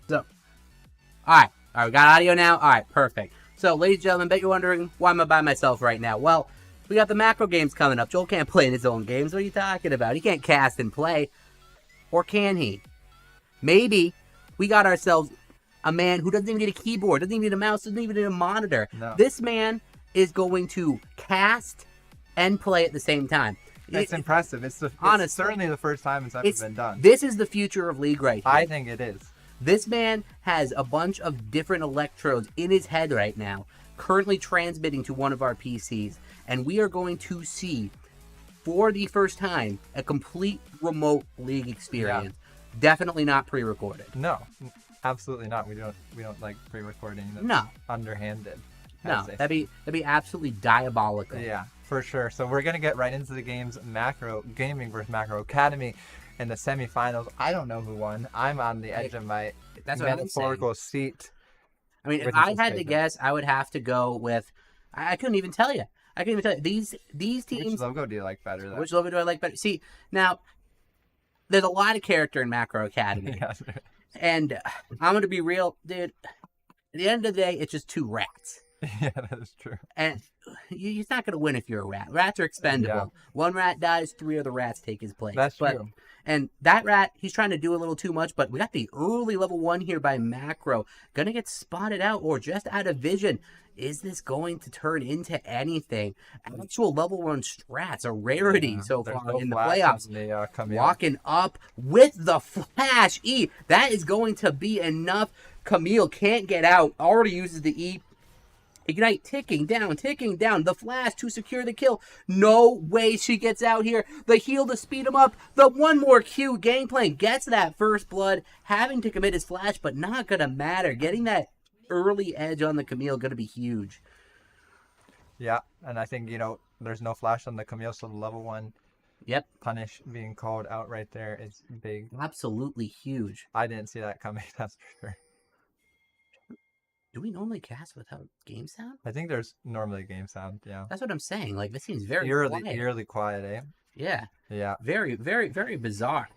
So, all right, we got audio now. All right, perfect. So, ladies and gentlemen, bet you're wondering why am I by myself right now? Well, we got the macro games coming up. Joel can't play in his own games. What are you talking about? He can't cast and play, or can he? Maybe we got ourselves a man who doesn't even need a keyboard, doesn't even need a mouse, doesn't even need a monitor. No. This man is going to cast and play at the same time. It's impressive. It's certainly the first time it's ever been done. This is the future of League right here. I think it is. This man has a bunch of different electrodes in his head right now, currently transmitting to one of our PCs, and we are going to see, for the first time, a complete remote League experience. Yeah. Definitely not pre-recorded. No, absolutely not. We don't like pre-recording. No, underhanded. No, that'd be absolutely diabolical. Yeah, for sure. So we're gonna get right into the games. Macro Gaming versus Macro Academy in the semifinals. I don't know who won. I'm on the edge of my metaphorical seat. I mean, if I had to guess, I would have to go with. I couldn't even tell you. These teams. Which logo do you like better? Though? Which logo do I like better? See, now there's a lot of character in Macro Academy, and I'm gonna be real, dude. At the end of the day, it's just two rats. Yeah, that is true. And you're not going to win if you're a rat. Rats are expendable. Yeah. One rat dies, 3 other rats take his place. That's true. And that rat, he's trying to do a little too much, but we got the early level 1 here by Macro. Going to get spotted out or just out of vision. Is this going to turn into anything? Actual level 1 strats, a rarity so far in the playoffs. Walking up with the Flash E. That is going to be enough. Camille can't get out. Already uses the E. Ignite ticking down. The Flash to secure the kill. No way she gets out here. The heal to speed him up. The one more Q. Gangplank gets that first blood. Having to commit his Flash, but not going to matter. Getting that early edge on the Camille going to be huge. Yeah, and I think, there's no Flash on the Camille, so the level 1 punish being called out right there is big. Absolutely huge. I didn't see that coming, that's for sure. Do we normally cast without game sound? I think there's normally game sound, yeah. That's what I'm saying. Like, this seems very quiet. Eerily quiet, eh? Yeah. Yeah. Very, very, very bizarre.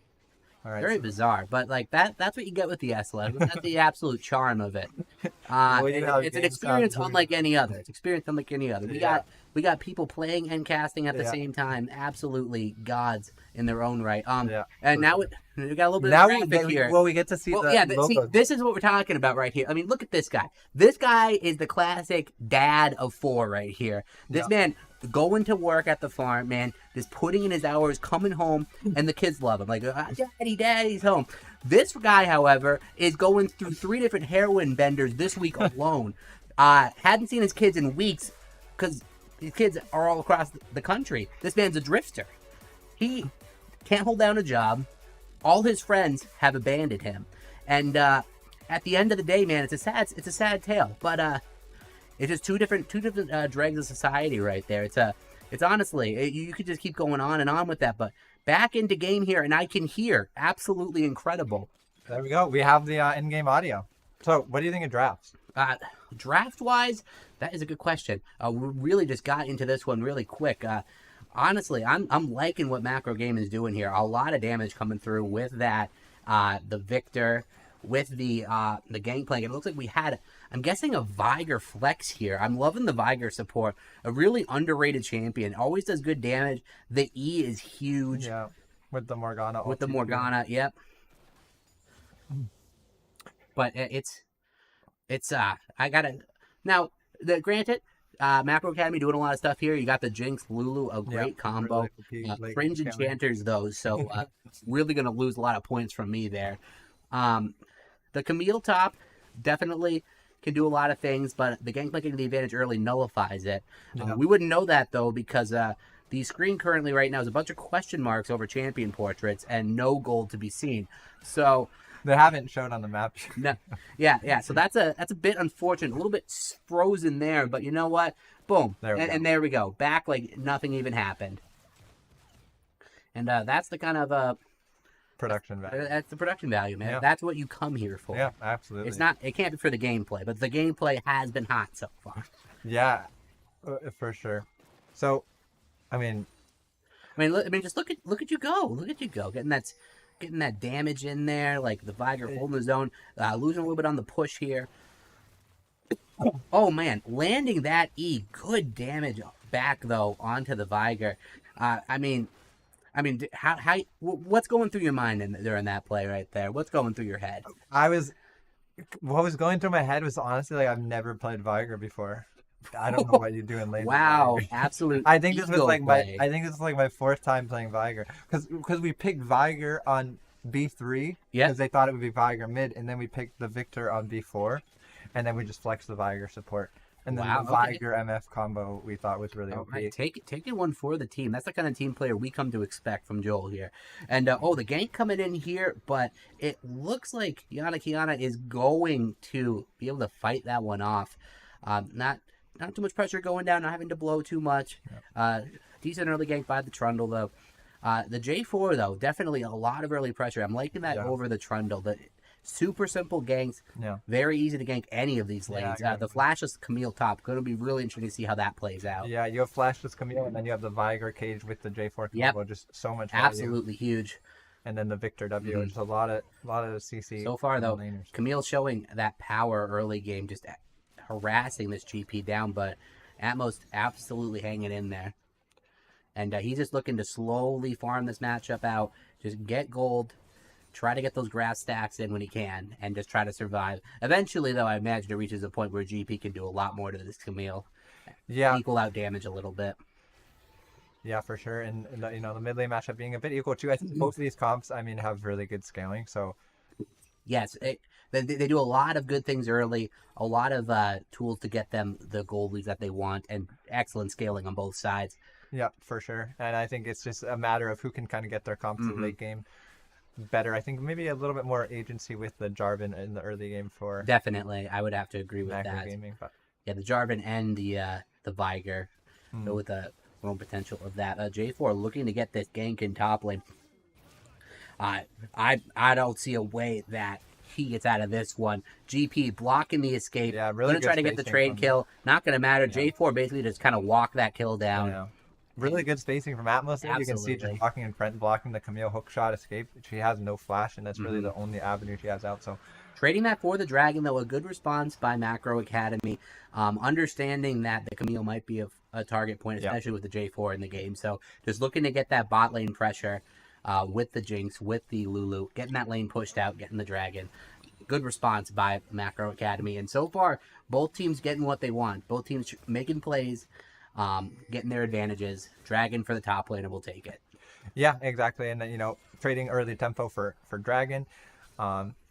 All right, very bizarre. But, like, that's what you get with the S-Level. That's the absolute charm of it. It's an experience unlike any other. We got people playing and casting at the same time. Absolutely gods in their own right. And now we got a little bit of graphic here. Well, we get to see see, this is what we're talking about right here. I mean, look at this guy. This guy is the classic dad of 4 right here. This man going to work at the farm, man, just putting in his hours, coming home, and the kids love him. Like, daddy's home. This guy, however, is going through 3 different heroin benders this week alone. Hadn't seen his kids in weeks because his kids are all across the country. This man's a drifter. He can't hold down a job. All his friends have abandoned him. And at the end of the day, man, it's a sad tale. But it's just two different dregs of society right there. It's honestly, you could just keep going on and on with that. But back into game here, and I can hear absolutely incredible. There we go. We have the in-game audio. So, what do you think of drafts? Draft-wise, that is a good question. We really just got into this one really quick. Honestly, I'm liking what Macro Game is doing here. A lot of damage coming through with that, the Victor, with the Gangplank. It looks like we had, I'm guessing, a Viger flex here. I'm loving the Viger support. A really underrated champion. Always does good damage. The E is huge. Yeah, with the Morgana. With the Morgana, yep. But I gotta, now, granted, Macro Academy doing a lot of stuff here. You got the Jinx, Lulu, a great combo. Fringe Enchanters, though, so really going to lose a lot of points from me there. The Camille top definitely can do a lot of things, but the Gangplank getting the advantage early nullifies it. We wouldn't know that, though, because the screen currently right now is a bunch of question marks over champion portraits and no gold to be seen. So they haven't shown on the map. No, yeah. So that's a bit unfortunate, a little bit frozen there. But you know what? Boom, and there we go. Back like nothing even happened. And that's the kind of production value. That's the production value, man. Yeah. That's what you come here for. Yeah, absolutely. It can't be for the gameplay, but the gameplay has been hot so far. Yeah, for sure. So, I mean, just look at you go. Look at you go. Getting that damage in there, like the Viger holding his own, losing a little bit on the push here. Oh man, landing that E, good damage back though onto the Viger. What's going through your mind during that play right there? What's going through your head? What was going through my head was honestly like I've never played Viger before. I don't know what you do in lane. Wow, absolute. I think this was ego like play. I think this is like my fourth time playing Viger because we picked Viger on B3 because they thought it would be Viger mid, and then we picked the Victor on B4, and then we just flexed the Viger support. And then the Viger MF combo we thought was really OP. Right, taking one for the team. That's the kind of team player we come to expect from Joel here. And the gank coming in here, but it looks like Yana Kiana is going to be able to fight that one off. Not too much pressure going down, not having to blow too much. Decent early gank by the Trundle though. The J4 though, definitely a lot of early pressure. I'm liking that over the Trundle. The super simple ganks, very easy to gank any of these lanes. The flashless Camille top, going to be really interesting to see how that plays out. Yeah, you have flashless Camille, and then you have the Viger cage with the J4 combo, just so much value. Absolutely huge. And then the Victor W, just a lot of CC. So far though, Camille showing that power early game, just harassing this GP down, but Atmos absolutely hanging in there. And he's just looking to slowly farm this matchup out, just get gold, try to get those grass stacks in when he can, and just try to survive. Eventually, though, I imagine it reaches a point where GP can do a lot more to this Camille. Yeah. Equal out damage a little bit. Yeah, for sure. And the mid lane matchup being a bit equal, too. I think both of these comps, have really good scaling, so... Yes, they do a lot of good things early, a lot of tools to get them the gold leads that they want, and excellent scaling on both sides. Yeah, for sure. And I think it's just a matter of who can kind of get their comps in the late game better. I think maybe a little bit more agency with the Jarvan in the early game for... Definitely, I would have to agree with that. Gaming, but... Yeah, the Jarvan and the Viger, with the own potential of that. J4 looking to get this gank in top lane. I don't see a way that he gets out of this one. GP blocking the escape. Yeah, really gonna try to get the trade kill. Not gonna matter. Yeah. J4 basically just kind of walk that kill down. Yeah. Really good spacing from Atmos there. You can see just walking in front, blocking the Camille hook shot escape. She has no flash, and that's really the only avenue she has out. So trading that for the Dragon, though, a good response by Macro Academy. Understanding that the Camille might be a target point, especially with the J4 in the game. So just looking to get that bot lane pressure with the Jinx, with the Lulu, getting that lane pushed out, getting the Dragon. Good response by Macro Academy. And so far, both teams getting what they want. Both teams making plays. Getting their advantages. Dragon for the top lane, and we'll take it. Yeah, exactly. And then, trading early tempo for Dragon.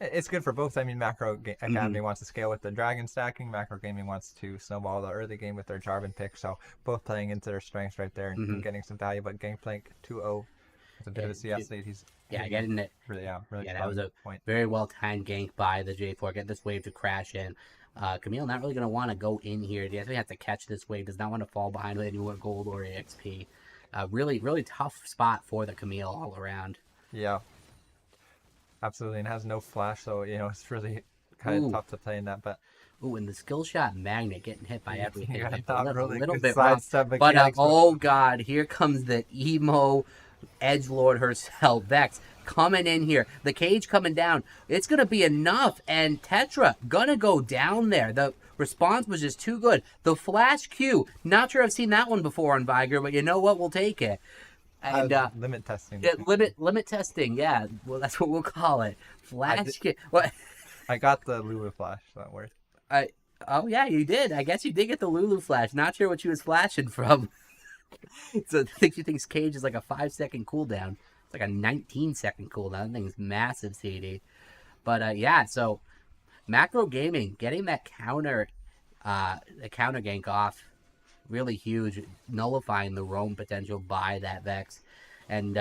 It's good for both. I mean, Macro Academy wants to scale with the Dragon stacking. Macro Gaming wants to snowball the early game with their Jarvan pick. So both playing into their strengths right there and getting some value. But Gangplank 2-0. It's a bit of a CS lead. He's getting it. Really, that was a very well timed gank by the J4. Get this wave to crash in. Camille not really going to want to go in here. He definitely has to catch this wave. Does not want to fall behind with any more gold or EXP. Really, really tough spot for the Camille all around. Yeah. Absolutely. And has no flash, so, it's really kind of tough to play in that. But and the skill shot Magnet getting hit by everything. Yeah, a really little bit rough. But, oh, God, here comes the emo edgelord herself, Vex. Coming in here, the cage coming down. It's gonna be enough, and Tetra gonna go down there. The response was just too good. The flash Q, not sure I've seen that one before on Viger, but you know what? We'll take it. And limit testing. Yeah, limit testing. Yeah, well, that's what we'll call it. Flash Q. What? I got the Lulu flash. That worked. Oh yeah, you did. I guess you did get the Lulu flash. Not sure what she was flashing from. So I think she thinks cage is like a 5-second cooldown. It's like a 19-second cooldown. That thing's massive, CD. But so Macro Gaming getting that counter gank off, really huge, nullifying the roam potential by that Vex. And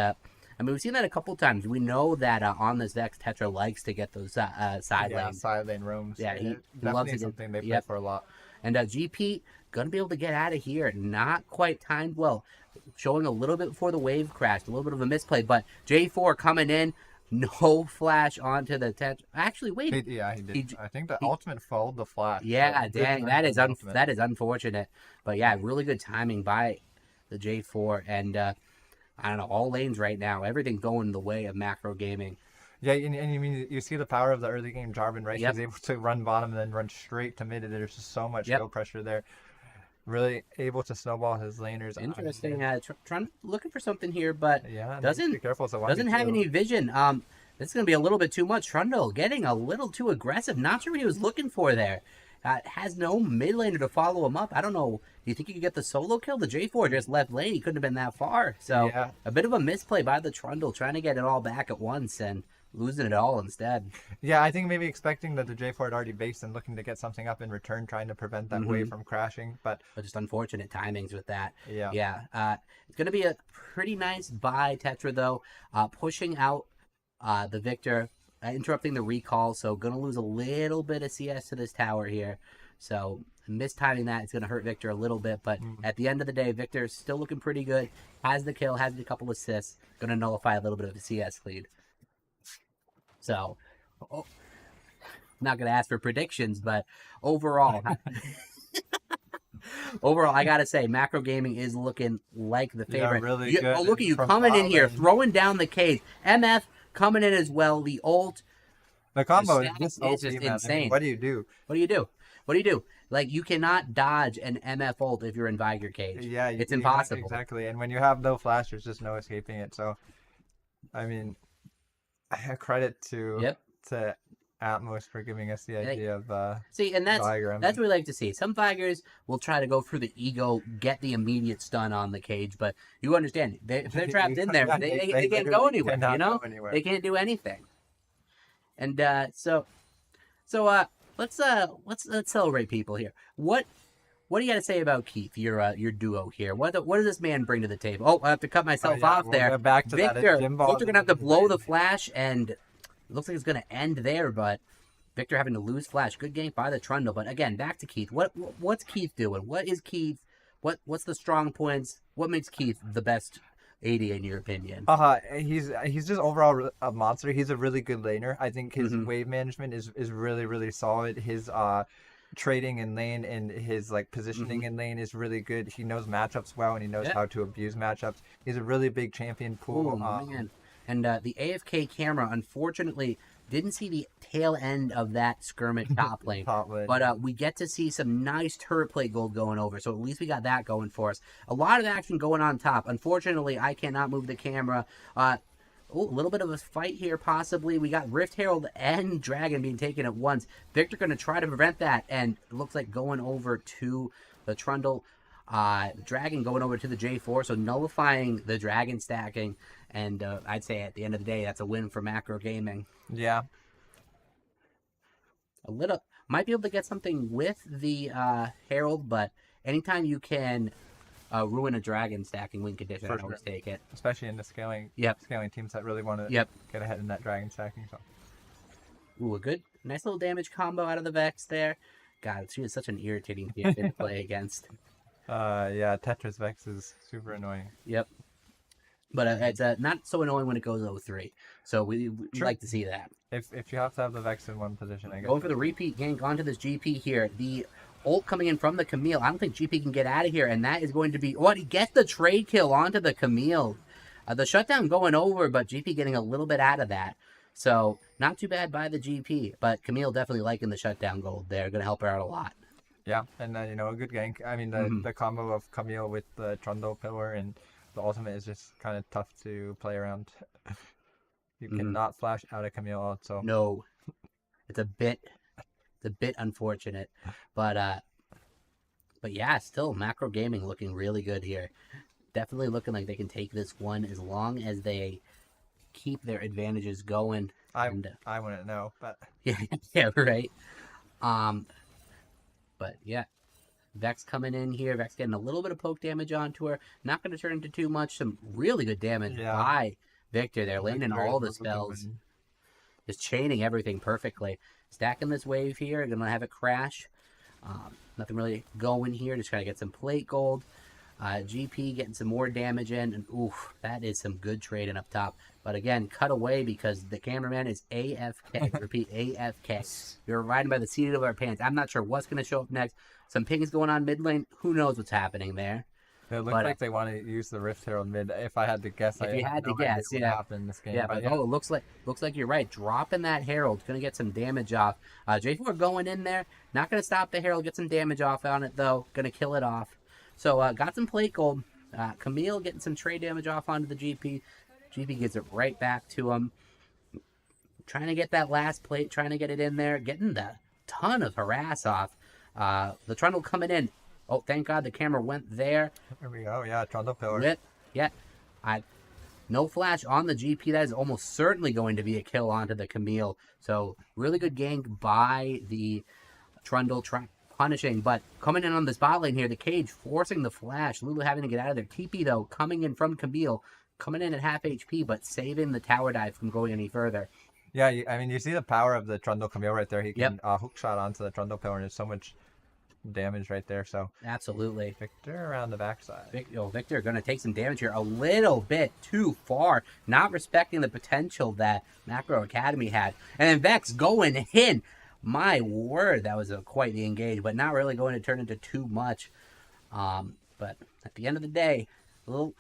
we've seen that a couple times. We know that on this Vex, Tetra likes to get those side lanes. Side lane roams. Yeah, he loves it. Something they play for a lot. And GP gonna be able to get out of here. Not quite timed well. Showing a little bit before the wave crashed. A little bit of a misplay. But J4 coming in. No flash onto the Tetra. Actually, wait. He did. I think the ultimate followed the flash. Yeah, dang. That is unfortunate. But yeah, really good timing by the J4. And I don't know, all lanes right now. Everything going the way of Macro Gaming. Yeah, and you see the power of the early game Jarvan, right? He's able to run bottom and then run straight to mid. There's just so much skill pressure there. Really able to snowball his laners. Interesting. Looking for something here, but doesn't be careful. So doesn't have any vision. This is gonna be a little bit too much. Trundle getting a little too aggressive. Not sure what he was looking for there. Has no mid laner to follow him up. I don't know. Do you think he could get the solo kill? The J4 just left lane. He couldn't have been that far. So a bit of a misplay by the Trundle, trying to get it all back at once and losing it all instead. Yeah, I think maybe expecting that the J4 had already based and looking to get something up in return, trying to prevent that wave from crashing. But just unfortunate timings with that. Yeah. It's going to be a pretty nice buy, Tetra, though. Pushing out the Victor, interrupting the recall. So going to lose a little bit of CS to this tower here. So mistiming that, it's going to hurt Victor a little bit. But at the end of the day, Victor's still looking pretty good. Has the kill, has a couple assists. Going to nullify a little bit of a CS lead. So, I'm not going to ask for predictions, but overall, I got to say, Macro Gaming is looking like the favorite. Yeah, really good. Oh, look at you coming in here, throwing down the cage. MF coming in as well. The ult. The combo is just insane. I mean, what do you do? What do you do? Like, you cannot dodge an MF ult if you're in Vigor cage. Yeah, it's impossible. Exactly. And when you have no flash, there's just no escaping it. So, I mean, credit to Atmos for giving us the idea of see, and that's Viger. That's what we like to see. Some Vigors will try to go through the ego, get the immediate stun on the cage, but you understand, if they're trapped in there, they can't go anywhere. You know, they can't do anything. And let's celebrate people here. What do you got to say about Keith, your duo here? What does this man bring to the table? Oh, I have to cut myself off there. Back to Victor, that. Victor gonna have to blow the flash, and it looks like it's gonna end there. But Victor having to lose flash. Good gank by the Trundle. But again, back to Keith. What's Keith doing? What is Keith? What's the strong points? What makes Keith the best AD in your opinion? He's just overall a monster. He's a really good laner. I think his wave management is really, really solid. His trading in lane and his like positioning in lane is really good. He knows matchups well, and he knows how to abuse matchups. He's a really big champion pool. Man. And the AFK camera, unfortunately, didn't see the tail end of that skirmish top lane. But we get to see some nice turret plate gold going over, so at least we got that going for us. A lot of action going on top. Unfortunately, I cannot move the camera. A little bit of a fight here, possibly. We got Rift Herald and Dragon being taken at once. Victor going to try to prevent that, and it looks like going over to the Trundle. Dragon going over to the J4, so nullifying the Dragon stacking. And I'd say at the end of the day, that's a win for Macro Gaming. Yeah. Might be able to get something with the Herald, but anytime you can ruin a Dragon stacking win condition, I always take it. Especially in the scaling teams that really want to get ahead in that Dragon stacking. So. Ooh, a nice little damage combo out of the Vex there. God, she is such an irritating champion to play against. Yeah, Tetra's Vex is super annoying. Yep. But it's not so annoying when it goes 0-3. So we like to see that. If you have to have the Vex in one position, I guess. Going for the repeat gank onto this GP here. The ult coming in from the Camille. I don't think GP can get out of here, and that is going to be... What? He gets the trade kill onto the Camille. The shutdown going over, but GP getting a little bit out of that. So, not too bad by the GP, but Camille definitely liking the shutdown gold there. Going to help her out a lot. Yeah, and a good gank. I mean, the combo of Camille with the Trundle pillar and the ultimate is just kind of tough to play around. You cannot flash out a Camille ult, so... No. It's a bit unfortunate. But yeah, still, Macro Gaming looking really good here. Definitely looking like they can take this one as long as they keep their advantages going. I wouldn't know, but... Yeah, right. But yeah, Vex coming in here. Vex getting a little bit of poke damage onto her. Not going to turn into too much. Some really good damage by Victor there. Landing all the spells. Just chaining everything perfectly. Stacking this wave here. Going to have it crash. Nothing really going here. Just trying to get some plate gold. GP getting some more damage in. And oof, that is some good trading up top. But again, cut away because the cameraman is AFK. Repeat, AFK. We're riding by the seat of our pants. I'm not sure what's going to show up next. Some pings going on mid lane. Who knows what's happening there? It looks like they want to use the Rift Herald mid. If I had to guess, if you had to guess, what happened in this game. Yeah, but it looks like you're right. Dropping that Herald, going to get some damage off. J4 going in there. Not going to stop the Herald. Get some damage off on it though. Going to kill it off. So got some plate gold. Camille getting some trade damage off onto the GP. GP gets it right back to him. Trying to get that last plate, trying to get it in there. Getting the ton of harass off The Trundle coming in. Oh, thank God the camera went there. There we go. Yeah, Trundle pillar. Whip. Yeah. No flash on the GP. That is almost certainly going to be a kill onto the Camille. So really good gank by the Trundle, punishing, but coming in on this bot lane here, the Cage forcing the flash. Lulu having to get out of there. TP though coming in from Camille, coming in at half HP, but saving the tower dive from going any further. Yeah, I mean, you see the power of the Trundle Camille right there. He can hook shot onto the Trundle pillar, and there's so much damage right there. So absolutely, Victor around the backside. Victor going to take some damage here, a little bit too far, not respecting the potential that Macro Academy had, and then Vex going in. My word, that was quite the engage, but not really going to turn into too much. But at the end of the day, a little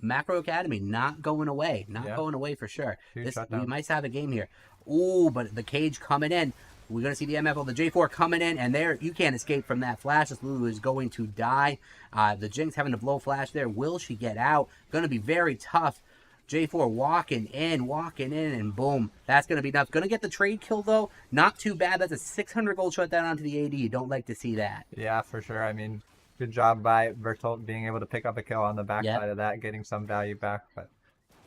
Macro Academy not going away, going away for sure. We might have a game here. Ooh, but the Cage coming in. We're going to see the MF of the J4 coming in, and there you can't escape from that flash. This Lulu is going to die. The Jinx having to blow flash there. Will she get out? Going to be very tough. J4 walking in, and boom. That's going to be enough. Going to get the trade kill, though. Not too bad. That's a 600 gold shutdown onto the AD. You don't like to see that. Yeah, for sure. I mean, good job by Bertolt being able to pick up a kill on the backside of that, getting some value back. But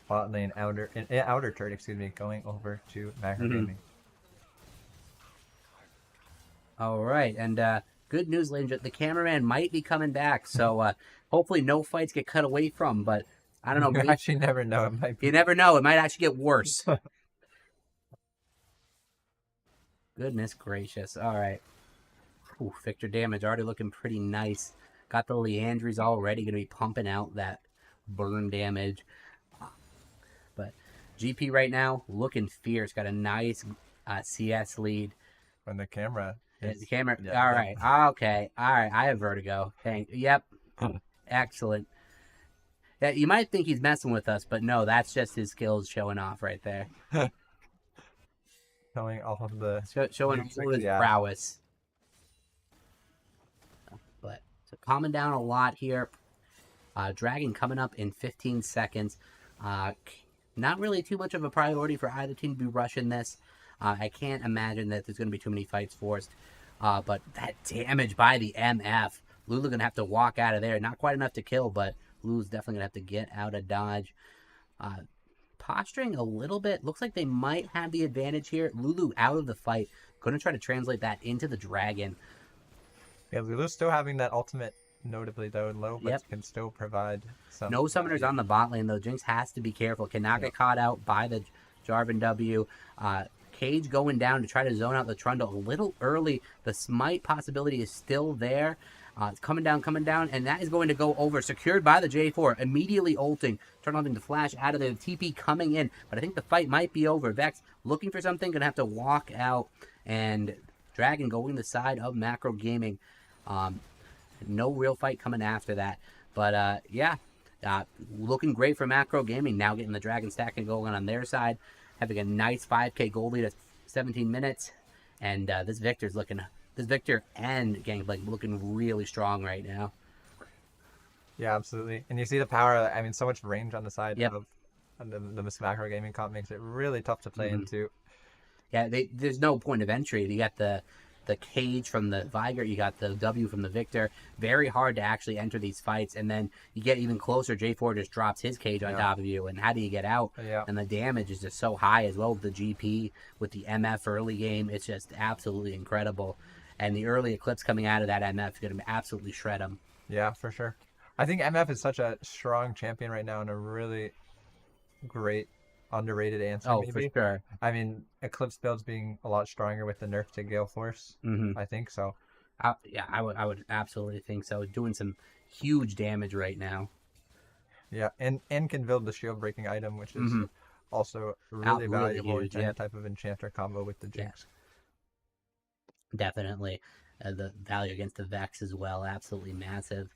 bot lane outer turret, going over to Macro Gaming. All right, and good news, ladies. The cameraman might be coming back, so hopefully no fights get cut away from, but I don't know. You actually never know. It might be... You never know. It might actually get worse. Goodness gracious. All right. Ooh, Victor damage already looking pretty nice. Got the Leandries already going to be pumping out that burn damage. But GP right now looking fierce. Got a nice CS lead. When the camera... The camera... Yeah, all right. Okay. All right. I have vertigo. Yep. Excellent. Yeah, you might think he's messing with us, but no, that's just his skills showing off right there. Showing all of the... Showing all his prowess. But so calming down a lot here. Dragon coming up in 15 seconds. Not really too much of a priority for either team to be rushing this. I can't imagine that there's going to be too many fights forced. But that damage by the MF. Lulu going to have to walk out of there. Not quite enough to kill, but Lulu's definitely going to have to get out of dodge. Posturing a little bit. Looks like they might have the advantage here. Lulu out of the fight. Going to try to translate that into the Dragon. Yeah, Lulu's still having that ultimate, notably though, low, but can still provide some... No summoners on the bot lane, though. Jinx has to be careful. Cannot get caught out by the Jarvan W. Cage going down to try to zone out the Trundle a little early. The smite possibility is still there. It's coming down, and that is going to go over. Secured by the J4, immediately ulting. Turning to flash out of the TP coming in, but I think the fight might be over. Vex looking for something, gonna have to walk out, and Dragon going the side of Macro Gaming. No real fight coming after that, but looking great for Macro Gaming. Now getting the Dragon stacking going on their side, having a nice 5k gold lead at 17 minutes, and this Victor and Gangplank looking really strong right now. Yeah, absolutely. And you see the power, I mean, so much range on the side of the Macro Gaming comp makes it really tough to play into. Yeah, there's no point of entry. You got the Cage from the Viger, you got the W from the Victor. Very hard to actually enter these fights, and then you get even closer. J4 just drops his Cage on top of you, and how do you get out? And the damage is just so high as well with the GP, with the MF early game. It's just absolutely incredible. And the early Eclipse coming out of that MF is going to absolutely shred him. Yeah, for sure. I think MF is such a strong champion right now and a really great underrated answer. Oh, maybe. For sure. I mean, Eclipse builds being a lot stronger with the nerf to Gale Force. I think so. I would absolutely think so. Doing some huge damage right now. Yeah, and can build the shield breaking item, which is also really valuable in any type of enchanter combo with the Jinx. Definitely. The value against the Vex as well, absolutely massive.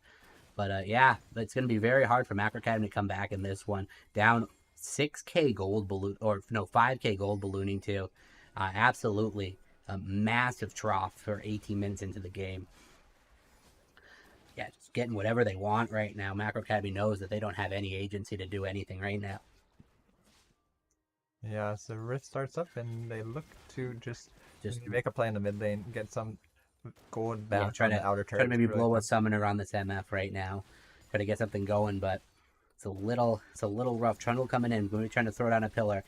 But it's going to be very hard for Macro Academy to come back in this one. Down 6k gold balloon, or no, 5k gold ballooning too. Absolutely a massive trough for 18 minutes into the game. Yeah, just getting whatever they want right now. Macro Academy knows that they don't have any agency to do anything right now. Yeah, so Rift starts up and they look to just make a play in the mid lane, get some going back try on to the outer try to turret. maybe Really blow a tough. summoner on this MF right now. Try to get something going, but it's a little rough. Trundle coming in, going to trying to throw down a pillar.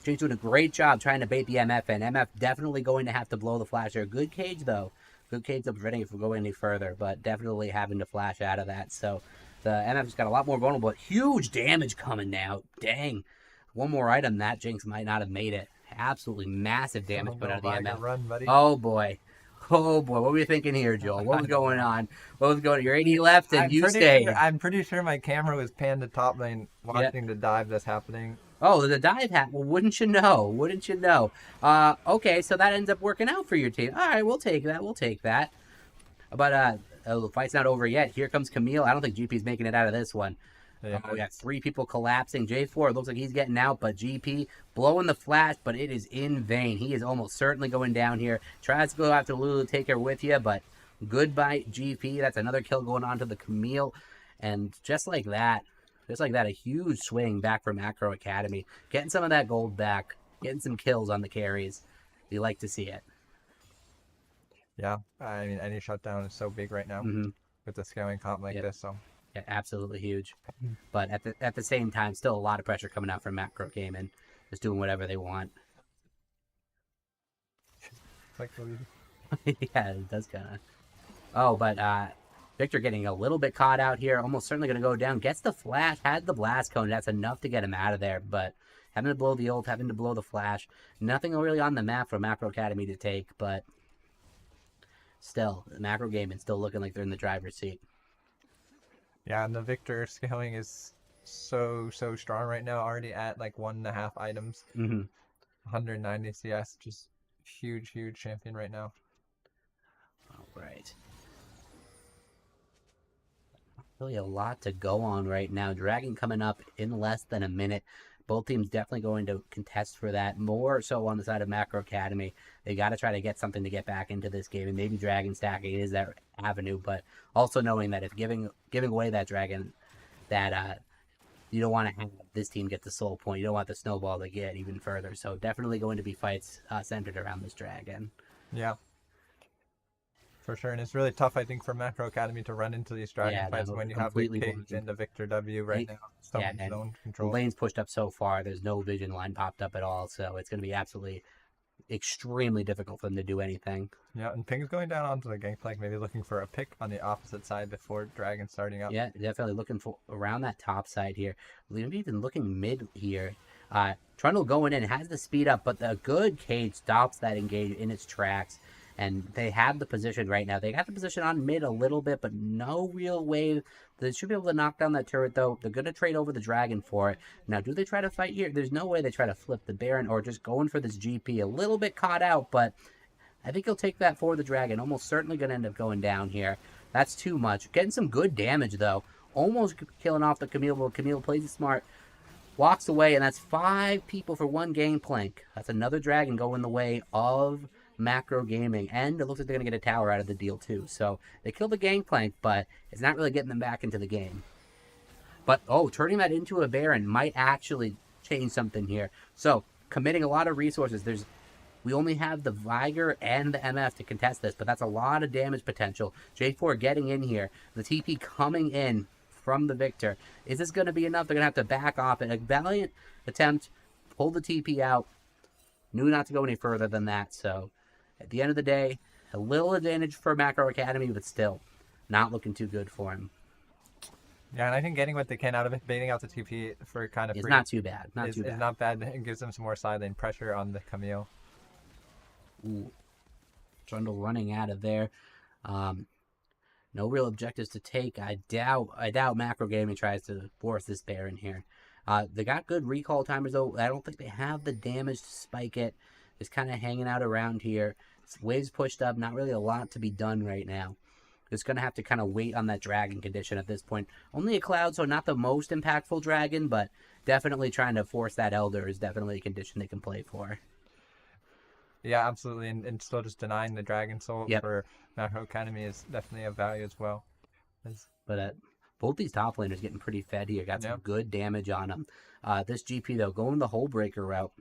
James doing a great job trying to bait the MF in. MF definitely going to have to blow the flash there. Good cage though. Good cage up preventing it from going any further, but definitely having to flash out of that. So the MF's got a lot more vulnerable. But huge damage coming now. Dang. One more item, that Jinx might not have made it. Absolutely massive damage coming out of the MF. Run, buddy. Oh boy. Oh boy, what were you thinking here, Joel? What was going on? What was going on? Your 80 left and you stayed. I'm pretty sure my camera was panned to top lane watching the dive that's happening. Oh, the dive hat. Well, wouldn't you know? Wouldn't you know? Okay, so that ends up working out for your team. All right, we'll take that. We'll take that. But the fight's not over yet. Here comes Camille. I don't think GP's making it out of this one. Yeah. We got 3 people collapsing. J4 looks like he's getting out, but GP blowing the flash, but it is in vain. He is almost certainly going down here. Tries to go after Lulu, take her with you, but goodbye, GP. That's another kill going on to the Camille. And just like that, a huge swing back from Macro Academy. Getting some of that gold back, getting some kills on the carries. You like to see it. Yeah, I mean, any shutdown is so big right now with the scaling comp like this, so... Yeah, absolutely huge. But at the same time, still a lot of pressure coming out from Macro Gaming, just doing whatever they want. Like yeah, it does kind of. Oh, but Victor getting a little bit caught out here, almost certainly going to go down. Gets the flash, had the blast cone. That's enough to get him out of there. But having to blow the ult, having to blow the flash, nothing really on the map for Macro Academy to take. But still, Macro Gaming still looking like they're in the driver's seat. Yeah, and the Victor scaling is so strong right now, already at like 1.5 items. 190 CS, just huge champion right now. All right. Really a lot to go on right now. Dragon coming up in less than a minute. Both teams definitely going to contest for that. More so on the side of Macro Academy. They got to try to get something to get back into this game. And maybe Dragon stacking is that avenue. But also knowing that if giving away that Dragon, that you don't want to have this team get the soul point. You don't want the snowball to get even further. So definitely going to be fights centered around this Dragon. Yeah. For sure, and it's really tough, I think, for Macro Academy to run into these Dragon fights when you have the cage and the Victor W right now. Zone control. The lane's pushed up so far, there's no vision line popped up at all, so it's going to be absolutely extremely difficult for them to do anything. Yeah, and Ping's going down onto the gangplank, maybe looking for a pick on the opposite side before Dragon starting up. Yeah, definitely looking for around that top side here. Maybe even looking mid here. Trundle going in, has the speed up, but the good cage stops that engage in its tracks. And they have the position right now. They got the position on mid a little bit, but no real way. They should be able to knock down that turret, though. They're going to trade over the Dragon for it. Now, do they try to fight here? There's no way they try to flip the Baron or just going for this GP. A little bit caught out, but I think he'll take that for the Dragon. Almost certainly going to end up going down here. That's too much. Getting some good damage, though. Almost killing off the Camille, but Camille plays it smart. Walks away, and that's 5 people for 1 gangplank. That's another Dragon going the way of Macro Gaming, and it looks like they're going to get a tower out of the deal too. So they killed the gangplank, but it's not really getting them back into the game. But turning that into a Baron might actually change something here. So committing a lot of resources. We only have the Viger and the MF to contest this, but that's a lot of damage potential. J4 getting in here, the TP coming in from the Victor. Is this going to be enough? They're going to have to back off it. A valiant attempt, pull the TP out. Knew not to go any further than that, so at the end of the day, a little advantage for Macro Academy, but still not looking too good for him. Yeah, and I think getting what they can out of it, baiting out the TP for kind of free. It's not too bad. It's not bad. It gives them some more side lane pressure on the Camille. Ooh. Trundle running out of there. No real objectives to take. I doubt Macro Gaming tries to force this Baron here. They got good recall timers, though. I don't think they have the damage to spike it. Just kind of hanging out around here. Waves pushed up. Not really a lot to be done right now. Just going to have to kind of wait on that Dragon condition at this point. Only a Cloud, so not the most impactful Dragon, but definitely trying to force that Elder is definitely a condition they can play for. Yeah, absolutely. And still just denying the Dragon Soul for Macro Academy is definitely of value as well. But both these top laners getting pretty fed here. Got some good damage on them. This GP, though, going the whole breaker route.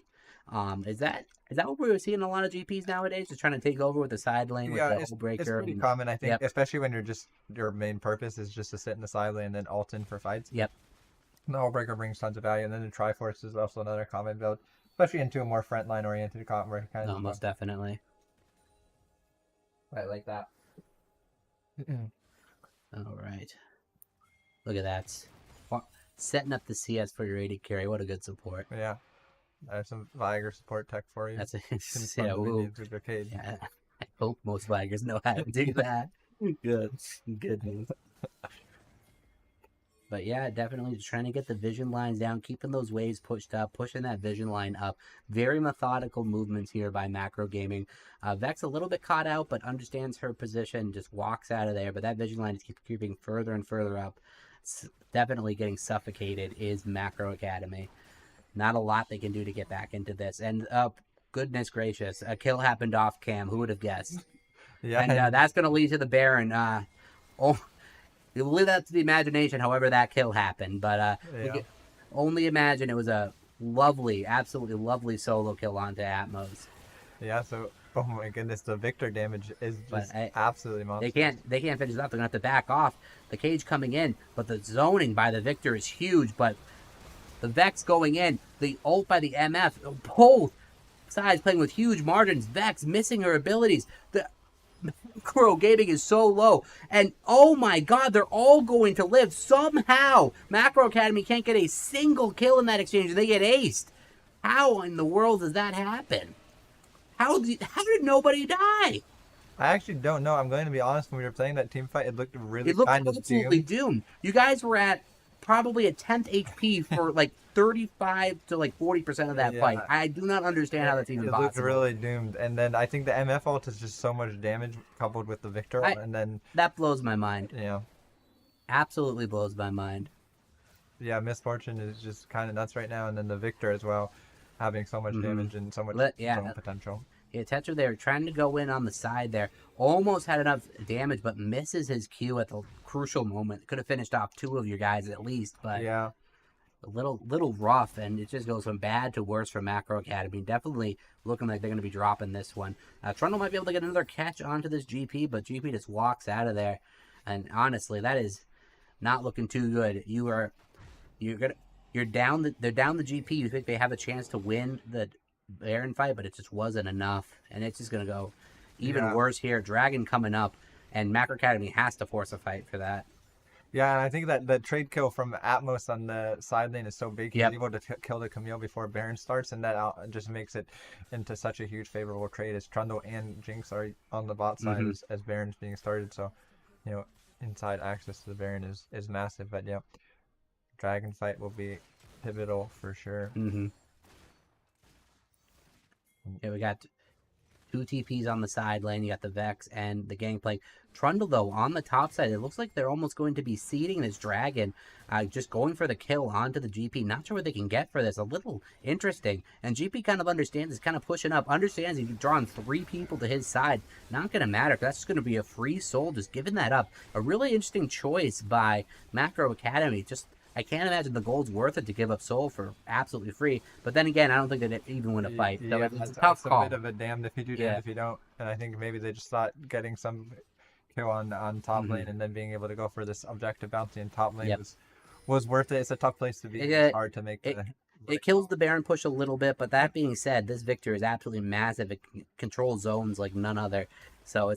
Is that Is that what we're seeing a lot of GPs nowadays? Just trying to take over with the side lane with the it's hull breaker. it's pretty common, I think, especially when your main purpose is just to sit in the side lane and then ult in for fights. Yep. The hull breaker brings tons of value, and then the Triforce is also another common build, especially into a more frontline oriented comp where kind of. No, most definitely. I like that. All right. Look at that. Setting up the CS for your AD carry. What a good support. Yeah. I have some Viger support tech for you. That's a yeah. Yeah. I hope most Vigers know how to do that. Good. Good news. But yeah, definitely just trying to get the vision lines down, keeping those waves pushed up, pushing that vision line up. Very methodical movements here by Macro Gaming. Vex a little bit caught out, but understands her position, just walks out of there. But that vision line just keeps creeping further and further up. It's definitely getting suffocated is Macro Academy. Not a lot they can do to get back into this. And goodness gracious, a kill happened off cam. Who would have guessed? Yeah. And that's going to lead to the Baron. You'll leave that to the imagination, however that kill happened. But we can only imagine it was a lovely, absolutely lovely solo kill onto Atmos. Yeah, so, oh my goodness, the Victor damage is just absolutely monstrous. They can't finish it up. They're going to have to back off. The cage coming in, but the zoning by the Victor is huge. But the Vex going in, the ult by the MF, both sides playing with huge margins. Vex missing her abilities. The Macro Gaming is so low. And oh my god, they're all going to live. Somehow, Macro Academy can't get a single kill in that exchange. They get aced. How in the world does that happen? How did nobody die? I actually don't know. I'm going to be honest. When we were playing that team fight, it looked really absolutely doomed. You guys were at probably a 10th HP for like 35 to like 40% of that fight. I do not understand how that's even possible. It looked really doomed. And then I think the MF ult is just so much damage coupled with the Victor ult, and then that blows my mind. Yeah. Absolutely blows my mind. Yeah, Misfortune is just kind of nuts right now, and then the Victor as well, having so much damage and so much potential. Yeah, Tetra there trying to go in on the side there. Almost had enough damage, but misses his Q at the crucial moment. Could have finished off 2 of your guys at least, but yeah, a little rough, and it just goes from bad to worse for Macro Academy. Definitely looking like they're going to be dropping this one. Trundle might be able to get another catch onto this GP, but GP just walks out of there. And honestly, that is not looking too good. They're down the GP. You think they have a chance to win the Baron fight, but it just wasn't enough, and it's just gonna go even worse here. Dragon coming up, and Macro Academy has to force a fight for that. Yeah, and I think that the trade kill from Atmos on the side lane is so big. He's able to kill the Camille before Baron starts, and that just makes it into such a huge favorable trade as Trundle and Jinx are on the bot side as Baron's being started. So, inside access to the Baron is massive. But yeah, Dragon fight will be pivotal for sure. Yeah, we got 2 TPs on the side lane. You got the Vex and the Gangplank. Trundle, though, on the top side, it looks like they're almost going to be seeding this Dragon, just going for the kill onto the GP. Not sure what they can get for this. A little interesting. And GP kind of understands, is kind of pushing up. Understands he's drawn 3 people to his side. Not going to matter. That's just going to be a free soul, just giving that up. A really interesting choice by Macro Academy. I can't imagine the gold's worth it to give up soul for absolutely free. But then again, I don't think they'd even win a fight. So it's a tough call. It's a bit of a damned if you do, damned if you don't. And I think maybe they just thought getting some kill on top lane and then being able to go for this objective bounty in top lane was worth it. It's a tough place to be. It's hard to make it kills the Baron push a little bit, but that being said, this Victor is absolutely massive. It controls zones like none other. So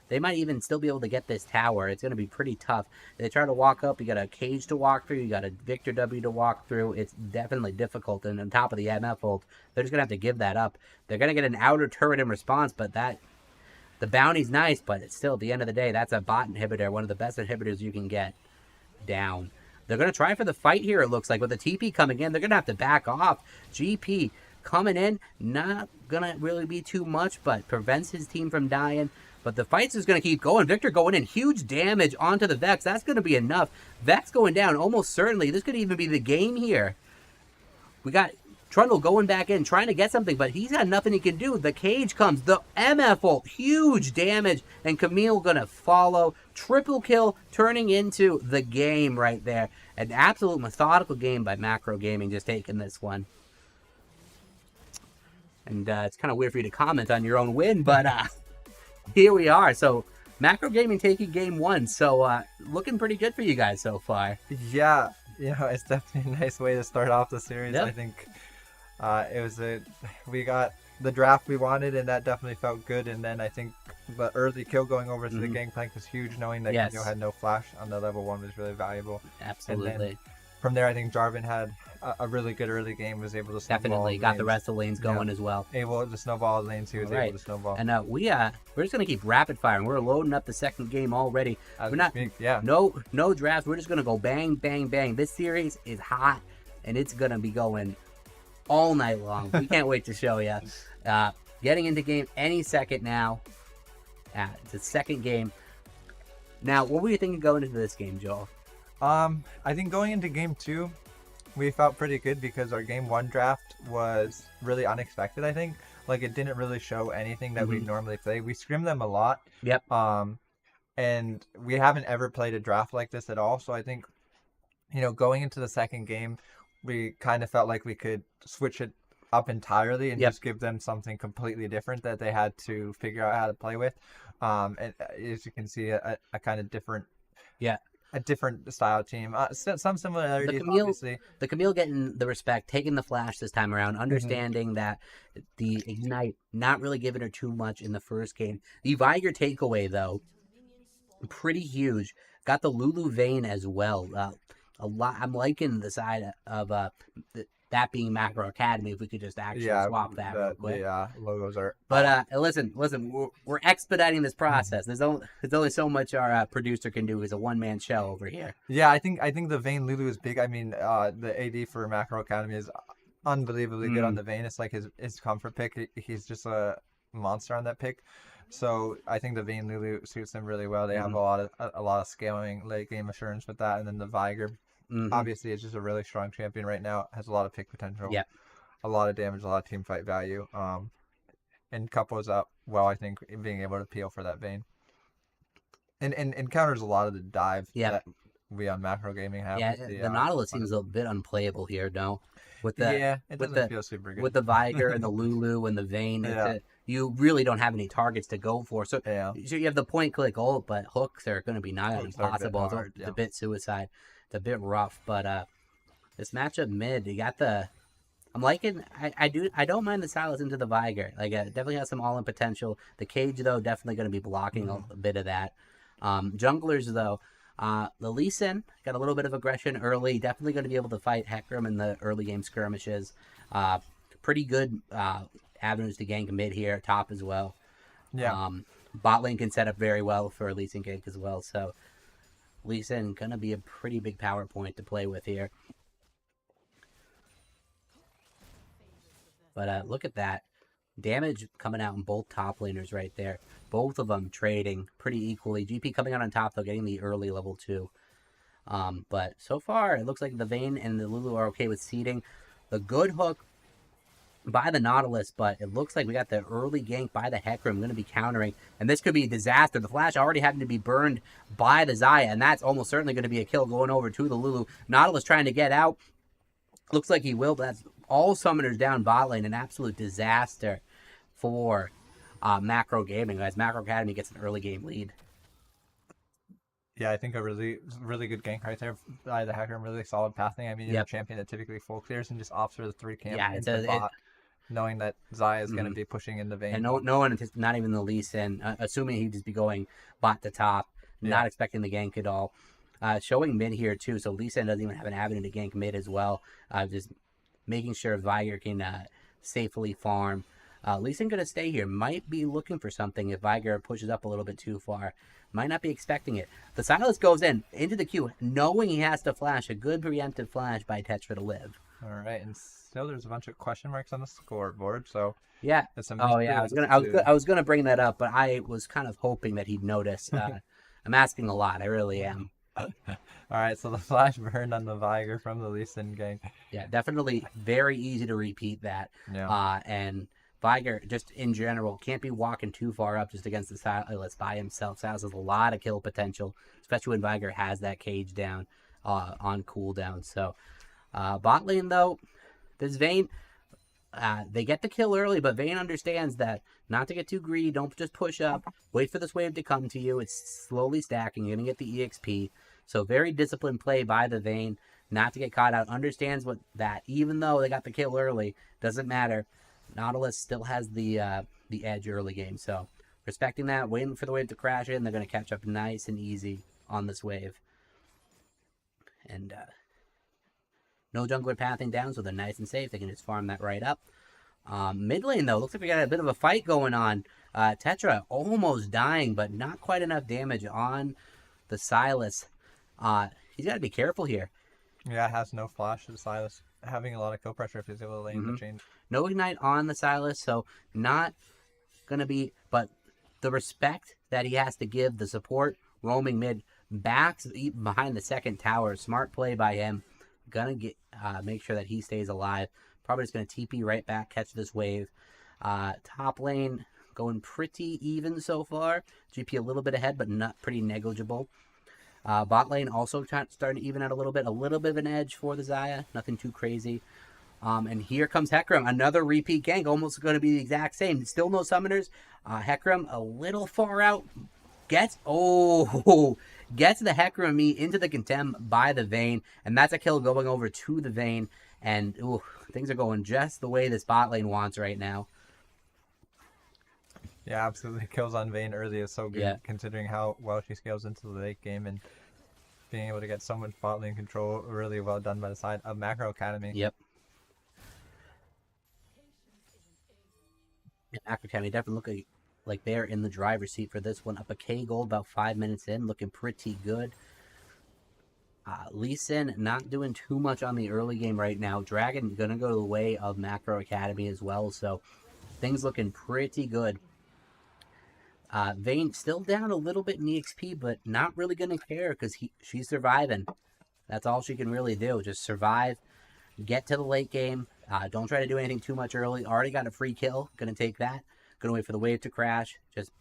they might even still be able to get this tower. It's gonna be pretty tough. They try to walk up, you got a cage to walk through, you got a Victor W to walk through. It's definitely difficult, and on top of the MF ult, they're just gonna have to give that up. They're gonna get an outer turret in response, but the bounty's nice, but it's still, at the end of the day, that's a bot inhibitor, one of the best inhibitors you can get down. They're going to try for the fight here, it looks like. With the TP coming in, they're going to have to back off. GP coming in, not going to really be too much, but prevents his team from dying. But the fight's just going to keep going. Victor going in, huge damage onto the Vex. That's going to be enough. Vex going down, almost certainly. This could even be the game here. We got Trundle going back in, trying to get something, but he's got nothing he can do. The cage comes, the MF ult, huge damage, and Camille gonna follow. Triple kill, turning into the game right there. An absolute methodical game by Macro Gaming, just taking this one. And it's kind of weird for you to comment on your own win, but here we are. So Macro Gaming taking game 1. So looking pretty good for you guys so far. Yeah, it's definitely a nice way to start off the series. Yep. I think we got the draft we wanted, and that definitely felt good. And then I think the early kill going over to the gangplank was huge, knowing that Kinyo had no flash on the level 1 was really valuable. Absolutely. And then from there, I think Jarvan had a really good early game, was able to snowball definitely got lanes. the rest of the lanes going as well. Able to snowball lanes, he was able to snowball. And we're just gonna keep rapid firing. We're loading up the second game already. We're not no drafts. We're just gonna go bang, bang, bang. This series is hot, and it's gonna be going all night long. We can't wait to show you. Getting into game any second now. It's the second game. Now, what were you thinking going into this game, Joel? I think going into game 2, we felt pretty good because our game 1 draft was really unexpected. I think like it didn't really show anything that we normally play. We scrimmed them a lot. Yep. And we haven't ever played a draft like this at all. So I think, going into the second game, we kind of felt like we could switch it up entirely and just give them something completely different that they had to figure out how to play with. And as you can see, a kind of different, a different style team. Some similarities, obviously. The Camille getting the respect, taking the flash this time around, understanding that the Ignite, not really giving her too much in the first game. The Viger takeaway, though, pretty huge. Got the Lulu Vayne as well. A lot. I'm liking the side of that being Macro Academy. If we could just actually swap that real quick. The logos are. But listen, we're expediting this process. There's only so much our producer can do. As a one-man show over here. Yeah, I think the Vayne Lulu is big. I mean, the AD for Macro Academy is unbelievably good on the Vayne. It's like his comfort pick. He's just a monster on that pick. So I think the Vayne Lulu suits them really well. They have a lot of scaling late game assurance with that, and then the Viger. Obviously, it's just a really strong champion right now. Has a lot of pick potential. Yeah. A lot of damage, a lot of team fight value. And couples up well, I think, being able to peel for that Vayne. And encounters a lot of the dive that we on Macro Gaming have. Yeah, the Nautilus seems a bit unplayable here, no? With the it doesn't feel super good. With the Viger and the Lulu and the Vayne, you really don't have any targets to go for. So you have the point click ult, but hooks are going to be nigh impossible. It's a bit suicide. It's a bit rough, but this matchup mid, you got the. I'm liking. I don't mind the Silas into the Viger. Like it definitely has some all-in potential. The cage though definitely going to be blocking a bit of that. Junglers though, the Lee Sin got a little bit of aggression early. Definitely going to be able to fight Hecarim in the early game skirmishes. Pretty good avenues to gank mid here, top as well. Yeah. Bot lane can set up very well for Lee Sin gank as well. So Lee Sin gonna be a pretty big power point to play with here. But look at that. Damage coming out in both top laners right there. Both of them trading pretty equally. GP coming out on top, though, getting the early level 2. But so far, it looks like the Vayne and the Lulu are okay with seeding. The good hook by the Nautilus, but it looks like we got the early gank by the Hecarim going to be countering. And this could be a disaster. The Flash already having to be burned by the Xayah, and that's almost certainly going to be a kill going over to the Lulu. Nautilus trying to get out. Looks like he will, but that's all summoners down bot lane. An absolute disaster for Macro Gaming, guys. Macro Academy gets an early game lead. Yeah, I think a really good gank right there by the Hecarim. Really solid pathing. I mean, you're a champion that typically full clears and just opts for the 3 camp into the bot, knowing that Xayah is going to be pushing in the Vayne. And no one, not even the Lee Sin, assuming he'd just be going bot to top, not expecting the gank at all. Showing mid here too, so Lee Sin doesn't even have an avenue to gank mid as well. Just making sure Viger can safely farm. Lee Sin gonna stay here. Might be looking for something if Viger pushes up a little bit too far. Might not be expecting it. The Silas goes into the queue, knowing he has to flash. A good preemptive flash by Tetra to live. All right, and still there's a bunch of question marks on the scoreboard. So yeah. I was gonna bring that up, but I was kind of hoping that he'd notice. I'm asking a lot. I really am. All right, so the flash burn on the Viger from the Lee Sin gang. Yeah, definitely very easy to repeat that. Yeah. And Viger, just in general, can't be walking too far up just against the Silas by himself. Silas has a lot of kill potential, especially when Viger has that cage down on cooldown. So, bot lane, though, this Vayne, They get the kill early, but Vayne understands that not to get too greedy. Don't just push up. Wait for this wave to come to you. It's slowly stacking. You're going to get the EXP. So very disciplined play by the Vayne, not to get caught out. Understands what that, even though they got the kill early, doesn't matter. Nautilus still has the edge early game. So respecting that, waiting for the wave to crash in. They're going to catch up nice and easy on this wave. And no jungler pathing down, so they're nice and safe. They can just farm that right up. Mid lane, though, looks like we got a bit of a fight going on. Tetra almost dying, but not quite enough damage on the Sylas. He's got to be careful here. Yeah, it has no flash to the Sylas. Having a lot of kill pressure if he's able to lane the change. No ignite on the Sylas, so not going to be... But the respect that he has to give the support roaming mid back behind the second tower. Smart play by him. Gonna get make sure that he stays alive. Probably just gonna TP right back, catch this wave. Top lane going pretty even so far. GP a little bit ahead, but not pretty negligible. Bot lane also starting to even out a little bit of an edge for the Xayah. Nothing too crazy. And here comes Hecarim, another repeat gank, almost going to be the exact same. Still no summoners. Hecarim a little far out. Gets the Hecarim me into the contempt by the Vayne, and that's a kill going over to the Vayne, and things are going just the way this bot lane wants right now. Yeah, absolutely. Kills on Vayne early is so good, considering how well she scales into the late game, and being able to get so much bot lane control, really well done by the side of Macro Academy. Yep. Yeah, Macro Academy definitely looking like they're in the driver's seat for this one. Up a K gold about 5 minutes in, looking pretty good. Lee Sin not doing too much on the early game right now. Dragon gonna go the way of Macro Academy as well, so things looking pretty good. Vayne still down a little bit in EXP, but not really gonna care because she's surviving. That's all she can really do. Just survive, get to the late game. Don't try to do anything too much early. Already got a free kill. Gonna take that. Gonna wait for the wave to crash. Just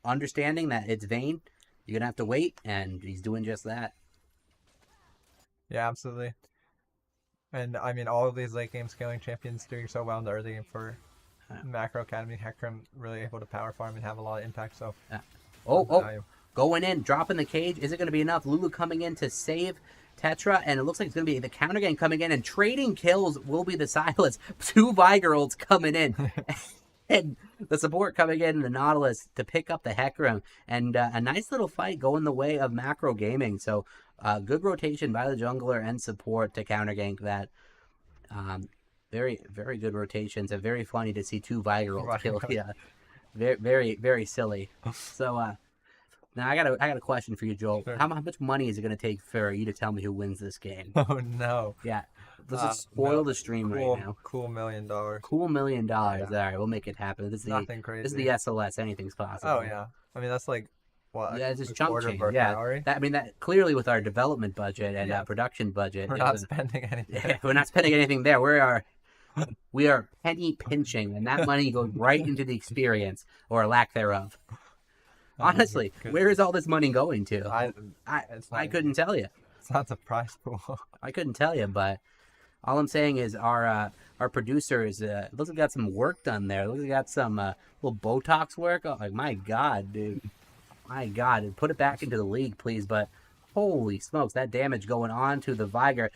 understanding that it's Vayne. You're gonna have to wait, and he's doing just that. Yeah, absolutely. And I mean, all of these late game scaling champions doing so well in the early game for Macro Academy. Hecarim really able to power farm and have a lot of impact. So, going in, dropping the cage. Is it going to be enough? Lulu coming in to save Tetra, and it looks like it's going to be the counter gang coming in, and trading kills will be the Sylas. 2 Vigirolds coming in. And the support coming in, the Nautilus, to pick up the Hecarim. And a nice little fight going the way of Macro Gaming. So, good rotation by the jungler and support to counter gank that. Very, very good rotations, and very funny to see 2 Vigirolds kill. Yeah, very, very, very silly. So, now I got a question for you, Joel. Sure. How much money is it going to take for you to tell me who wins this game? Oh no! Yeah, let's just spoil the stream right now. Cool $1 million. Cool $1 million. Yeah. All right, we'll make it happen. This is nothing crazy. This is the SLS. Anything's possible. Oh yeah. I mean that's like what? Yeah, it's just chunk change. Yeah, that clearly with our development budget and production budget, we're not spending anything. Yeah, we're not spending anything there. We are penny pinching, and that money goes right into the experience or lack thereof. Honestly, where is all this money going to? I couldn't tell you. It's not the prize pool. I couldn't tell you, but all I'm saying is our producers looks like we got some work done there. Looks like we got some little Botox work. Oh, like my God, dude, my God, put it back into the league, please. But holy smokes, that damage going on to the Viger.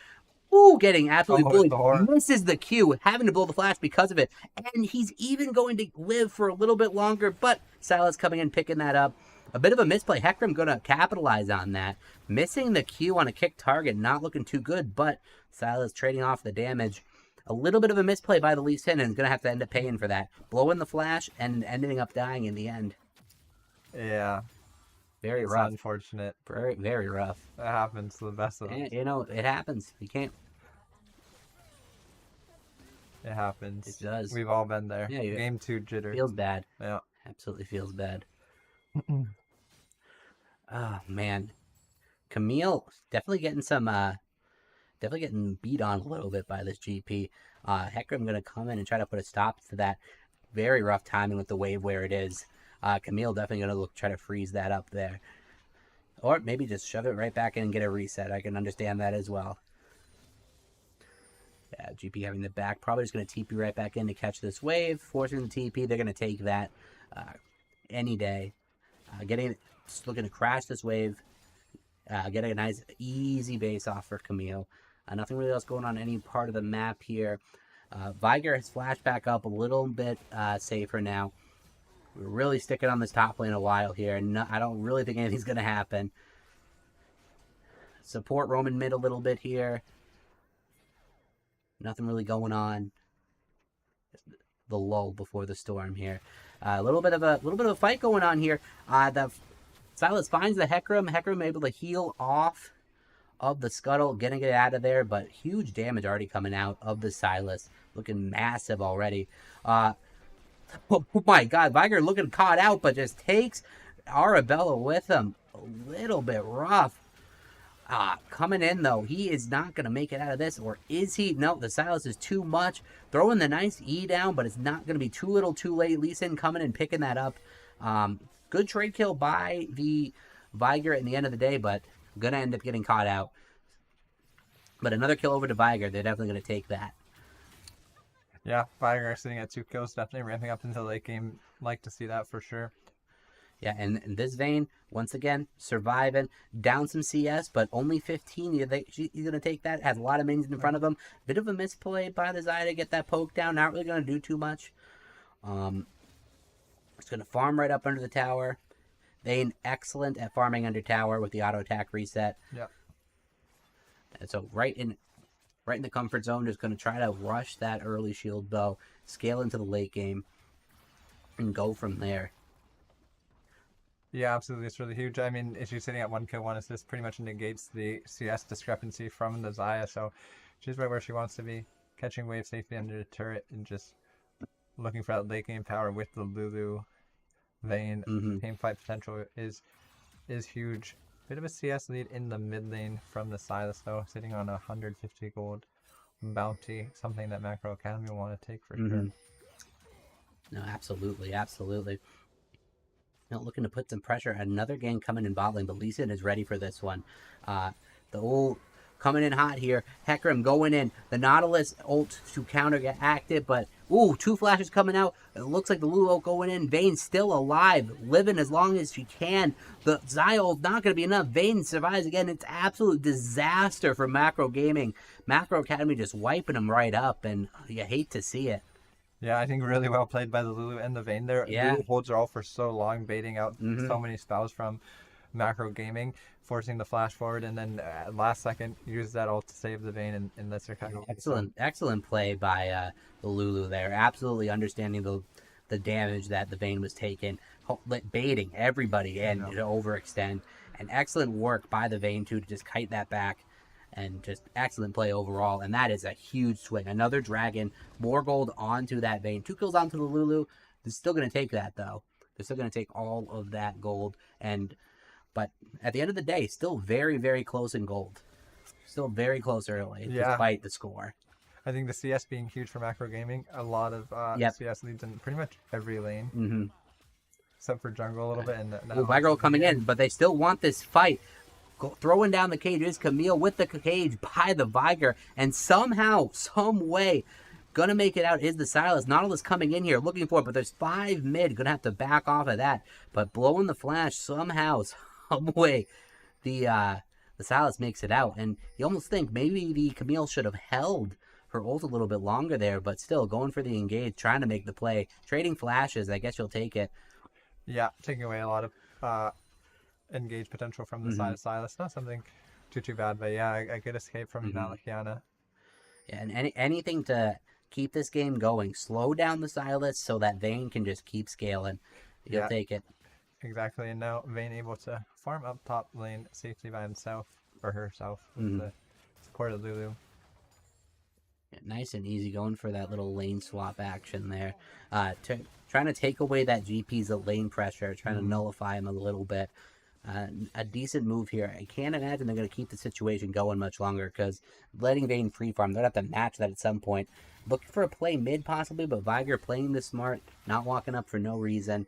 Ooh, getting absolutely bullied. Misses the Q, having to blow the flash because of it. And he's even going to live for a little bit longer, but Sylas coming in, picking that up. A bit of a misplay. Hecarim going to capitalize on that. Missing the Q on a kick target, not looking too good, but Sylas trading off the damage. A little bit of a misplay by the Lee Sin, and is going to have to end up paying for that. Blowing the flash and ending up dying in the end. Yeah. Very rough. Unfortunate. Very, very rough. That happens to the best of us. You know, it happens. You can't. It happens. It does. We've all been there. Yeah, Game 2 jitter. Feels bad. Yeah. Absolutely feels bad. Oh, man. Camille definitely getting beat on a little bit by this GP. Hecarim going to come in and try to put a stop to that. Very rough timing with the wave where it is. Camille definitely going to try to freeze that up there. Or maybe just shove it right back in and get a reset. I can understand that as well. Yeah, GP having the back. Probably just going to TP right back in to catch this wave. Forcing the TP. They're going to take that any day. Just looking to crash this wave. Getting a nice, easy base off for Camille. Nothing really else going on any part of the map here. Viger has flashed back up a little bit safer now. We're really sticking on this top lane a while here. No, I don't really think anything's going to happen. Support Roman mid a little bit here. Nothing really going on. The lull before the storm here. A little bit of a fight going on here. The Silas finds the Hecarim. Hecarim able to heal off of the Scuttle, getting it out of there, but huge damage already coming out of the Silas. Looking massive already. Oh my god, Viger looking caught out, but just takes Arabella with him. A little bit rough. Coming in, though. He is not going to make it out of this, or is he? No, the Silas is too much. Throwing the nice E down, but it's not going to be too little too late. Lee Sin coming and picking that up. Good trade kill by the Viger at the end of the day, but going to end up getting caught out. But another kill over to Viger. They're definitely going to take that. Yeah, Viger sitting at 2 kills, definitely ramping up into the late game. Like to see that for sure. Yeah, and in this vein, once again, surviving, down some CS, but only 15. He's going to take that, has a lot of minions in front of him. Bit of a misplay by the Zaya to get that poke down, not really going to do too much. It's going to farm right up under the tower. Vayne, excellent at farming under tower with the auto attack reset. Yep. And so right in the comfort zone, just going to try to rush that early shield bow, scale into the late game, and go from there. Yeah, absolutely. It's really huge. I mean, if she's sitting at 1 kill, 1 assist, pretty much negates the CS discrepancy from the Zaya. So she's right where she wants to be, catching wave safely under the turret and just looking for that late game power with the Lulu. Vayne. Team fight potential is huge. Bit of a CS lead in the mid lane from the Silas, though, sitting on 150 gold bounty, something that Macro Academy will want to take for sure. No, absolutely. Now looking to put some pressure. Another gang coming in bot lane, but Lee Sin is ready for this one. The ult coming in hot here. Hecarim going in. The Nautilus ult to counter get active, but ooh, 2 flashes coming out. It looks like the Lulu ult going in. Vayne still alive, living as long as she can. The Zaya ult not going to be enough. Vayne survives again. It's absolute disaster for Macro Gaming. Macro Academy just wiping them right up, and you hate to see it. Yeah, I think really well played by the Lulu and the Vayne there. Yeah. Lulu holds her all for so long, baiting out so many spells from Macro Gaming, forcing the flash forward, and then last second use that ult to save the Vayne and lets her kind of... Excellent play by the Lulu there. Absolutely understanding the damage that the Vayne was taking, baiting everybody and to overextend. And excellent work by the Vayne too to just kite that back. And just excellent play overall. And that is a huge swing. Another dragon, more gold onto that Vayne. 2 kills onto the Lulu. They're still going to take that, though. They're still going to take all of that gold. But at the end of the day, still very, very close in gold. Still very close early, despite the score. I think the CS being huge for Macro Gaming. A lot of CS leads in pretty much every lane. Except for jungle a little bit. And Viger coming in, but they still want this fight. Throwing down the cage is Camille with the cage by the Viger, and somehow, some way, gonna make it out is the Silas. Nautilus coming in here looking for it, but there's 5 mid, gonna have to back off of that. But blowing the flash somehow, some way, the Silas makes it out, and you almost think maybe the Camille should have held her ult a little bit longer there, but still going for the engage, trying to make the play, trading flashes. I guess you'll take it. Yeah, taking away a lot of engage potential from the side of Silas. Not something too bad, but yeah, a good escape from Malachiana. Yeah, and anything to keep this game going. Slow down the Silas so that Vayne can just keep scaling. You'll take it. Exactly, and now Vayne able to farm up top lane safely by himself, or herself, with the support of Lulu. Yeah, nice and easy, going for that little lane swap action there. Trying to take away that GP's lane pressure, trying to nullify him a little bit. A decent move here. I can't imagine they're going to keep the situation going much longer, because letting Vayne free farm, they're going to have to match that at some point. Looking for a play mid possibly, but Viger playing this smart, not walking up for no reason.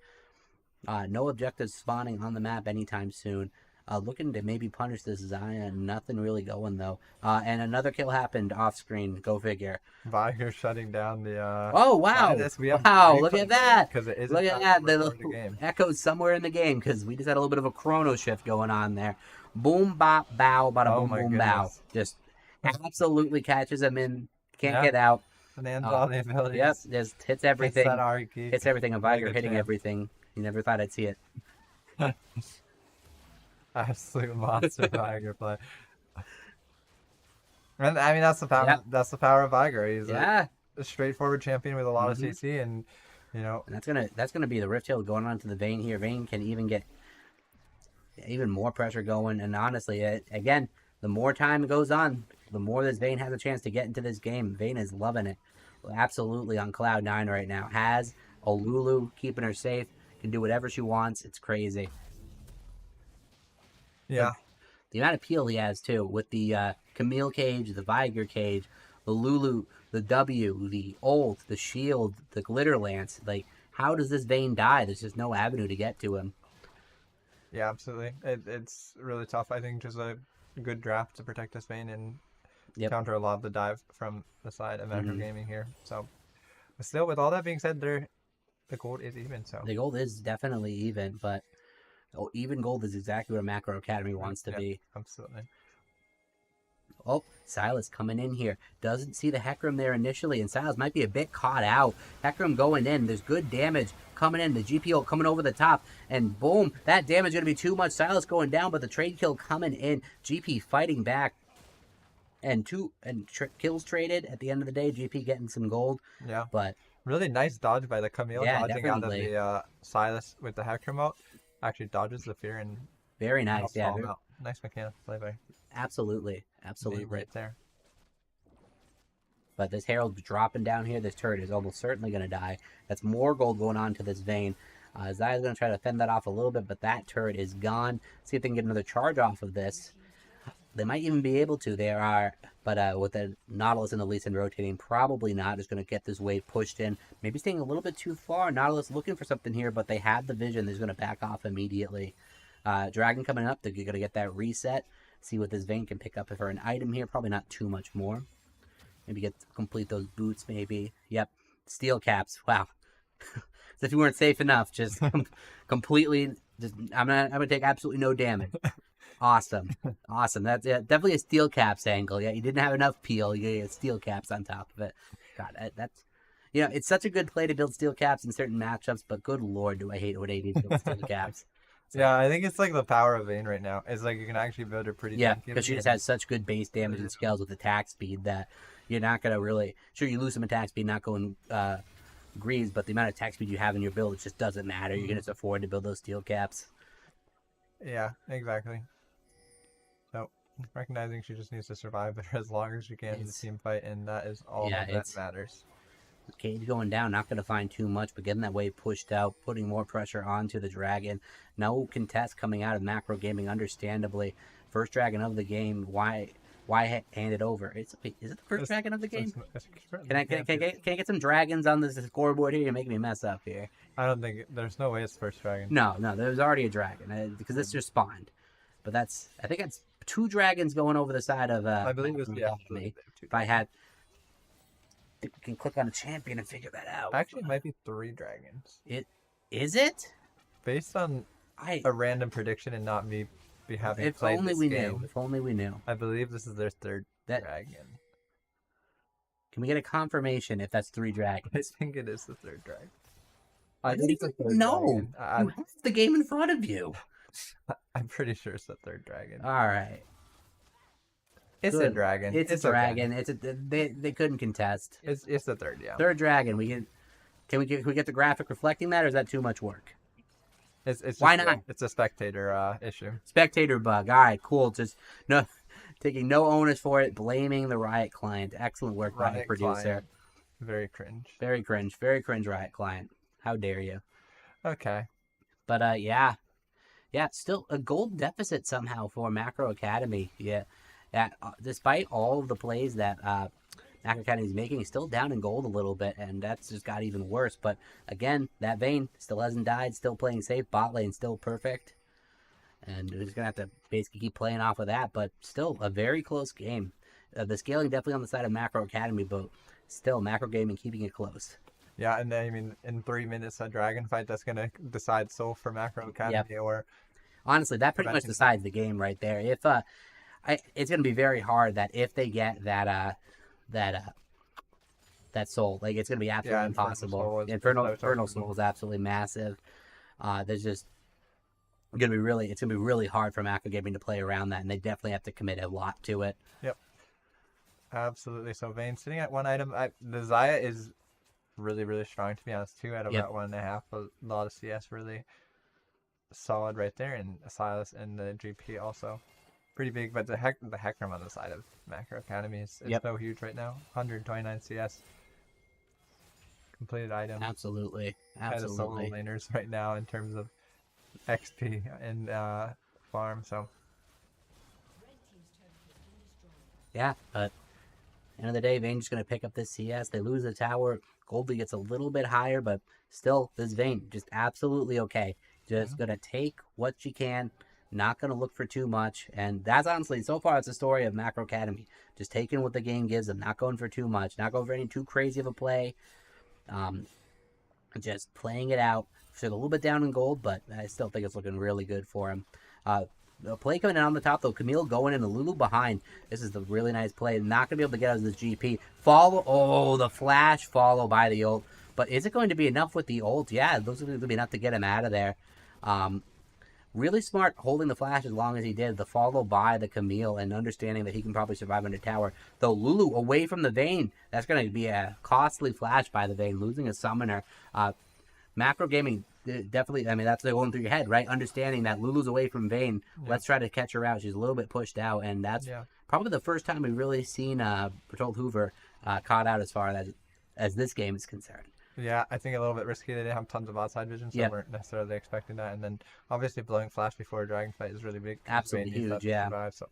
No objectives spawning on the map anytime soon. looking to maybe punish this Zion. Nothing really going though. And another kill happened off screen. Go figure. Viger shutting down the. Oh wow! Wow! Look at that! Look at that! The echoed somewhere in the game because we just had a little bit of a chrono shift going on there. Boom, bop, bow, bada boom, boom, bow. Just absolutely catches him in. Can't get out. Lands all the abilities. Yep, just hits everything. Hits everything. A Viger hitting everything. You never thought I'd see it. Absolute monster Viger play. And I mean that's the power. Yep. That's the power of Viger. He's a straightforward champion with a lot of CC, and and that's gonna be the Rift Hill going on to the Vayne here. Vayne can even get even more pressure going, and honestly, again, the more time goes on, the more this Vayne has a chance to get into this game. Vayne is loving it, absolutely on cloud 9 right now. Has a Lulu keeping her safe, can do whatever she wants. It's crazy. Yeah. The amount of peel he has, too, with the Camille cage, the Viger cage, the Lulu, the W, the ult, the shield, the glitter lance. Like, how does this Vayne die? There's just no avenue to get to him. Yeah, absolutely. It's really tough. I think just a good draft to protect this Vayne and counter a lot of the dive from the side of Metro Gaming here. So, but still, with all that being said, the gold is even. So the gold is definitely even, but even gold is exactly where Macro Academy wants to be. Absolutely. Oh, Silas coming in here. Doesn't see the Hecarim there initially, and Silas might be a bit caught out. Hecarim going in. There's good damage coming in. The GPO coming over the top, and boom, that damage going to be too much. Silas going down, but the trade kill coming in. GP fighting back, and kills traded. At the end of the day, GP getting some gold. Yeah. But really nice dodge by the Camille, dodging out of the Silas with the Hecarim out. Actually dodges the fear and very nice. Yeah, nice mechanical play by. Absolutely. Right there. But this Herald's dropping down here. This turret is almost certainly going to die. That's more gold going on to this Vayne. Zaya's going to try to fend that off a little bit, but that turret is gone. See if they can get another charge off of this. They might even be able to. They are, but with the Nautilus and the Lee Sin rotating, probably not. Just going to get this wave pushed in. Maybe staying a little bit too far. Nautilus looking for something here, but they have the vision. They're going to back off immediately. Dragon coming up. They're going to get that reset. See what this Vayne can pick up for an item here. Probably not too much more. Maybe complete those boots, maybe. Yep. Steel caps. Wow. As if you weren't safe enough. Just completely. I'm gonna take absolutely no damage. Awesome. That's definitely a steel caps angle. Yeah, you didn't have enough peel. You get steel caps on top of it. God, that's it's such a good play to build steel caps in certain matchups, but good lord, do I hate when AD builds steel caps. So, yeah, I think it's like the power of Vayne right now. It's like you can actually build her pretty. Yeah, because she just has such good base damage and scales with attack speed that you're not gonna really. Sure, you lose some attack speed, not going greaves, but the amount of attack speed you have in your build, it just doesn't matter. You can just afford to build those steel caps. Yeah, exactly. So recognizing she just needs to survive there as long as she can in the team fight, and that is all that matters. Cage going down, not going to find too much, but getting that wave pushed out, putting more pressure onto the Dragon. No contest coming out of Macro Gaming, understandably. First Dragon of the game. Why hand it over? Is it the first Dragon of the game? Can I get some dragons on this scoreboard here? You're making me mess up here. I don't think there's no way it's first Dragon. No, there's already a dragon because this just spawned. But I think that's 2 dragons going over the side of. I believe it was me. If I had. I think we can click on a champion and figure that out. Actually, it might be 3 dragons. Is it? Based on a random prediction and not me having played this game. If only we knew. I believe this is their 3rd dragon. Can we get a confirmation if that's 3 dragons? I think it is the 3rd dragon. I think it's the 3rd dragon. You have the game in front of you. I'm pretty sure it's the 3rd dragon. All right. It's a dragon. It's a dragon. They couldn't contest. It's the 3rd, yeah. 3rd dragon. Can we get the graphic reflecting that, or is that too much work? It's why not? It's a spectator issue. Spectator bug. All right, cool. Just taking no onus for it, blaming the Riot client. Excellent work, Riot producer. Client. Very cringe. Very cringe. Very cringe, Riot client. How dare you? Okay. But yeah, still a gold deficit somehow for Macro Academy. Yeah. Despite all of the plays that Macro Academy is making, he's still down in gold a little bit, and that's just got even worse. But again, that Vayne still hasn't died, still playing safe. Bot lane still perfect. And we're just going to have to basically keep playing off of that. But still, a very close game. The scaling definitely on the side of Macro Academy, but still, Macro Gaming keeping it close. Yeah, and then, I mean, in 3 minutes, a dragon fight, that's going to decide Soul for Macro Academy or... Honestly, that pretty much decides the game right there. If it's going to be very hard that if they get that soul, like it's going to be absolutely impossible. Infernal Soul is absolutely massive. There's just it's going to be really hard for Macro Gaming to play around that, and they definitely have to commit a lot to it. Yep, absolutely. So Vayne sitting at 1 item. The Xayah is really, really strong, to be honest. 2 out of about 1.5. A lot of CS really solid right there, and Silas and the GP also pretty big. But the Hecarim on the side of Macro Academy is so huge right now. 129 CS. Completed item. Absolutely. Kind of solo laners right now in terms of XP and farm. So yeah, but end of the day, Vayne's going to pick up this CS. They lose the tower. Goldie gets a little bit higher, but still, this Vayne just absolutely okay. Just going to take what she can, not going to look for too much. And that's honestly, so far, it's the story of Macro Academy. Just taking what the game gives them, not going for too much, not going for any too crazy of a play. Just playing it out. Still a little bit down in gold, but I still think it's looking really good for him. The play coming in on the top, though. Camille going in, the Lulu behind. This is the really nice play. Not going to be able to get out of this GP. The flash follow by the ult. But is it going to be enough with the ult? Yeah, those are going to be enough to get him out of there. Really smart holding the flash as long as he did. The follow by the Camille and understanding that he can probably survive under tower. Though Lulu away from the Vayne. That's going to be a costly flash by the Vayne. Losing a summoner. Macro Gaming definitely, I mean, that's going through your head, right? Understanding that Lulu's away from Vayne. Yeah. Let's try to catch her out. She's a little bit pushed out. And that's probably the first time we've really seen Bertolt Hoover caught out as far as this game is concerned. Yeah, I think a little bit risky. They didn't have tons of outside vision, so weren't necessarily expecting that. And then obviously blowing flash before a dragon fight is really big. Absolutely huge, survive, so.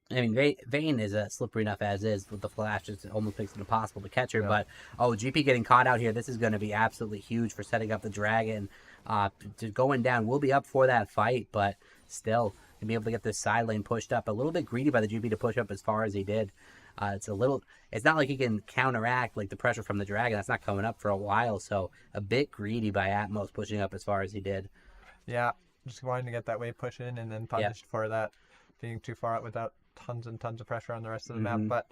I mean, Vayne is slippery enough as is with the flash. It almost makes it impossible to catch her. Yeah. But, GP getting caught out here. This is going to be absolutely huge for setting up the dragon. Going down, we'll be up for that fight, but still, to be able to get this side lane pushed up. A little bit greedy by the GP to push up as far as he did. It's not like he can counteract like the pressure from the dragon. That's not coming up for a while. So a bit greedy by Atmos pushing up as far as he did. Yeah, just wanting to get that wave push in and then punished for that being too far out without tons and tons of pressure on the rest of the map. But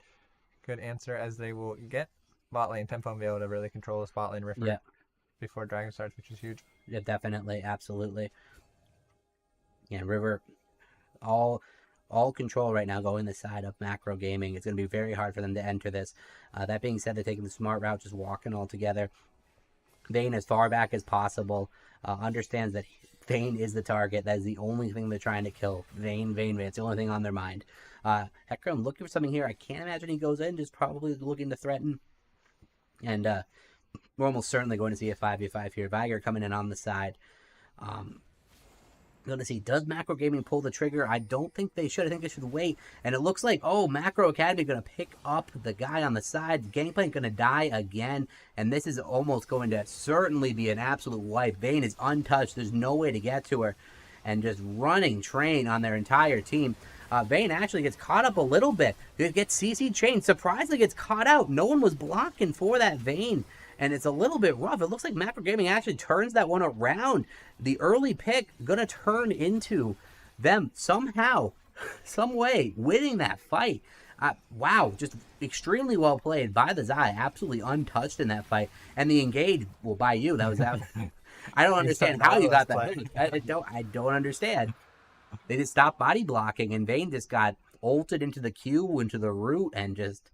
good answer, as they will get bot lane tempo and be able to really control the spot lane Ripper before dragon starts, which is huge. Yeah, definitely, absolutely. Yeah, River, all control right now going the side of Macro Gaming. It's going to be very hard for them to enter this. That being said, they're taking the smart route, just walking all together. Vayne as far back as possible. Understands that Vayne is the target. That is the only thing they're trying to kill. Vayne. It's the only thing on their mind. Hecarim looking for something here. I can't imagine he goes in, just probably looking to threaten. And we're almost certainly going to see a 5v5 here. Viger coming in on the side. Going to see, does Macro Gaming pull the trigger? I don't think they should. I think they should wait. And it looks like, Macro Academy going to pick up the guy on the side. Gangplank going to die again. And this is almost going to certainly be an absolute wipe. Vayne is untouched. There's no way to get to her. And just running train on their entire team. Vayne actually gets caught up a little bit. It gets CC chain. Surprisingly gets caught out. No one was blocking for that Vayne. And it's a little bit rough. It looks like Macro Gaming actually turns that one around. The early pick going to turn into them somehow, some way, winning that fight. Wow, just extremely well played by the Xayah. Absolutely untouched in that fight. And the engage, well, by you, that was that. I don't understand how you got that. I don't understand. They just stopped body blocking, and Vayne just got ulted into the Q, into the root, and just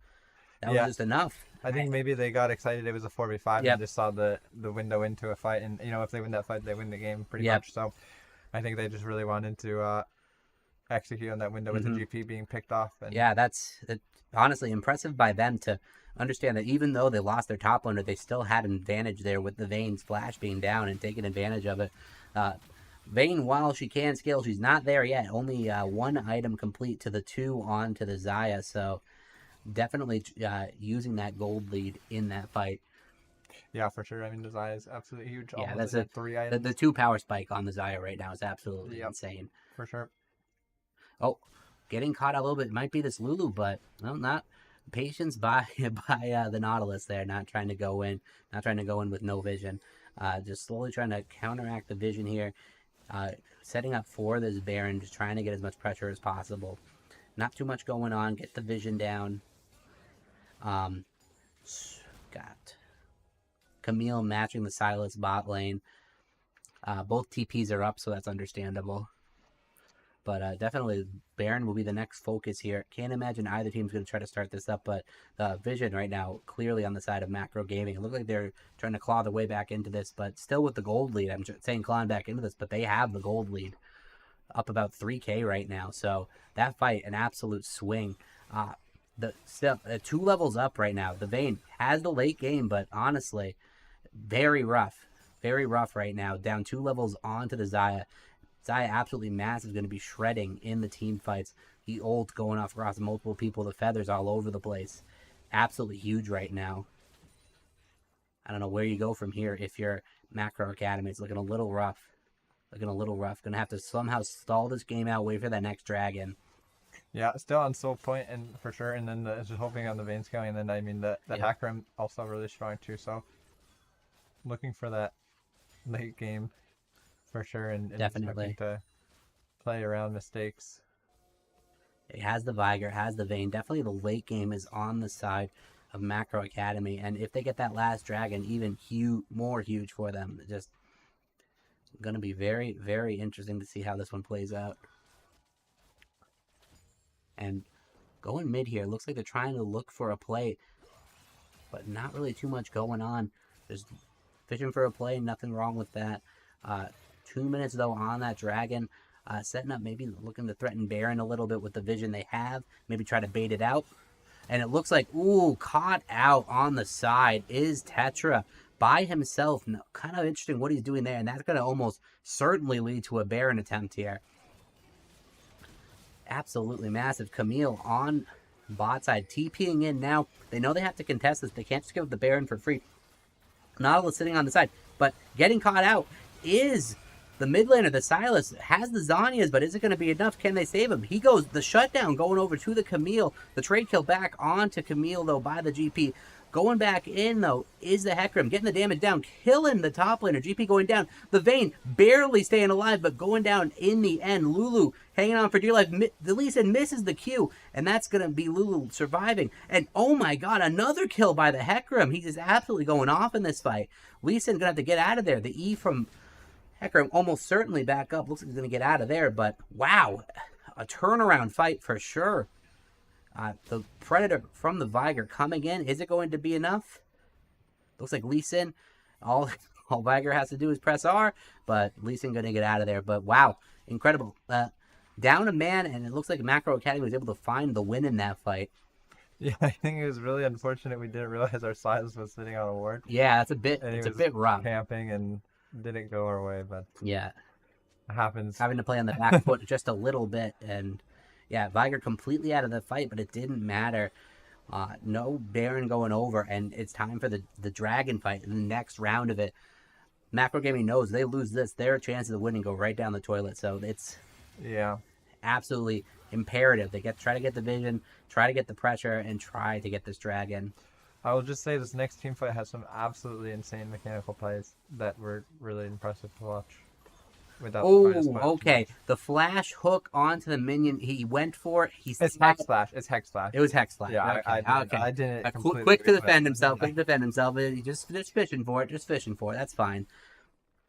that was just enough. I think maybe they got excited it was a 4v5 and just saw the window into a fight. And, if they win that fight, they win the game pretty much. So I think they just really wanted to execute on that window with the GP being picked off. And... Yeah, that's honestly impressive by them to understand that even though they lost their top laner, they still had an advantage there with the Vayne's flash being down and taking advantage of it. Vayne, while she can scale, she's not there yet. Only 1 item complete to the 2 onto the Xayah. So... definitely using that gold lead in that fight. Yeah, for sure. I mean, the Zaya is absolutely huge. Yeah, Almost that's three items. the 2 power spike on the Zaya right now is absolutely insane. For sure. Oh, getting caught a little bit might be this Lulu, but no, not patience by the Nautilus there, not trying to go in with no vision. Just slowly trying to counteract the vision here. Setting up for this Baron, just trying to get as much pressure as possible. Not too much going on. Get the vision down. Got Camille matching the Silas bot lane. Both TPs are up, so that's understandable. But definitely Baron will be the next focus here. Can't imagine either team's going to try to start this up, but the vision right now clearly on the side of Macro Gaming. It looks like they're trying to claw their way back into this, but still with the gold lead. I'm saying clawing back into this, but they have the gold lead. Up about 3K right now. So that fight, an absolute swing. The 2 levels up right now. The Vayne has the late game, but honestly, very rough. Very rough right now. Down 2 levels onto the Zaya. Zaya absolutely massive, going to be shredding in the team fights. He ult going off across multiple people. The feathers all over the place. Absolutely huge right now. I don't know where you go from here if you're Macro Academy. It's looking a little rough. Gonna have to somehow stall this game out, wait for that next dragon. Yeah, still on soul point and for sure, and then just hoping on the Vayne scaling, and then I mean the Hakram also really strong too. So looking for that late game for sure, and definitely to play around mistakes. It has the Viger, has the Vayne. Definitely the late game is on the side of Macro Academy, and if they get that last dragon, even more huge for them. Just going to be very, very interesting to see how this one plays out. And going mid here, looks like they're trying to look for a play, but not really too much going on. Just fishing for a play, nothing wrong with that. 2 minutes though on that dragon, setting up, maybe looking to threaten Baron a little bit with the vision they have, maybe try to bait it out. And it looks like, ooh, caught out on the side is Tetra. By himself. No, kind of interesting what he's doing there, and that's going to almost certainly lead to a Baron attempt here. Absolutely massive. Camille on bot side, TPing in now. They know they have to contest this. They can't just give the Baron for free. Nautilus sitting on the side, but getting caught out is the mid laner. The Silas has the Zhonya's, but is it going to be enough? Can they save him? He goes, the shutdown going over to the Camille. The trade kill back onto Camille, though, by the GP. Going back in, though, is the Hecarim. Getting the damage down, killing the top laner. GP going down. The Vayne barely staying alive, but going down in the end. Lulu hanging on for dear life. The Lee Sin misses the Q, and that's going to be Lulu surviving. And, oh my god, another kill by the Hecarim. He's just absolutely going off in this fight. Lee Sin going to have to get out of there. The E from Hecarim almost certainly back up. Looks like he's going to get out of there, but wow. A turnaround fight for sure. The Predator from the Viger coming in. Is it going to be enough? Looks like Lee Sin. All Viger has to do is press R, but Lee Sin going to get out of there. But wow, incredible. Down a man, and it looks like Macro Academy was able to find the win in that fight. Yeah, I think it was really unfortunate we didn't realize our Silas was sitting on a ward. Yeah, it's a bit rough. Camping and didn't go our way, but yeah, it happens. Having to play on the back foot just a little bit, and yeah, Viger completely out of the fight, but it didn't matter. No Baron going over, and it's time for the dragon fight in the next round of it. Macro Gaming knows they lose this, their chances of winning go right down the toilet. So it's absolutely imperative. They try to get the vision, try to get the pressure, and try to get this dragon. I will just say this next team fight has some absolutely insane mechanical plays that were really impressive to watch. Okay. The flash hook onto the minion. He went for it. It's Hex Slash. It's Hex Slash. It was Hex Slash. Yeah, okay. I didn't. Quick to defend himself. Quick to defend himself. Just fishing for it. Just fishing for it. That's fine.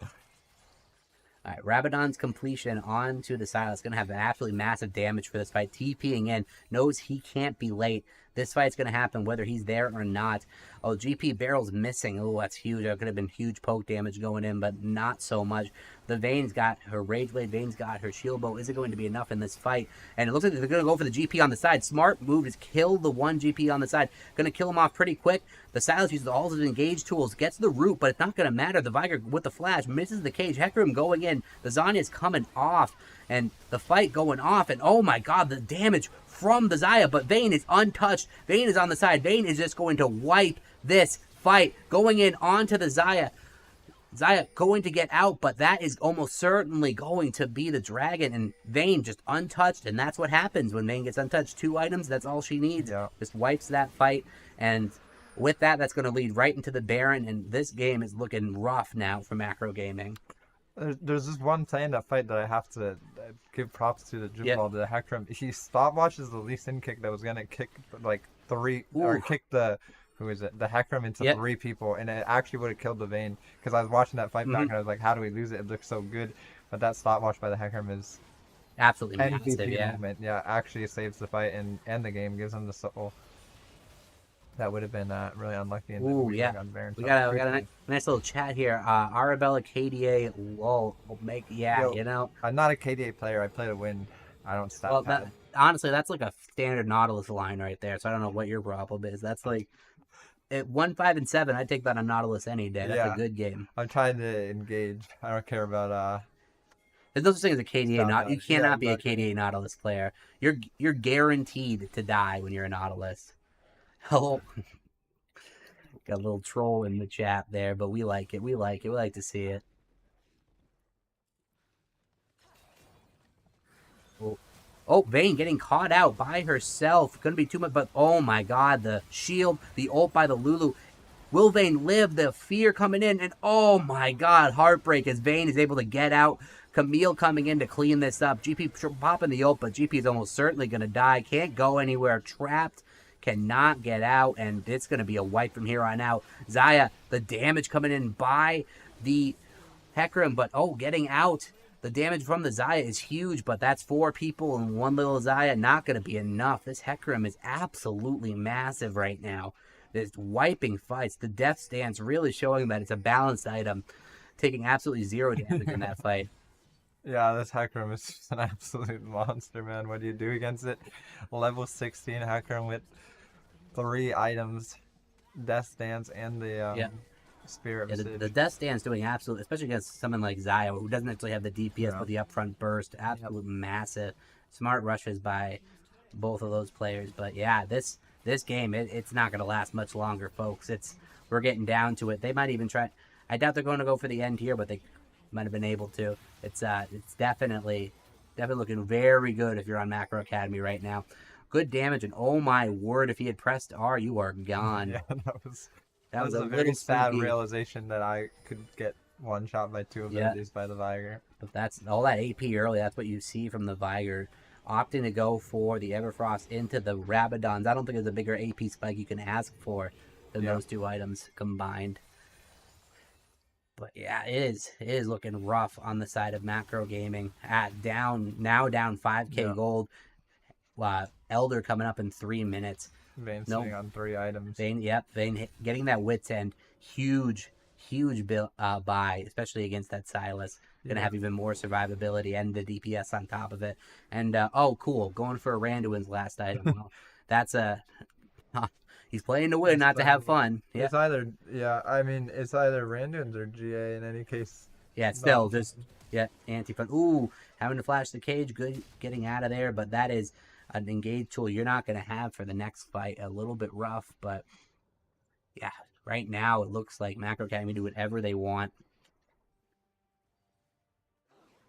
All right, Rabadon's completion onto the Silas. Going to have absolutely massive damage for this fight. TPing in. Knows he can't be late. This fight's going to happen whether he's there or not. Oh, GP Barrel's missing. Oh, that's huge. That could have been huge poke damage going in, but not so much. The Vayne's got her Rage Blade. Vayne's got her Shield Bow. Is it going to be enough in this fight? And it looks like they're going to go for the GP on the side. Smart move is kill the one GP on the side. Going to kill him off pretty quick. The Silas uses all his engage tools. Gets the root, but it's not going to matter. The Viger with the flash misses the cage. Hecarim going in. The Zhonya's coming off. And the fight going off. And oh my god, the damage from the Zaya. But Vayne is untouched. Vayne is on the side. Vayne is just going to wipe this fight going in onto the Xayah. Xayah going to get out, but that is almost certainly going to be the dragon, and Vayne just untouched, and that's what happens when Vayne gets untouched. 2 items, that's all she needs. Yeah. Just wipes that fight, and with that, that's going to lead right into the Baron, and this game is looking rough now for Macro Gaming. There's this one play in that fight that I have to give props to the Jimbal, the Hecarim. He stopwatches the Lee Sin kick that was going to kick like 3, or kick the... Who is it? The Hecarim into 3 people, and it actually would have killed the Vayne. Because I was watching that fight back, and I was like, "How do we lose it? It looks so good." But that stopwatch by the Hecarim is absolutely MVP massive. Moment. Yeah, actually saves the fight and the game, gives them the soul. That would have been really unlucky. Ooh, yeah. We got a nice little chat here. Arabella KDA, lol, make you know. I'm not a KDA player. I play to win. I don't stop. Well, honestly, that's like a standard Nautilus line right there. So I don't know what your problem is. That's like. At 1, 5, and 7, I'd take that on Nautilus any day. That's a good game. I'm trying to engage. I don't care about There's no such thing as a KDA. You cannot be a KDA Nautilus player. You're guaranteed to die when you're a Nautilus. Hello. Got a little troll in the chat there, but we like it. We like to see it. Oh, Vayne getting caught out by herself. Couldn't be too much, but oh my god, the shield, the ult by the Lulu. Will Vayne live? The fear coming in, and oh my god, heartbreak as Vayne is able to get out. Camille coming in to clean this up. GP popping the ult, but GP is almost certainly going to die. Can't go anywhere. Trapped. Cannot get out, and it's going to be a wipe from here on out. Xayah, the damage coming in by the Hecarim, but getting out. The damage from the Xayah is huge, but that's 4 people and 1 little Xayah. Not going to be enough. This Hecarim is absolutely massive right now. It's wiping fights. The death stance really showing that it's a balanced item, taking absolutely 0 damage in that fight. Yeah, this Hecarim is just an absolute monster, man. What do you do against it? Level 16 Hecarim with 3 items, death stance, and the Spirit of the death stand's doing absolutely, especially against someone like Xayah, who doesn't actually have the DPS but the upfront burst. Absolute massive. Smart rushes by both of those players. But yeah, this game, it's not going to last much longer, folks. We're getting down to it. They might even try. I doubt they're going to go for the end here, but they might have been able to. It's definitely looking very good if you're on Macro Academy right now. Good damage, and oh my word, if he had pressed R, you are gone. Yeah, that was a very sad realization that I could get one shot by 2 abilities by the Viger. But that's all that AP early. That's what you see from the Viger. Opting to go for the Everfrost into the Rabadons. I don't think there's a bigger AP spike you can ask for than those 2 items combined. But yeah, it is looking rough on the side of Macro Gaming. Down 5k gold. Elder coming up in 3 minutes. Vayne sitting on 3 items. Vayne getting that wit's end. Huge buy, especially against that Silas. Gonna have even more survivability and the DPS on top of it. And cool, going for a Randuin's last item. Well, that's he's playing to win, not to have fun. Yeah. It's either it's either Randuin's or GA in any case. Yeah, it's still just anti-fun. Ooh, having to flash the cage, good getting out of there, but that is an engage tool you're not going to have for the next fight. A little bit rough, but yeah, right now it looks like Macro Academy do whatever they want.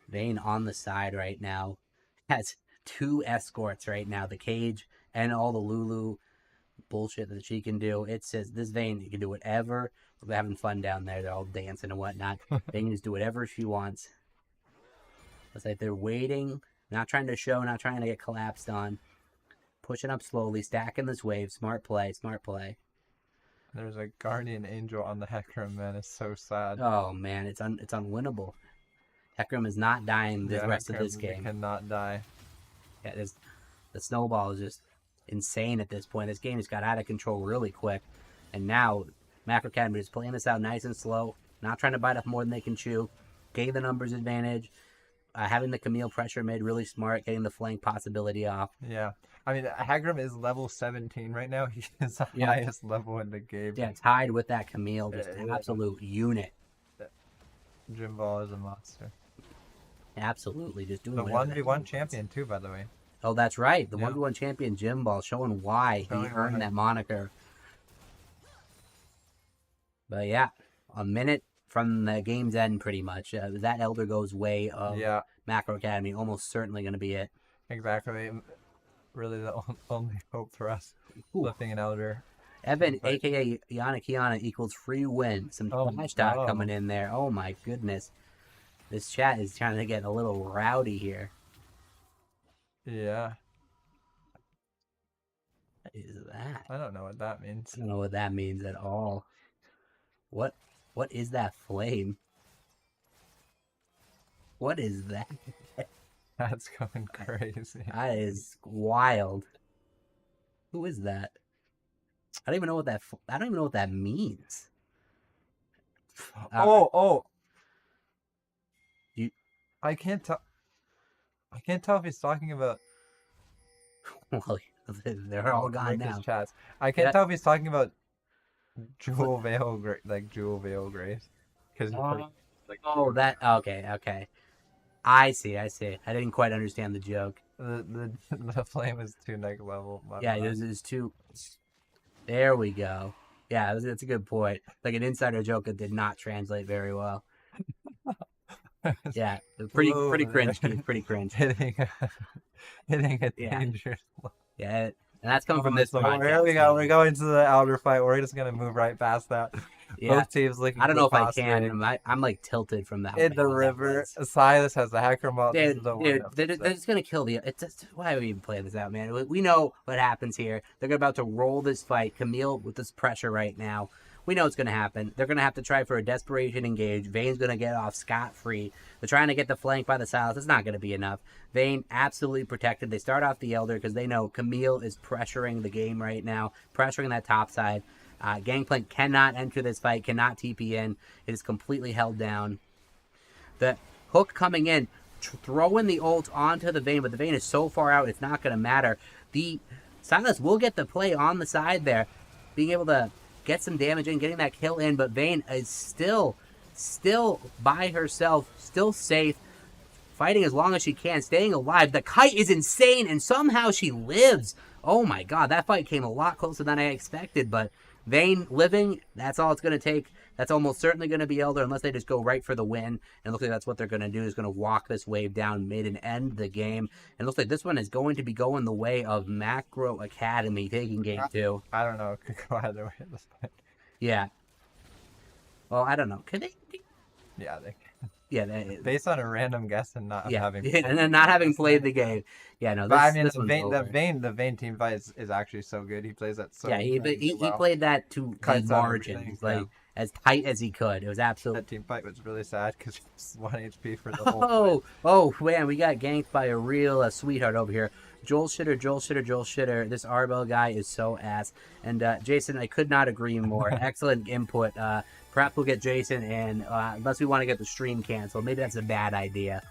Vayne on the side right now has 2 escorts right now, the cage and all the Lulu bullshit that she can do. It says this Vayne, you can do whatever. We're having fun down there. They're all dancing and whatnot. Vayne can just do whatever she wants. It's like they're waiting. Not trying to show, not trying to get collapsed on. Pushing up slowly, stacking this wave. Smart play. There's a Guardian Angel on the Hecarim, man. It's so sad. Oh, man. It's unwinnable. Hecarim is not dying the rest of this game. Cannot die. Yeah, the snowball is just insane at this point. This game just got out of control really quick. And now, Macro Academy is playing this out nice and slow. Not trying to bite off more than they can chew. Getting the numbers advantage. Having the Camille pressure mid really smart, getting the flank possibility off. Yeah. I mean, Hecarim is level 17 right now. He is the highest level in the game. Yeah, tied with that Camille. Just an absolute unit. Jimbal is a monster. Absolutely. Just doing the 1v1 champion, too, by the way. Oh, that's right. The 1v1 champion Jimbal, showing why he earned that moniker. But yeah, a minute from the game's end, pretty much. That Elder Goes way of Macro Academy, almost certainly going to be it. Exactly. Really the only hope for us lifting an Elder. Evan, a.k.a. Yana Kiana, equals free win. Some trash talk coming in there. Oh, my goodness. This chat is trying to get a little rowdy here. Yeah. What is that? I don't know what that means. I don't know what that means at all. What is that flame? What is that? That's going crazy. That is wild. Who is that? I don't even know what that means. I can't tell if he's talking about. Well, they're all gone now. Chats. I can't tell if he's talking about Jewel Veil, like Jewel Veil Grace. Because okay. I see. I didn't quite understand the joke. The flame is too next level. Yeah, it was too. There we go. Yeah, that's a good point. Like an insider joke that did not translate very well. Yeah, pretty cringe. Pretty cringe. Hitting a dangerous. Yeah, and that's coming from this podcast. Here we go. We're going to the Elder fight. We're just gonna move right past that. Yeah. Both teams looking. I don't know if I can. I'm like tilted from that. In the river, Silas has the hacker mode. Dude, they're just gonna kill the. It's just, why are we even playing this out, man? We know what happens here. They're about to roll this fight. Camille with this pressure right now. We know it's gonna happen. They're gonna have to try for a desperation engage. Vayne's gonna get off scot-free. They're trying to get the flank by the Silas. It's not gonna be enough. Vayne absolutely protected. They start off the Elder because they know Camille is pressuring the game right now, pressuring that top side. Gangplank cannot enter this fight, cannot TP in. It is completely held down. The hook coming in, throwing the ult onto the Vayne, but the Vayne is so far out, it's not going to matter. The Silas will get the play on the side there, being able to get some damage in, getting that kill in, but Vayne is still by herself, still safe, fighting as long as she can, staying alive. The kite is insane, and somehow she lives. Oh my god, that fight came a lot closer than I expected, but Vayne living, that's all it's going to take. That's almost certainly going to be Elder unless they just go right for the win. And it looks like that's what they're going to do, is going to walk this wave down mid and end the game. And it looks like this one is going to be going the way of Macro Academy taking game 2. I don't know. It could go either way at this point. Yeah. Well, I don't know. Could they? Yeah, they can. Yeah, based on a random guess and not having and then not having played the game. Yeah, no. But I mean, the Vayne team fight is actually so good. He plays that so. Yeah, he played that to margins, like as tight as he could. It was absolutely. That team fight was really sad because it's 1 HP for the whole. Oh man, we got ganked by a real sweetheart over here. Joel Shitter. This Arbel guy is so ass. And Jason, I could not agree more. Excellent input. Perhaps we'll get Jason in, unless we want to get the stream canceled. Maybe that's a bad idea.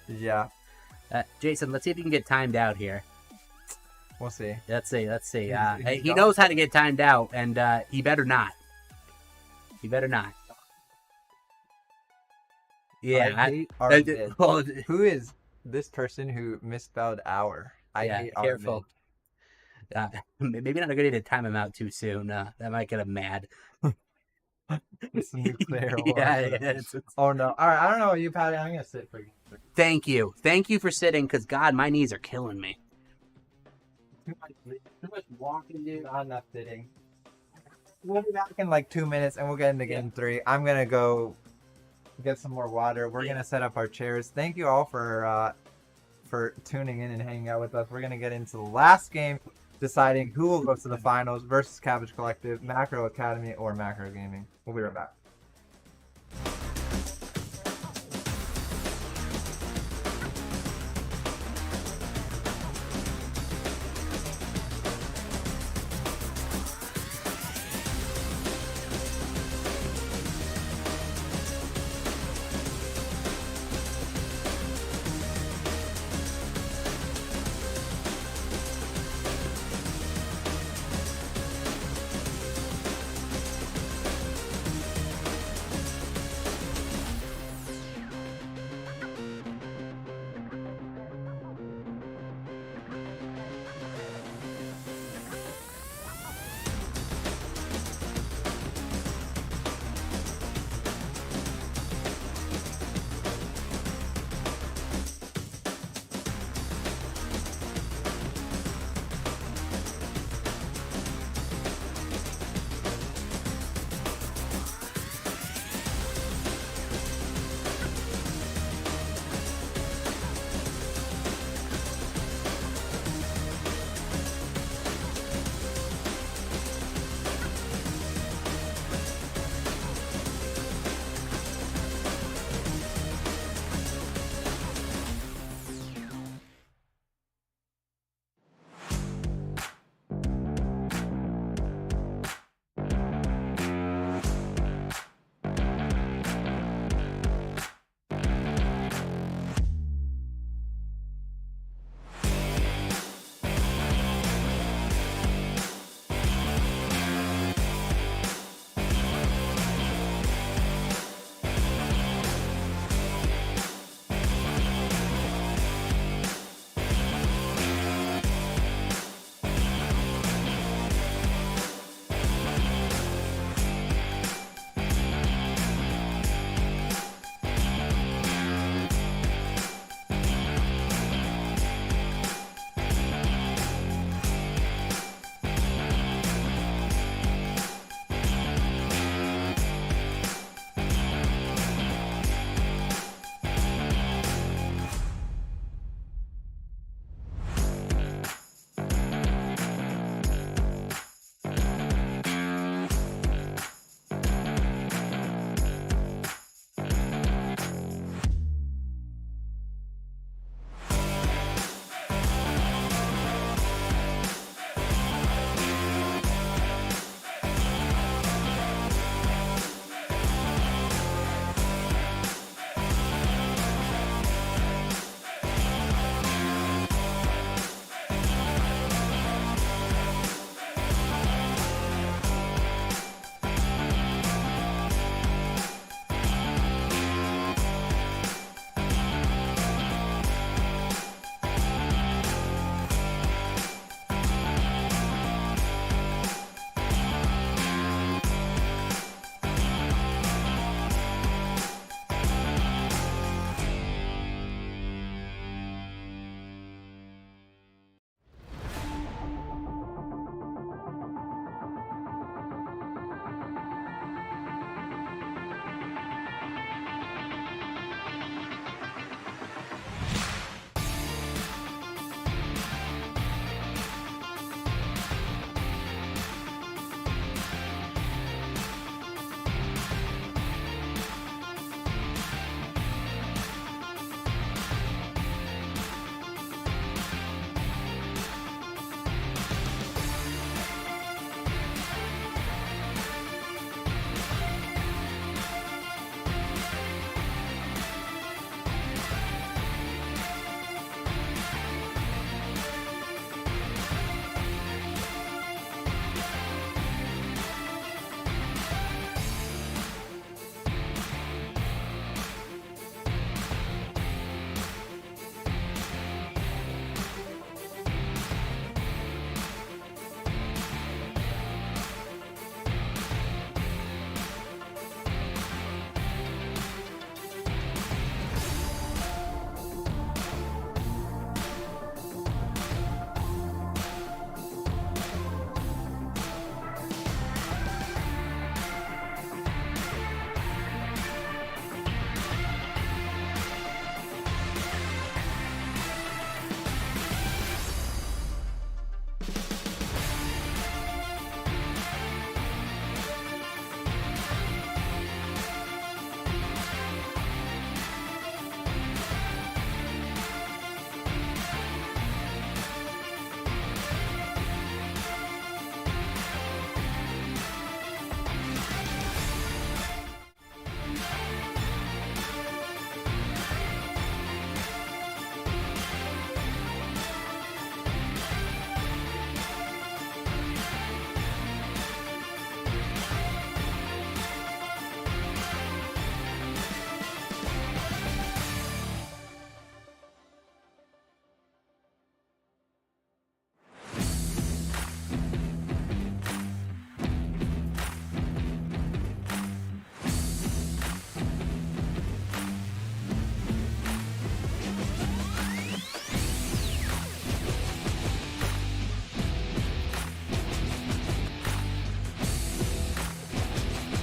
Yeah. Jason, let's see if you can get timed out here. We'll see. Let's see. He knows how to get timed out, and he better not. Yeah. Who is this person who misspelled hour? I hate careful. Maybe not a good idea to time him out too soon. That might get him mad. It's nuclear. Oh no! All right, I don't know you, Patty. I'm gonna sit for you. Thank you for sitting, because God, my knees are killing me. Too much walking, dude. I'm not sitting. We'll be back in like 2 minutes, and we'll get into game 3. I'm gonna go get some more water. We're gonna set up our chairs. Thank you all for tuning in and hanging out with us. We're gonna get into the last game, deciding who will go to the finals versus Cabbage Collective, Macro Academy, or Macro Gaming. We'll be right back.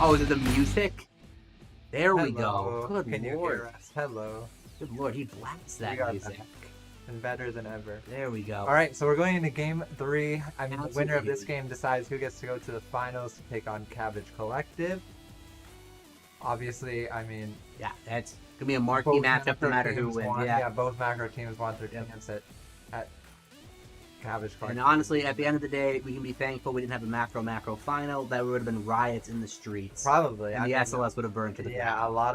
Oh, is it the music? There we Hello. go. Good Can you lord. hear us? Hello. Good lord, he blasts that We are music. back. And better than ever. There we go. All right, so we're going into game 3. I mean, the winner of this Absolutely. game decides who gets to go to the finals to take on Cabbage Collective. Obviously, I mean, Yeah, that's gonna be a marquee both matchup no macro matter who teams wins. want- Yeah. both macro teams want their chance at Cabbage And Collective. honestly, at the end of the day, we can be thankful we didn't have a macro final. That would have been riots in the streets. Probably. And the SLS would have burned to the ground. Yeah, a lot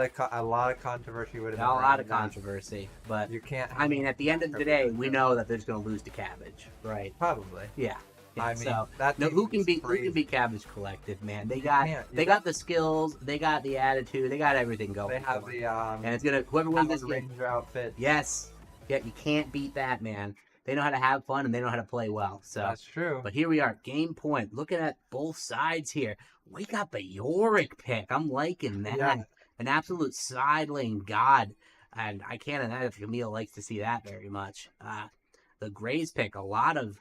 of controversy would have been A lot of around that. controversy, but You can't. I mean, at the end of the day, we know that they're just going to lose to Cabbage, right? Probably. Yeah. Yeah, I mean, so, that no, who team can is beat crazy. Cabbage Collective, man? They can't. got the skills, they got the attitude, they got everything going. They have for the them. And it's gonna whoever wins this game. Ranger outfit. Yes, yeah, you can't beat that, man. They know how to have fun and they know how to play well. So, That's true. but here we are, game point. Looking at both sides here, we got the Yorick pick. I'm liking that. Yeah. An absolute side lane god, and I can't imagine if Camille likes to see that very much. The Grays pick, a lot of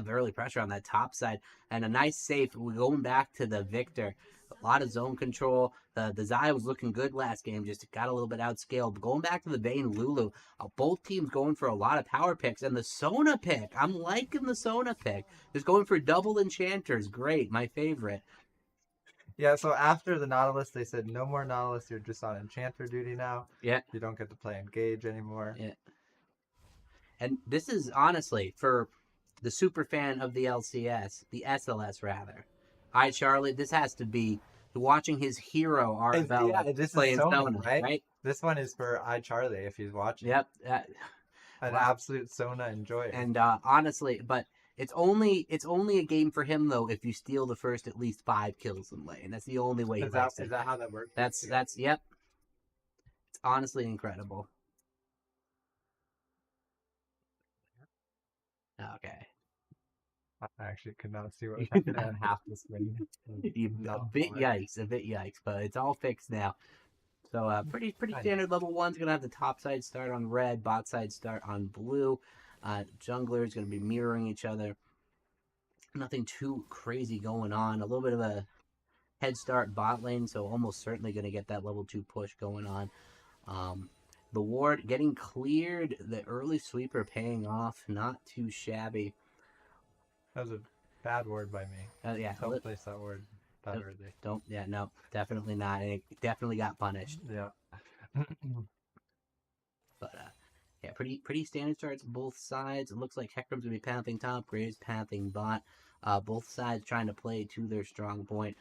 early pressure on that top side, and a nice safe. We're going back to the Victor. A lot of zone control. The Zaya was looking good last game, just got a little bit outscaled. But going back to the Vayne Lulu, both teams going for a lot of power picks. And the Sona pick, I'm liking the Sona pick. Just going for double enchanters, great, my favorite. Yeah, so after the Nautilus, they said no more Nautilus. You're just on Enchanter duty now. Yeah. You don't get to play Engage anymore. Yeah. And this is honestly for the super fan of the LCS, the SLS rather. Charlotte, this has to be watching his hero Arvel this is playing Sona, Sona, right? This one is for iCharlie if he's watching. Yep. An absolute Sona enjoyer. And honestly, but it's only a game for him though if you steal the first at least 5 kills in lane. That's the only way. Is that how that works? That's yep. It's honestly incredible. Okay. I actually could not see what was happening on half the screen. A bit yikes, but it's all fixed now. So pretty standard level 1's gonna have the top side start on red, bot side start on blue. Jungler is gonna be mirroring each other. Nothing too crazy going on. A little bit of a head start bot lane, so almost certainly gonna get that level 2 push going on. The ward getting cleared, the early sweeper paying off, not too shabby. That was a bad word by me. Yeah, Don't place that word that early. No, definitely not. And it definitely got punished. Yeah. But yeah, pretty standard starts both sides. It looks like Hecarim's gonna be pathing top, Graves pathing bot. Both sides trying to play to their strong point.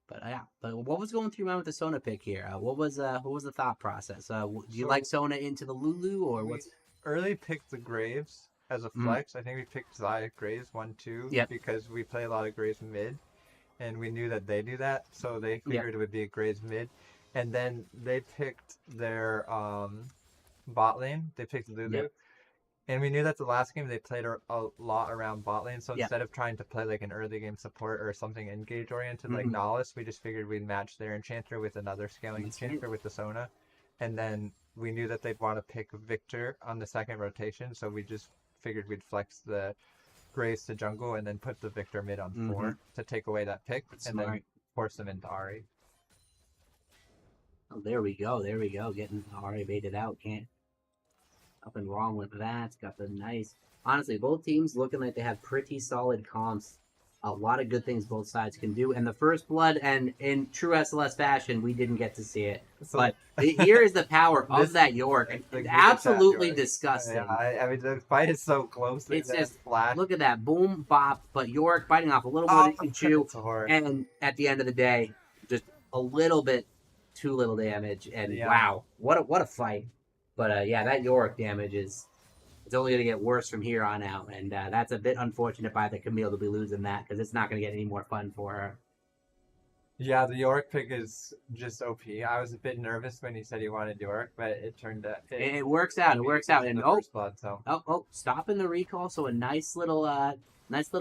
But what was going through your mind with the Sona pick here? What was the thought process? Do you like Sona into the Lulu or what's? Early picked the Graves as a flex. I think we picked Zaya Graves 1-2 because we play a lot of Graves mid, and we knew that they do that, so they figured it would be a Graves mid. And then they picked their bot lane. They picked Lulu. And we knew that the last game they played a lot around bot lane, so instead of trying to play like an early game support or something engage oriented like Nautilus, we just figured we'd match their enchanter with another scaling enchanter with the Sona. And then we knew that they'd want to pick Victor on the second rotation, so we just figured we'd flex the Grace to jungle and then put the Victor mid on 4 to take away that pick and then force them into Ahri. Oh, there we go. Getting Ahri baited out. Nothing wrong with that. It's got the nice. Honestly, both teams looking like they have pretty solid comps. A lot of good things both sides can do. And the first blood, and in true SLS fashion, we didn't get to see it. But here is the power of that Yorick. It's absolutely disgusting. Yeah, I mean, the fight is so close. It's just flash. Look at that. Boom, bop. But Yorick biting off a little more than you can chew. And at the end of the day, just a little bit too little damage. And wow, what a fight. But yeah, that Yorick damage it's only going to get worse from here on out. And that's a bit unfortunate by the Camille to be losing that because it's not going to get any more fun for her. Yeah, the Yorick pick is just OP. I was a bit nervous when he said he wanted Yorick, but it turned out... It works out. It works out. And blood, so. Stopping the recall. So a nice little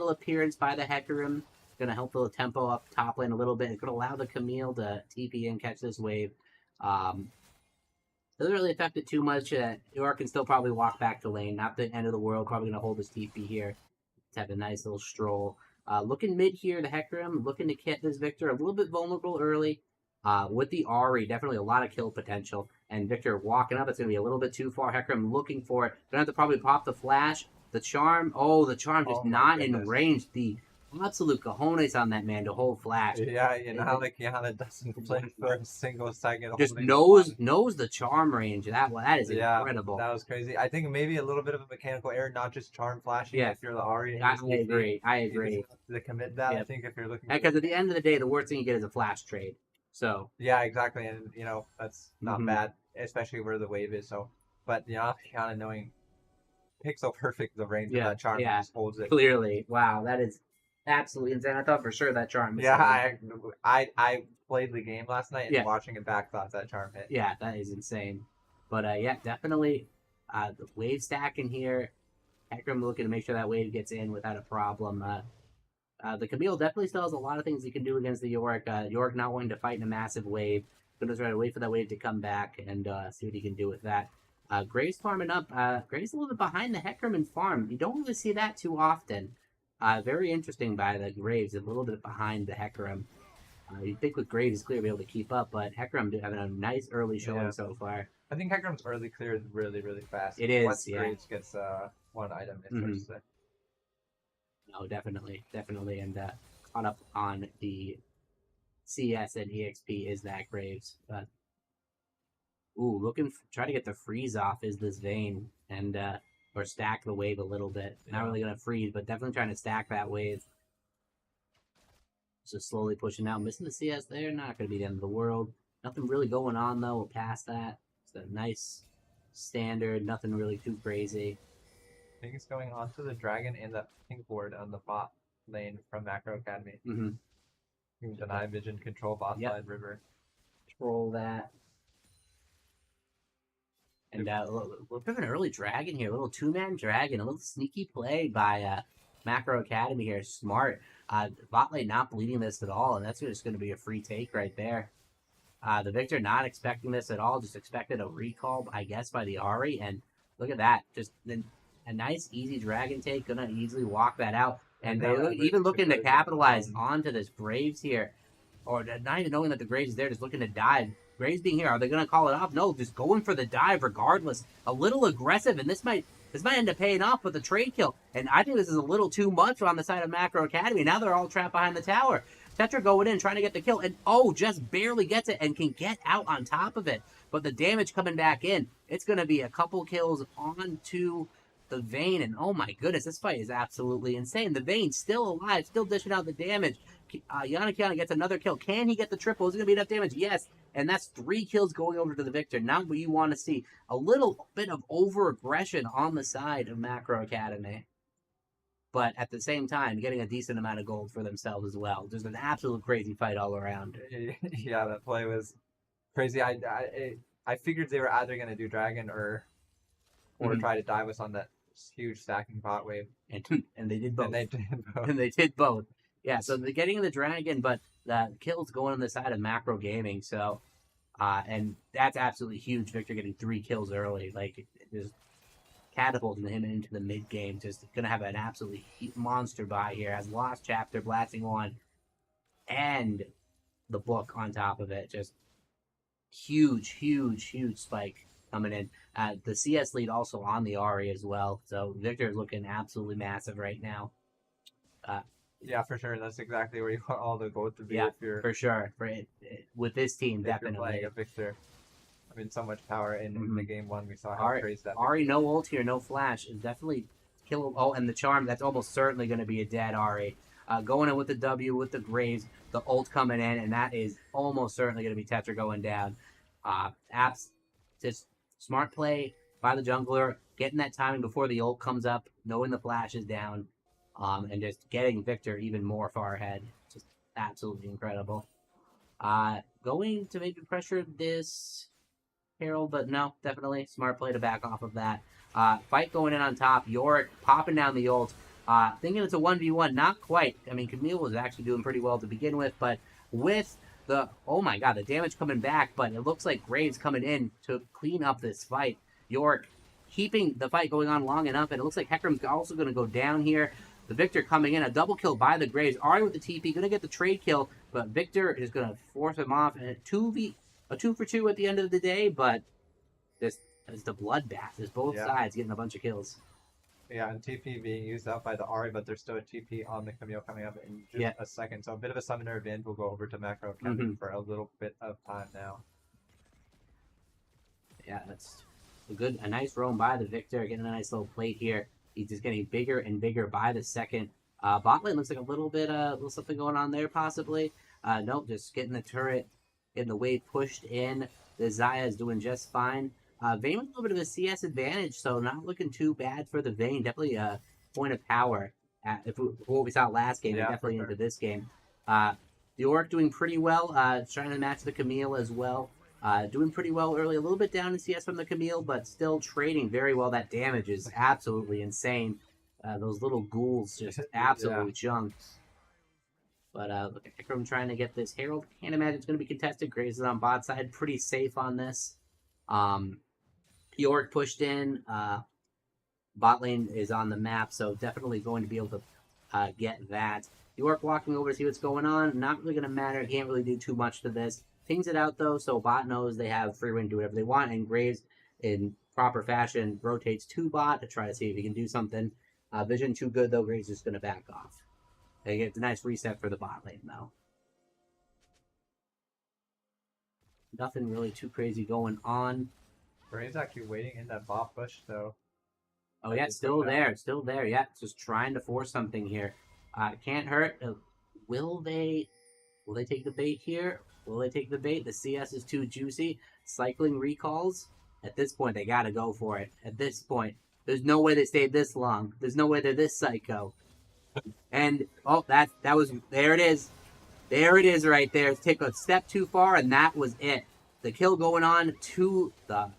appearance by the Hecarim. Going to help the tempo up top lane a little bit. It's going to allow the Camille to TP and catch this wave. Doesn't really affect it too much. York can still probably walk back to lane. Not the end of the world. Probably going to hold his TP here. Let's have a nice little stroll. Looking mid here, the Hecarim looking to get this Victor a little bit vulnerable early. With the Ari, definitely a lot of kill potential. And Victor walking up, it's going to be a little bit too far. Hecarim looking for it. Going to have to probably pop the flash. The charm, the charm just not in range. The absolute cojones on that man to hold flash. Yeah, you know how like Yana doesn't play for a single second. Just knows the charm range. That is incredible. That was crazy. I think maybe a little bit of a mechanical error, not just charm flashing. Yeah. If you're the Ari, I agree. To commit that, I think if you're looking, because at the end of the day, the worst thing you get is a flash trade. So yeah, exactly, and that's not bad, especially where the wave is. So, but Yana knowing pixel perfect the range of that charm just holds it clearly. Wow, that is absolutely insane. I thought for sure that charm was I played the game last night and watching it back thought that charm hit. Yeah, that is insane. But definitely the wave stack in here. Hecarim looking to make sure that wave gets in without a problem. The Camille definitely still has a lot of things he can do against the Yorick. Yorick not wanting to fight in a massive wave. Going to try to wait for that wave to come back and see what he can do with that. Graves farming up. Graves a little bit behind the Hecarim in farm. You don't really see that too often. Very interesting by the Graves, a little bit behind the Hecarim. You'd think with Graves, he's clearly able to keep up, but Hecarim having a nice early showing so far. I think Hecarim's early clear is really, really fast. It is, once Graves gets one item, it's to No, definitely. And caught up on the CS and EXP is that Graves. But try to get the freeze off is this Vayne and or stack the wave a little bit. Not really gonna freeze, but definitely trying to stack that wave. Just slowly pushing out, missing the CS there. Not gonna be the end of the world. Nothing really going on though. We're past that. It's a nice standard. Nothing really too crazy. I think it's going on to the dragon and the pink ward on the bot lane from Macro Academy. Deny vision, control bot side river. Control that. And a little bit of an early dragon here. A little two-man dragon. A little sneaky play by Macro Academy here. Smart. Bot lane not bleeding this at all, and that's just going to be a free take right there. The Victor not expecting this at all. Just expected a recall, I guess, by the Ari. And look at that. Just a nice, easy dragon take. Going to easily walk that out. And they're even looking to capitalize onto this Graves here. Or not even knowing that the Graves is there, just looking to dive. Graves being here, are they going to call it off? No, just going for the dive regardless. A little aggressive, and this might end up paying off with a trade kill. And I think this is a little too much on the side of Macro Academy. Now they're all trapped behind the tower. Tetra going in, trying to get the kill, and just barely gets it and can get out on top of it. But the damage coming back in, it's going to be a couple kills onto the Vayne, and oh my goodness, this fight is absolutely insane. The Vayne still alive, still dishing out the damage. Yana gets another kill. Can he get the triple? Is it going to be enough damage? Yes. And that's 3 kills going over to the Victor. Not what you want to see. A little bit of over-aggression on the side of Macro Academy. But at the same time, getting a decent amount of gold for themselves as well. Just an absolute crazy fight all around. Yeah, that play was crazy. I figured they were either going to do Dragon or try to dive us on that huge stacking bot wave. And they did both. And they did both. Yeah, so they're getting the Dragon, but the kills going on the side of Macro Gaming. So, and that's absolutely huge. Victor getting 3 kills early. Like, just catapulting him into the mid game. Just going to have an absolutely monster buy here. Has Lost Chapter, Blasting One, and the book on top of it. Just huge spike coming in. The CS lead also on the Ari as well. So Victor is looking absolutely massive right now. Yeah, for sure. That's exactly where you want all the gold to be. Yeah, if you're, for sure. With this team, definitely. You're playing a Victor. I mean, so much power in the game 1. We saw how crazy that Ari, no ult here, no flash. Is definitely kill. Oh, and the charm, that's almost certainly going to be a dead Ari. Going in with the W, with the Graves, the ult coming in, and that is almost certainly going to be Tetra going down. Just smart play by the jungler, getting that timing before the ult comes up, knowing the flash is down. And just getting Victor even more far ahead. Just absolutely incredible. Going to maybe pressure this Herald, but no, definitely smart play to back off of that. Fight going in on top. Yorick popping down the ult. Thinking it's a 1v1, not quite. I mean, Camille was actually doing pretty well to begin with, but with the, oh my god, the damage coming back, but it looks like Graves coming in to clean up this fight. Yorick keeping the fight going on long enough, and it looks like Hecarim's also going to go down here. The Victor coming in, a double kill by the Graves. Ari with the TP, gonna get the trade kill, but Victor is gonna force him off. And a 2 for 2 at the end of the day, but this is the bloodbath. There's both sides getting a bunch of kills. Yeah, and TP being used up by the Ari, but there's still a TP on the Camille coming up in just a second. So a bit of a summoner advantage will go over to Macro Academy for a little bit of time now. Yeah, that's a nice roam by the Victor, getting a nice little plate here. He's just getting bigger and bigger by the second. Bot lane looks like a little something going on there possibly. Nope, just getting the turret, getting the wave pushed in. The Zaya is doing just fine. Vayne with a little bit of a CS advantage, so not looking too bad for the Vayne. Definitely a point of power. What we saw last game, and definitely into this game. The Orc doing pretty well, trying to match the Camille as well. Doing pretty well early, a little bit down in CS from the Camille, but still trading very well. That damage is absolutely insane. Those little ghouls just absolutely junk. But look at Ekram trying to get this Herald. Can't imagine it's going to be contested. Graves is on bot side, pretty safe on this. York pushed in. Bot lane is on the map, so definitely going to be able to get that. York walking over to see what's going on. Not really going to matter. Can't really do too much to this. Pings it out, though, so bot knows they have free reign to do whatever they want, and Graves, in proper fashion, rotates to bot to try to see if he can do something. Vision too good, though. Graves is just going to back off. They get a nice reset for the bot lane, though. Nothing really too crazy going on. Graves actually waiting in that bot push, though. Oh, yeah, still there. Still there. Yeah, just trying to force something here. Can't hurt. Will they take the bait here? Will they take the bait? The CS is too juicy. Cycling recalls. At this point, they got to go for it. At this point, there's no way they stayed this long. There's no way they're this psycho. And, oh, that was, there it is. There it is right there. Take a step too far, and that was it. The kill going on to the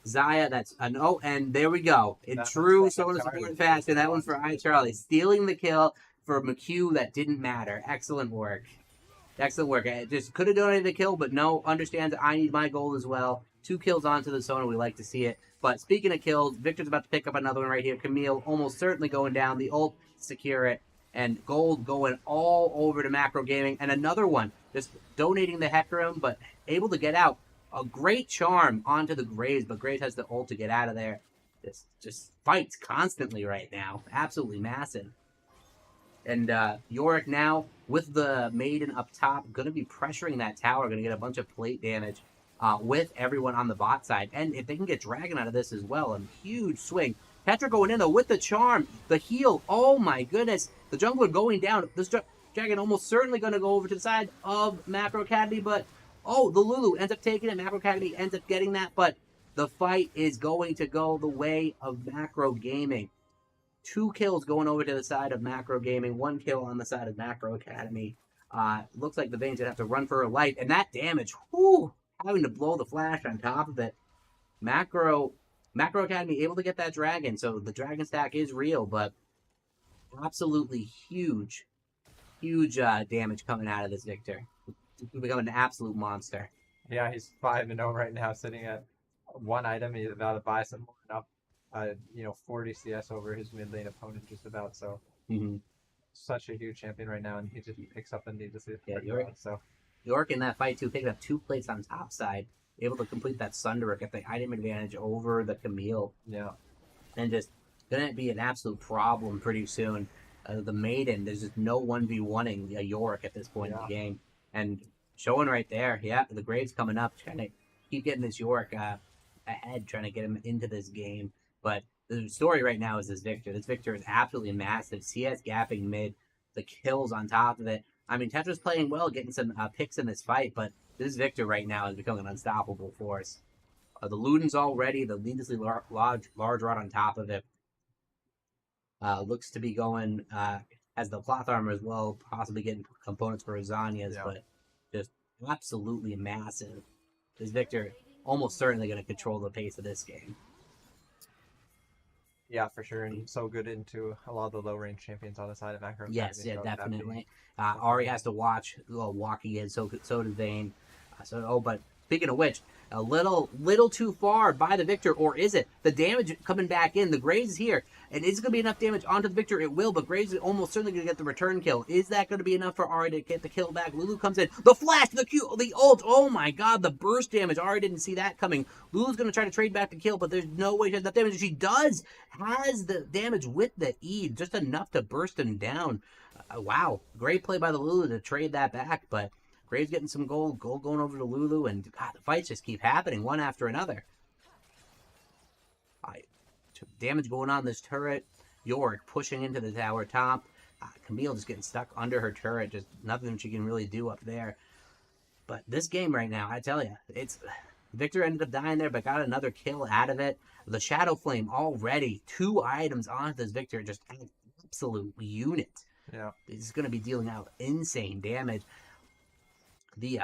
Zaya. That's an and there we go. In true Soda Support fashion, that one's for iCharlie. Stealing the kill for McHugh that didn't matter. Excellent work. Excellent work. I just could have donated the kill, but no, understands I need my gold as well. 2 kills onto the Sona. We like to see it. But speaking of kills, Victor's about to pick up another one right here. Camille almost certainly going down. The ult, secure it. And gold going all over to Macro Gaming. And another one, just donating the Hecarim, but able to get out. A great charm onto the Graves, but Graves has the ult to get out of there. Just fights constantly right now. Absolutely massive. And Yorick now, with the Maiden up top, going to be pressuring that tower. Going to get a bunch of plate damage with everyone on the bot side. And if they can get Dragon out of this as well, a huge swing. Petra going in, though, with the charm. The heal. Oh, my goodness. The jungler going down. This Dragon almost certainly going to go over to the side of Macro Academy, but, oh, the Lulu ends up taking it. Macro Academy ends up getting that, but the fight is going to go the way of Macro Gaming. 2 kills going over to the side of Macro Gaming. 1 kill on the side of Macro Academy. Looks like the Vayne's going to have to run for her life. And that damage, whew, having to blow the flash on top of it. Macro Academy able to get that dragon, so the dragon stack is real, but absolutely huge damage coming out of this Victor. He's becoming an absolute monster. Yeah, he's 5-0 right now, sitting at 1 item. He's about to buy some more up. 40 CS over his mid lane opponent just about. So such a huge champion right now, and he just picks up and needlessly. Yeah, York in that fight too, picking up 2 plates on top side, able to complete that Sunderer, get the item advantage over the Camille. Yeah, and just gonna be an absolute problem pretty soon. The Maiden, there's just no 1v1ing York at this point in the game, and showing right there, the Graves coming up, trying to keep getting this York ahead, trying to get him into this game. But the story right now is this Victor. This Victor is absolutely massive. CS gapping mid, the kills on top of it. I mean, Tetra's playing well, getting some picks in this fight, but this Victor right now is becoming an unstoppable force. The Luden's all ready, the needlessly large rod on top of it. Looks to be going, as the cloth armor as well, possibly getting components for Azania's, but just absolutely massive. This Victor almost certainly going to control the pace of this game. Yeah, for sure, and so good into a lot of the low-range champions on the side of Macro. Yes, yeah, definitely. Ari has to watch Walkie in, so does Vayne. But Speaking of which, a little too far by the Victor, or is it? The damage coming back in. The Graves is here, and is it going to be enough damage onto the Victor? It will, but Graves is almost certainly going to get the return kill. Is that going to be enough for Ari to get the kill back? Lulu comes in. The flash, the Q, the ult. Oh my god, the burst damage. Ari didn't see that coming. Lulu's going to try to trade back the kill, but there's no way she has enough damage. She does. Has the damage with the E, just enough to burst him down. Wow, great play by the Lulu to trade that back, but Graves getting some gold going over to Lulu, and God, the fights just keep happening one after another. Damage going on this turret. York pushing into the tower top. Camille just getting stuck under her turret. Just nothing she can really do up there. But this game right now, I tell you, Victor ended up dying there, but got another kill out of it. The Shadow Flame already 2 items onto this Victor, just an absolute unit. Yeah, he's going to be dealing out insane damage. The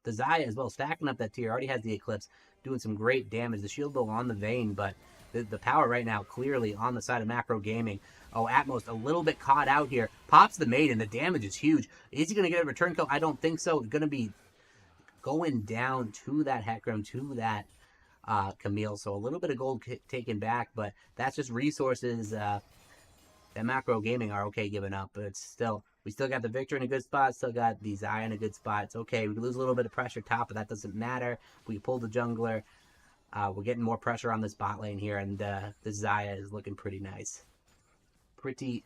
Zaya as well, stacking up that tier, already has the Eclipse, doing some great damage. The shield bow on the Vayne, but the power right now clearly on the side of Macro Gaming. Oh, Atmos a little bit caught out here. Pops the Maiden, the damage is huge. Is he going to get a return kill? I don't think so. It's going to be going down to that Hecarim, to that Camille. So a little bit of gold taken back, but that's just resources that Macro Gaming are okay giving up. But it's still, we still got the Victor in a good spot, still got the Zaya in a good spot. It's okay. We lose a little bit of pressure top, but that doesn't matter. We pull the jungler. We're getting more pressure on this bot lane here, and the Zaya is looking pretty nice. Pretty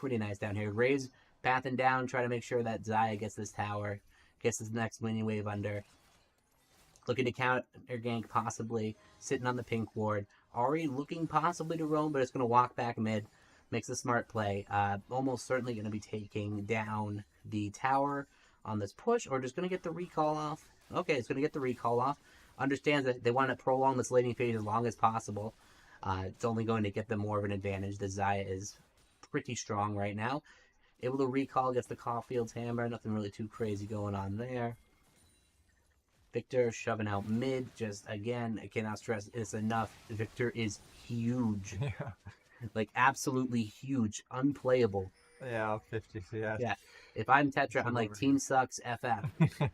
nice down here. Graves pathing down, try to make sure that Zaya gets this tower, gets this next mini wave under. Looking to counter gank possibly, sitting on the pink ward. Ari looking possibly to roam, but it's going to walk back mid. Makes a smart play. Almost certainly going to be taking down the tower on this push, or just going to get the recall off. Okay, it's going to get the recall off. Understands that they want to prolong this laning phase as long as possible. It's only going to get them more of an advantage. The Zaya is pretty strong right now. Able to recall, gets the Caulfield's hammer. Nothing really too crazy going on there. Victor shoving out mid. Just, again, I cannot stress it's enough. Victor is huge. Yeah. Like, absolutely huge. Unplayable. Yeah, 50 CS. Yeah. If I'm Tetra, I'm like, team sucks, FF.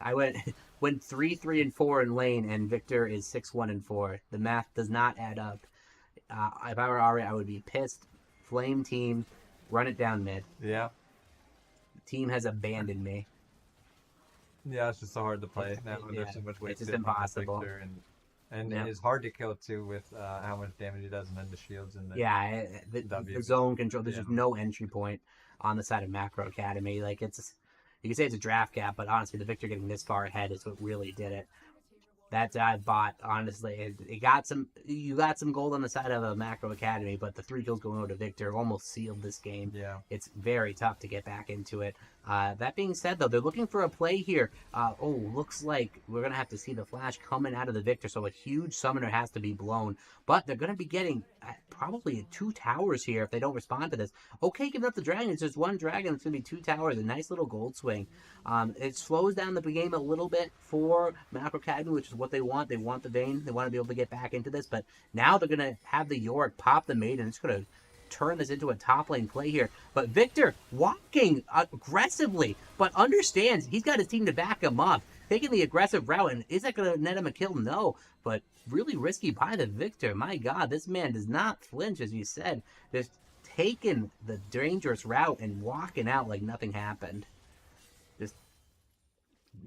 I went 3-3-4 in lane, and Victor is 6-1-4. The math does not add up. If I were Ari, I would be pissed. Flame team, run it down mid. Yeah. The team has abandoned me. Yeah, it's just so hard to play now. Yeah, There's so much weight. it's just impossible. And Yeah. it's hard to kill too with how much damage he does, and then the shields and the The zone control. There's just no entry point on the side of Macro Academy. Like, it's, you can say it's a draft gap, but honestly, the Victor getting this far ahead is what really did it. That dive bot, honestly, you got some gold on the side of a Macro Academy, but the 3 kills going over to Victor almost sealed this game. Yeah. It's very tough to get back into it. That being said, though, they're looking for a play here. Looks like we're going to have to see the flash coming out of the Victor, so a huge summoner has to be blown. But they're going to be getting probably 2 towers here if they don't respond to this. Okay, giving up the dragon. It's just 1 dragon. It's going to be 2 towers. A nice little gold swing. It slows down the game a little bit for Macro Academy, which is what they want. They want the Vayne. They want to be able to get back into this. But now they're going to have the York pop the Maiden. It's going to turn this into a top lane play here. But Victor walking aggressively, but understands he's got his team to back him up. Taking the aggressive route, and is that going to net him a kill? No, but really risky by the Victor. My God, this man does not flinch, as you said. Just taking the dangerous route and walking out like nothing happened. Just,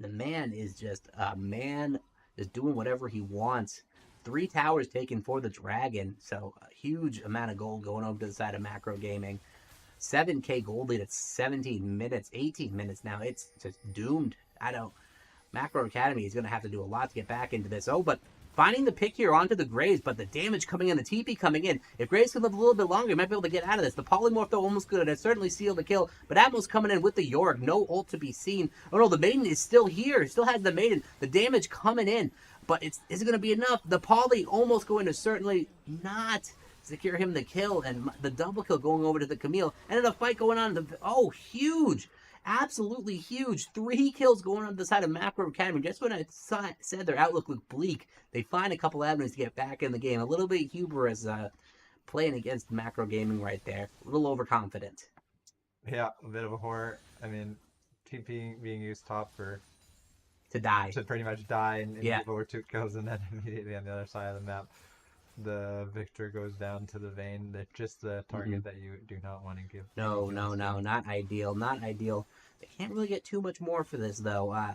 the man is just a man, is doing whatever he wants. 3 towers taken for the dragon, so a huge amount of gold going over to the side of Macro Gaming. 7k gold lead at 17 minutes, 18 minutes now. It's just doomed. Macro Academy is going to have to do a lot to get back into this. Oh, but finding the pick here onto the Graves, but the damage coming in, the TP coming in. If Graves can live a little bit longer, he might be able to get out of this. The Polymorph, though, almost good. It certainly sealed the kill, but Atmos coming in with the York. No ult to be seen. Oh, no, the Maiden is still here. He still has the Maiden. The damage coming in, but is it going to be enough? The Poly almost going to certainly not secure him the kill, and the double kill going over to the Camille. And then a fight going on. Huge. Absolutely huge. 3 kills going on the side of Macro Academy. Just when I said their outlook looked bleak, they find a couple avenues to get back in the game. A little bit hubris playing against Macro Gaming right there. A little overconfident. Yeah, a bit of a horror. I mean, TP being used top for to die. To pretty much die and Yeah. give over 2 kills, and then immediately on the other side of the map, the victor goes down to the vein. That's just the target that you do not want to give. No, not ideal, not ideal. They can't really get too much more for this though.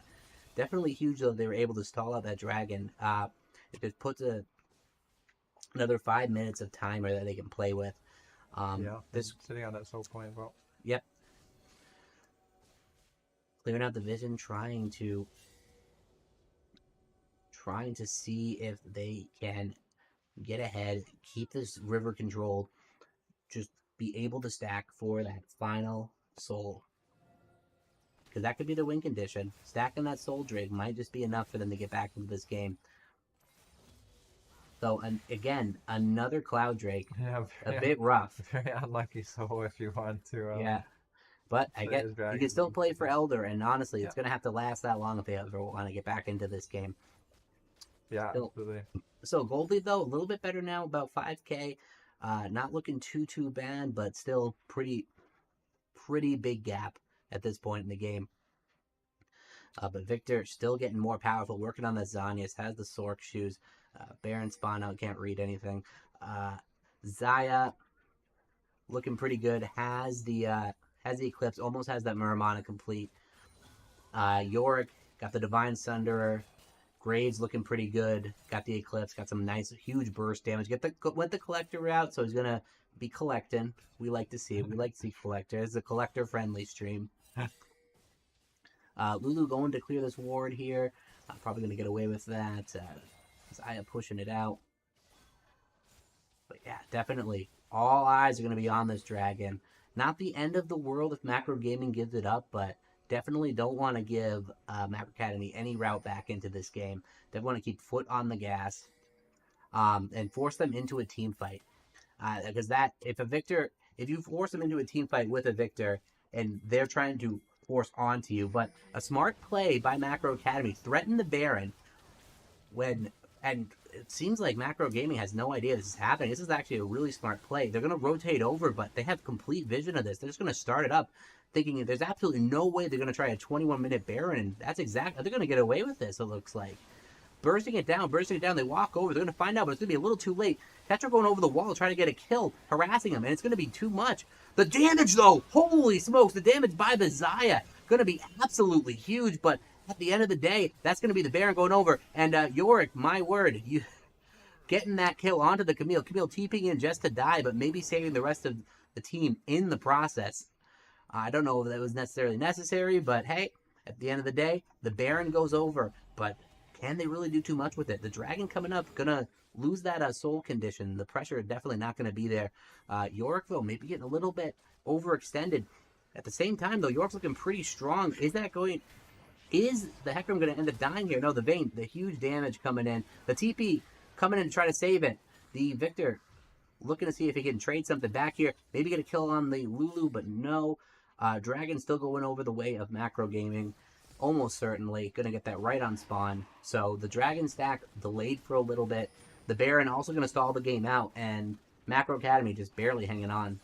Definitely huge though. They were able to stall out that dragon. It just puts another 5 minutes of timer that they can play with. This sitting on that soul point as well. Yep. Clearing out the vision, trying to see if they can get ahead, keep this river controlled, just be able to stack for that final soul. Because that could be the win condition. Stacking that soul drink might just be enough for them to get back into this game. So, again, another Cloud Drake. Yeah, a bit rough. Very unlucky soul if you want to. Yeah. But I guess you can still play for Elder, and honestly, it's going to have to last that long if they ever want to get back into this game. Yeah, absolutely. So Gold Lead, though, a little bit better now, about 5K. Not looking too bad, but still pretty big gap at this point in the game. But Victor still getting more powerful, working on the Zanyas, has the Sork shoes. Baron spawn out, can't read anything. Zaya looking pretty good, has the Eclipse, almost has that Muramana complete. Yorick got the Divine Sunderer. Graves looking pretty good. Got the Eclipse. Got some nice, huge burst damage. Went the Collector route, so he's going to be collecting. We like to see it. We like to see Collector. It's a collector-friendly stream. Lulu going to clear this ward here. Probably going to get away with that. Zaya pushing it out. But yeah, definitely. All eyes are going to be on this dragon. Not the end of the world if Macro Gaming gives it up, but definitely don't want to give Macro Academy any route back into this game. They want to keep foot on the gas and force them into a team fight. Because if you force them into a team fight with a Victor and they're trying to force onto you, but a smart play by Macro Academy, threaten the Baron and it seems like Macro Gaming has no idea this is happening. This is actually a really smart play. They're going to rotate over, but they have complete vision of this. They're just going to start it up, thinking there's absolutely no way they're going to try a 21-minute Baron. That's exactly... They're going to get away with this, it looks like. Bursting it down. They walk over. They're going to find out, but it's going to be a little too late. Tetra going over the wall, trying to get a kill, harassing him, and it's going to be too much. The damage, though! Holy smokes! The damage by the Zaya going to be absolutely huge, but at the end of the day, that's going to be the Baron going over. And Yorick, my word, you getting that kill onto the Camille. Camille TPing in just to die, but maybe saving the rest of the team in the process. I don't know if that was necessarily necessary, but hey, at the end of the day, the Baron goes over. But can they really do too much with it? The Dragon coming up, gonna lose that soul condition. The pressure is definitely not going to be there. Yorick, though, maybe getting a little bit overextended. At the same time, though, Yorick's looking pretty strong. Is the Hecarim going to end up dying here? No, the Vayne, the huge damage coming in. The TP coming in to try to save it. The Victor looking to see if he can trade something back here. Maybe get a kill on the Lulu, but no. Dragon still going over the way of Macro Gaming. Almost certainly going to get that right on spawn. So the Dragon stack delayed for a little bit. The Baron also going to stall the game out. And Macro Academy just barely hanging on.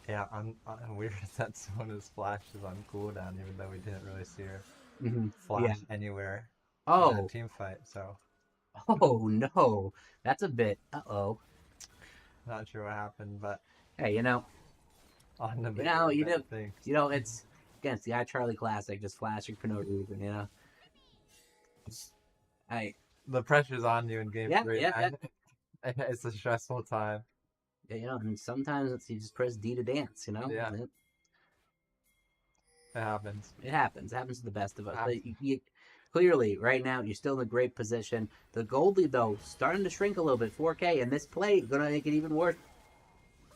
Yeah, I'm weird that Sona's flash is on cooldown, even though we didn't really see her flash anywhere in that team fight. So. Oh no, that's a bit. Not sure what happened, but hey, on the it's against the iCharlie Classic, just flashing for no reason, Hey, the pressure's on you in game 3. Yeah. It's a stressful time. Yeah, and sometimes you just press D to dance, Yeah. It happens. It happens. It happens to the best of us. But clearly, right now, you're still in a great position. The gold lead, though, starting to shrink a little bit. 4K, and this play going to make it even worse.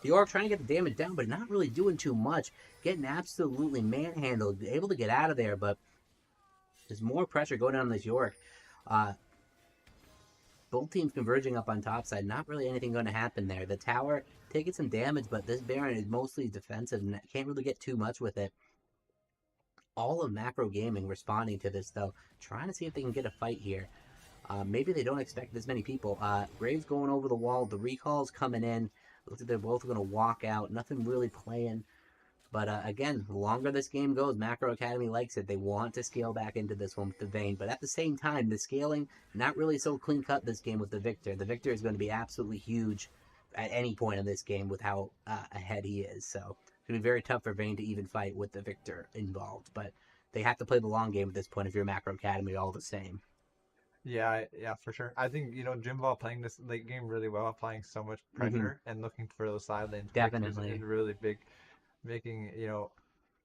The Orc trying to get the damage down, but not really doing too much. Getting absolutely manhandled. Able to get out of there, but there's more pressure going on this York. Both teams converging up on top side. Not really anything going to happen there. The tower taking some damage, but this Baron is mostly defensive and can't really get too much with it. All of Macro Gaming responding to this, though. Trying to see if they can get a fight here. Maybe they don't expect this many people. Graves going over the wall. The recalls coming in. Looks like they're both going to walk out. Nothing really playing. But again, the longer this game goes, Macro Academy likes it. They want to scale back into this one with the Vayne. But at the same time, the scaling, not really so clean cut this game with the Victor. The Victor is going to be absolutely huge at any point in this game with how ahead he is. So it's going to be very tough for Vayne to even fight with the Victor involved. But they have to play the long game at this point if you're Macro Academy all the same. Yeah, for sure. I think, Jim Ball playing this late game really well, applying so much pressure and looking for those side lanes Definitely is really big, making,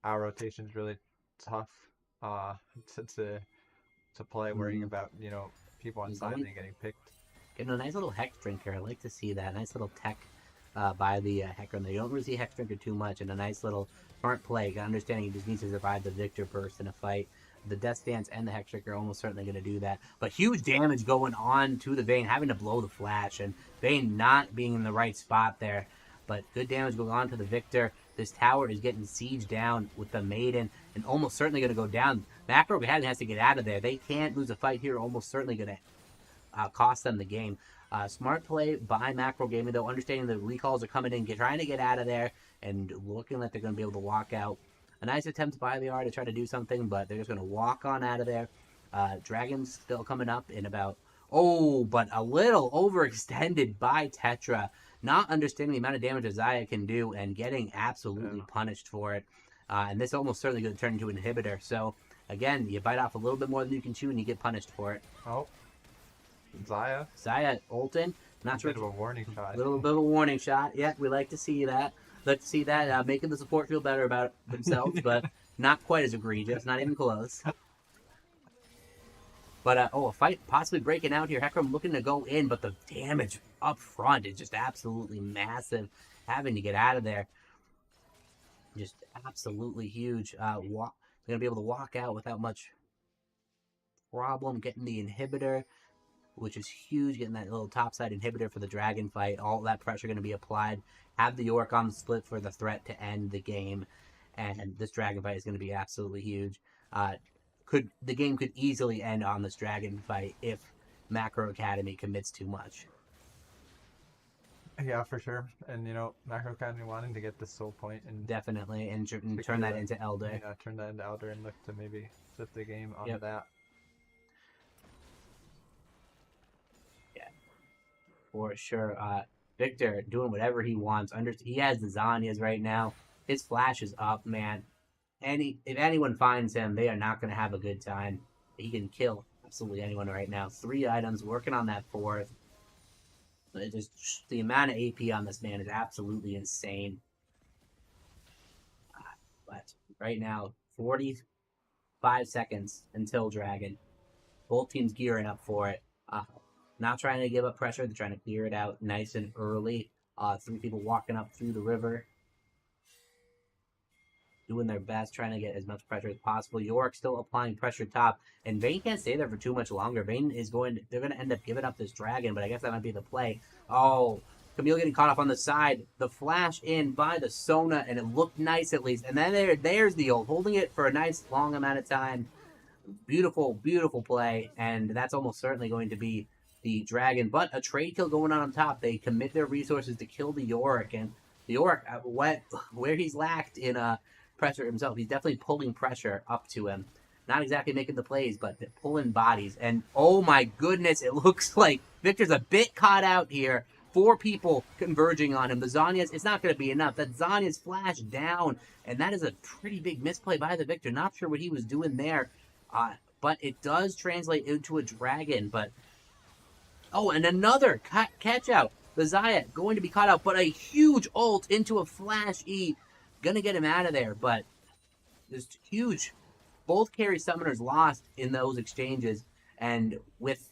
our rotations really tough to play, worrying about, people on side lane getting picked. Getting a nice little Hex Drinker. I like to see that. Nice little tech by the Hex Runner. You don't really see Hex Drinker too much, and a nice little smart play. Understanding he just needs to survive the Victor burst in a fight. The Death Dance and the Hex Drinker are almost certainly going to do that. But huge damage going on to the Vayne, having to blow the Flash, and Vayne not being in the right spot there. But good damage going on to the Victor. This tower is getting sieged down with the Maiden, and almost certainly going to go down. Macro Academy has to get out of there. They can't lose a fight here. Almost certainly going to cost them the game. Smart play by Macro Gaming, though, understanding the recalls are coming in, trying to get out of there, and looking like they're going to be able to walk out. A nice attempt by the R to try to do something, but they're just going to walk on out of there. Dragon's still coming up in about... Oh, but a little overextended by Tetra. Not understanding the amount of damage Zaya can do and getting absolutely punished for it. And this almost certainly going to turn into an inhibitor. So, again, you bite off a little bit more than you can chew and you get punished for it. Oh. Zaya ulting. Not sure. A bit of a warning shot. A little bit of a warning shot. Yeah, we like to see that. Making the support feel better about themselves, but not quite as egregious. Not even close. But, a fight possibly breaking out here. Heckram looking to go in, but the damage up front is just absolutely massive. Having to get out of there. Just absolutely huge. They're going to be able to walk out without much problem. Getting the inhibitor, which is huge. Getting that little topside inhibitor for the Dragon fight. All that pressure going to be applied. Have the York on the split for the threat to end the game. And this Dragon fight is going to be absolutely huge. The game could easily end on this Dragon fight if Macro Academy commits too much. Yeah, for sure. And, Macro Academy wanting to get the soul point. And definitely. And turn that into Elder. Yeah, turn that into Elder and look to maybe flip the game onto that. Yeah. For sure. Victor doing whatever he wants. He has the Zanyas right now. His flash is up, man. If anyone finds him, they are not going to have a good time. He can kill absolutely anyone right now. 3 items, working on that 4th. Just the amount of AP on this man is absolutely insane. But right now, 45 seconds until Dragon. Both teams gearing up for it. Not trying to give up pressure. They're trying to clear it out nice and early. 3 people walking up through the river. Doing their best, trying to get as much pressure as possible. York still applying pressure top. And Vayne can't stay there for too much longer. Vayne they're going to end up giving up this Dragon, but I guess that might be the play. Oh, Camille getting caught off on the side. The flash in by the Sona, and it looked nice at least. And then there's the ult, holding it for a nice long amount of time. Beautiful, beautiful play. And that's almost certainly going to be the Dragon. But a trade kill going on top. They commit their resources to kill the York. And the York, where he's lacked in pressure himself, he's definitely pulling pressure up to him. Not exactly making the plays, but pulling bodies. And oh my goodness, it looks like Victor's a bit caught out here. 4 people converging on him. The Zanyas, it's not going to be enough. That Zanya's flash down, and that is a pretty big misplay by the Victor. Not sure what he was doing there, but it does translate into a Dragon. But and another catch out. The Zaya going to be caught out, but a huge ult into a flash E. Gonna get him out of there, but just huge. Both carry summoners lost in those exchanges, and with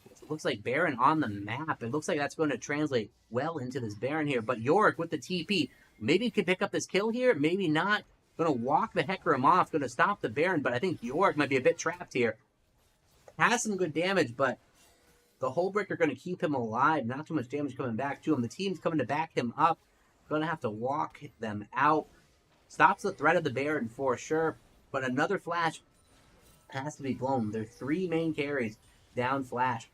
it looks like Baron on the map, it looks like that's going to translate well into this Baron here. But York with the TP, maybe he can pick up this kill here, maybe not. Gonna walk the Hecarim off, gonna stop the Baron, but I think York might be a bit trapped here. Has some good damage, but the Hullbreaker gonna keep him alive. Not too much damage coming back to him. The team's coming to back him up. Going to have to walk them out. Stops the threat of the Baron for sure. But another flash has to be blown. There are 3 main carries down flash.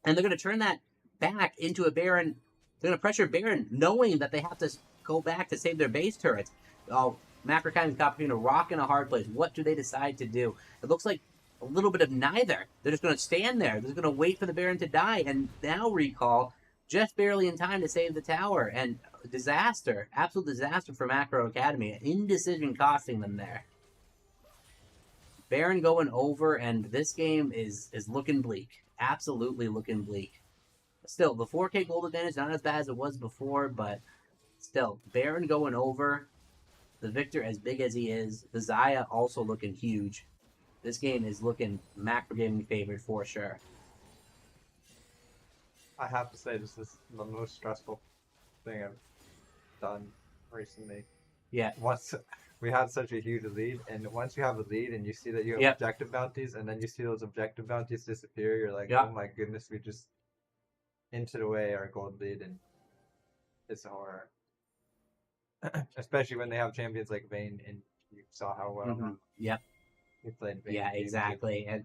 And they're going to turn that back into a Baron. They're going to pressure Baron knowing that they have to go back to save their base turrets. Oh, Macro Academy's got between a rock and a hard place. What do they decide to do? It looks like a little bit of neither. They're just going to stand there. They're just going to wait for the Baron to die. And now Recall, just barely in time to save the tower. And disaster, absolute disaster for Macro Academy. Indecision costing them there. Baron going over, and this game is looking bleak. Absolutely looking bleak. Still, the 4K gold advantage, not as bad as it was before, but still, Baron going over. The Victor as big as he is. The Xayah also looking huge. This game is looking Macro Gaming favored for sure. I have to say, this is the most stressful thing I've done recently. Yeah. Once we had such a huge lead, and once you have a lead and you see that you have objective bounties, and then you see those objective bounties disappear, you're like, oh my goodness, we just entered away our gold lead, and it's a horror. Especially when they have champions like Vayne, and you saw how well he played Vayne. Yeah, exactly. And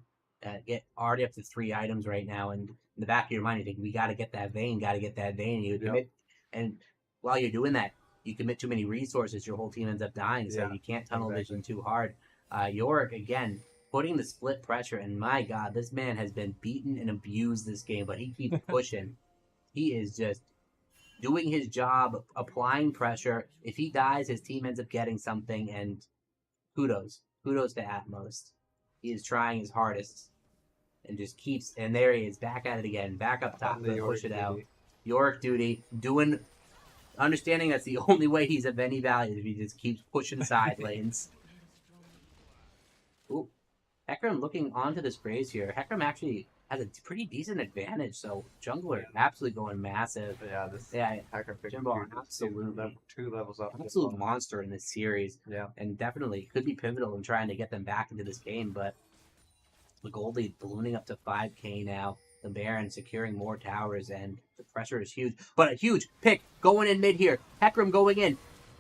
get already up to 3 items right now, and in the back of your mind, you think, we got to get that Vayne, You commit, and while you're doing that, you commit too many resources, your whole team ends up dying, so you can't tunnel vision too hard. Yorick, again, putting the split pressure, and my God, this man has been beaten and abused this game, but he keeps pushing. He is just doing his job, applying pressure. If he dies, his team ends up getting something, and kudos to Atmos. He is trying his hardest and just keeps, and there he is, back at it again, back up top to push it out. Yorick duty, understanding that's the only way he's of any value if he just keeps pushing side lanes. Ooh, Hecarim looking onto this Graves here. Hecarim actually has a pretty decent advantage, so jungler absolutely going massive. Yeah, this Hecarim Jimbo absolutely 2 levels up. Absolute monster in this series. Yeah, and definitely could be pivotal in trying to get them back into this game. But the gold lead ballooning up to 5K now. The Baron securing more towers, and the pressure is huge. But a huge pick going in mid here. Hecarim going in.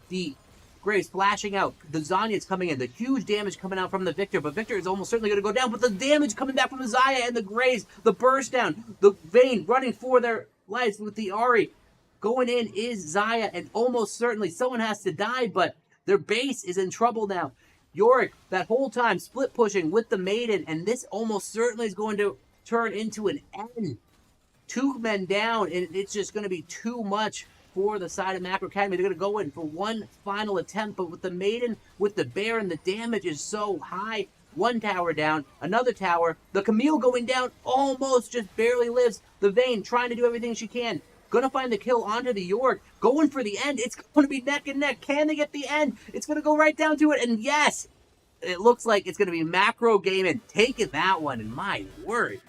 The Graves flashing out. The Zanya's coming in. The huge damage coming out from the Victor. But Victor is almost certainly going to go down. But the damage coming back from the Xayah and the Graves. The burst down. The Vayne running for their lives with the Ahri. Going in is Xayah. And almost certainly someone has to die. But their base is in trouble now. Yorick, that whole time, split pushing with the Maiden. And this almost certainly is going to turn into an N. 2 men down, and it's just going to be too much for the side of Macro Academy. They're going to go in for one final attempt, but with the Maiden, with the Baron, the damage is so high. 1 tower down, another tower. The Camille going down, almost just barely lives. The Vayne trying to do everything she can. Going to find the kill onto the Yorick. Going for the end. It's going to be neck and neck. Can they get the end? It's going to go right down to it, and yes, it looks like it's going to be Macro Gaming taking that one, and my word.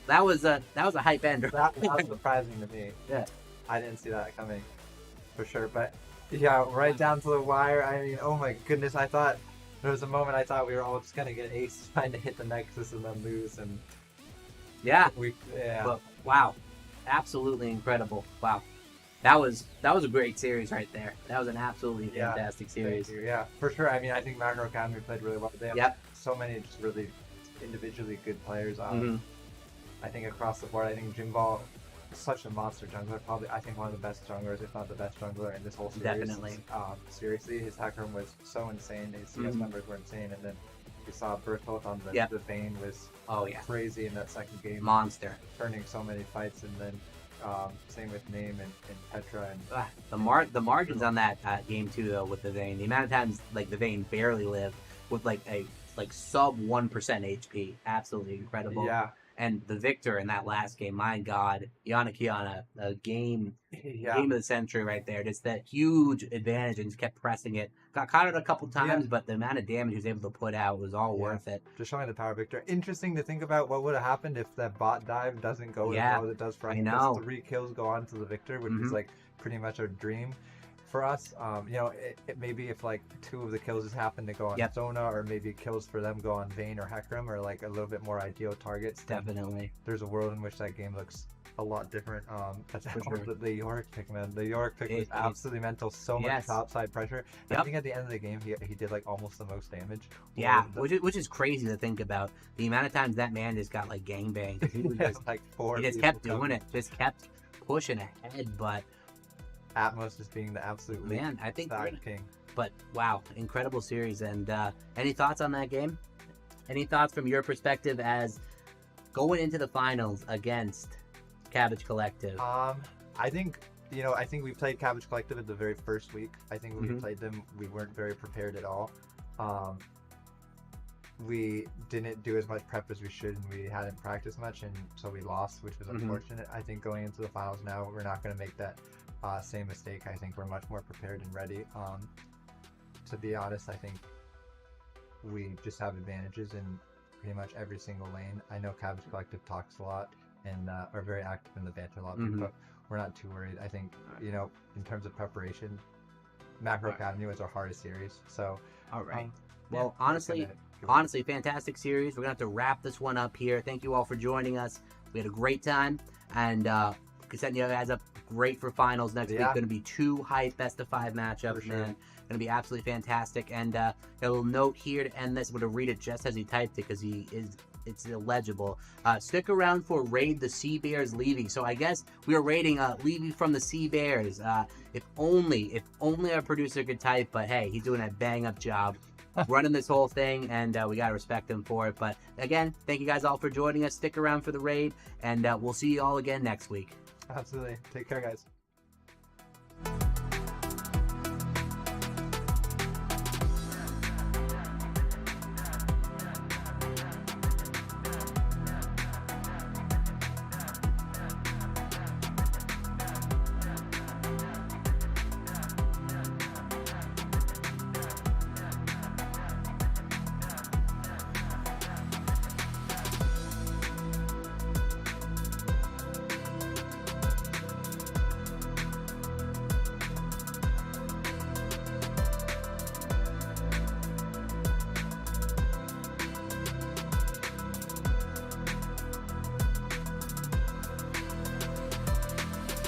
That was a hype ender. That was surprising to me. Yeah, I didn't see that coming, for sure. But yeah, right down to the wire. I mean, oh my goodness! I thought there was a moment I thought we were all just gonna get ace trying to hit the Nexus and then lose, and but wow, absolutely incredible! Wow, that was a great series right there. That was an absolutely fantastic series. Yeah, for sure. I mean, I think Macro Academy played really well. They have so many just really individually good players. I think across the board, I think Jinbao is such a monster jungler. Probably, I think one of the best junglers, if not the best jungler in this whole series. Definitely. Seriously, his Hecarim was so insane. His CS numbers were insane, and then you saw Berthold on the Vayne was crazy in that second game. Monster. Turning so many fights, and then same with Name and Petra. And the margins on that game too, though, with the Vayne. The amount of times like the Vayne barely lived with like a sub 1% HP. Absolutely incredible. Yeah. And the Victor in that last game, my God, Kiana, a game of the century right there. Just that huge advantage and just kept pressing it. Got caught it a couple times, but the amount of damage he was able to put out was all worth it. Just showing the power of Victor. Interesting to think about what would have happened if that bot dive doesn't go as well as it does for him. I know. 3 kills go on to the Victor, which is like pretty much our dream. For us, it maybe if like 2 of the kills just happen to go on Zona, or maybe kills for them go on Vayne or Hecarim, or like a little bit more ideal targets. Definitely. There's a world in which that game looks a lot different. The Yorick pick, man. The Yorick pick was absolutely mental. So much topside pressure. I think at the end of the game, he did like almost the most damage. Yeah, which is crazy to think about. The amount of times that man just got like gangbanged. He was just like 4. He just kept doing it. Just kept pushing ahead, but Atmos just being the absolute Man, I think side king. But wow, incredible series. And any thoughts on that game? Any thoughts from your perspective as going into the finals against Cabbage Collective? I think we played Cabbage Collective at the very first week. I think when we played them, we weren't very prepared at all. We didn't do as much prep as we should, and we hadn't practiced much, and so we lost, which was unfortunate. I think going into the finals now, we're not going to make that same mistake. I think we're much more prepared and ready. To be honest, I think we just have advantages in pretty much every single lane. I know Cabbage Collective talks a lot and are very active in the banter lobby, but we're not too worried. I think, in terms of preparation, Macro Academy was our hardest series. So, all right. Well, honestly, fantastic series. We're going to have to wrap this one up here. Thank you all for joining us. We had a great time, and setting you guys up great for finals next week. Going to be 2 hype best-of-5 matchups, man. Going to be absolutely fantastic. And a little note here to end this. I'm going to read it just as he typed it because it's illegible. Stick around for Raid the Sea Bears Levy. So I guess we are raiding Levy from the Sea Bears. If only our producer could type, but hey, he's doing a bang-up job running this whole thing, and we got to respect him for it. But again, thank you guys all for joining us. Stick around for the raid, and we'll see you all again next week. Absolutely. Take care, guys.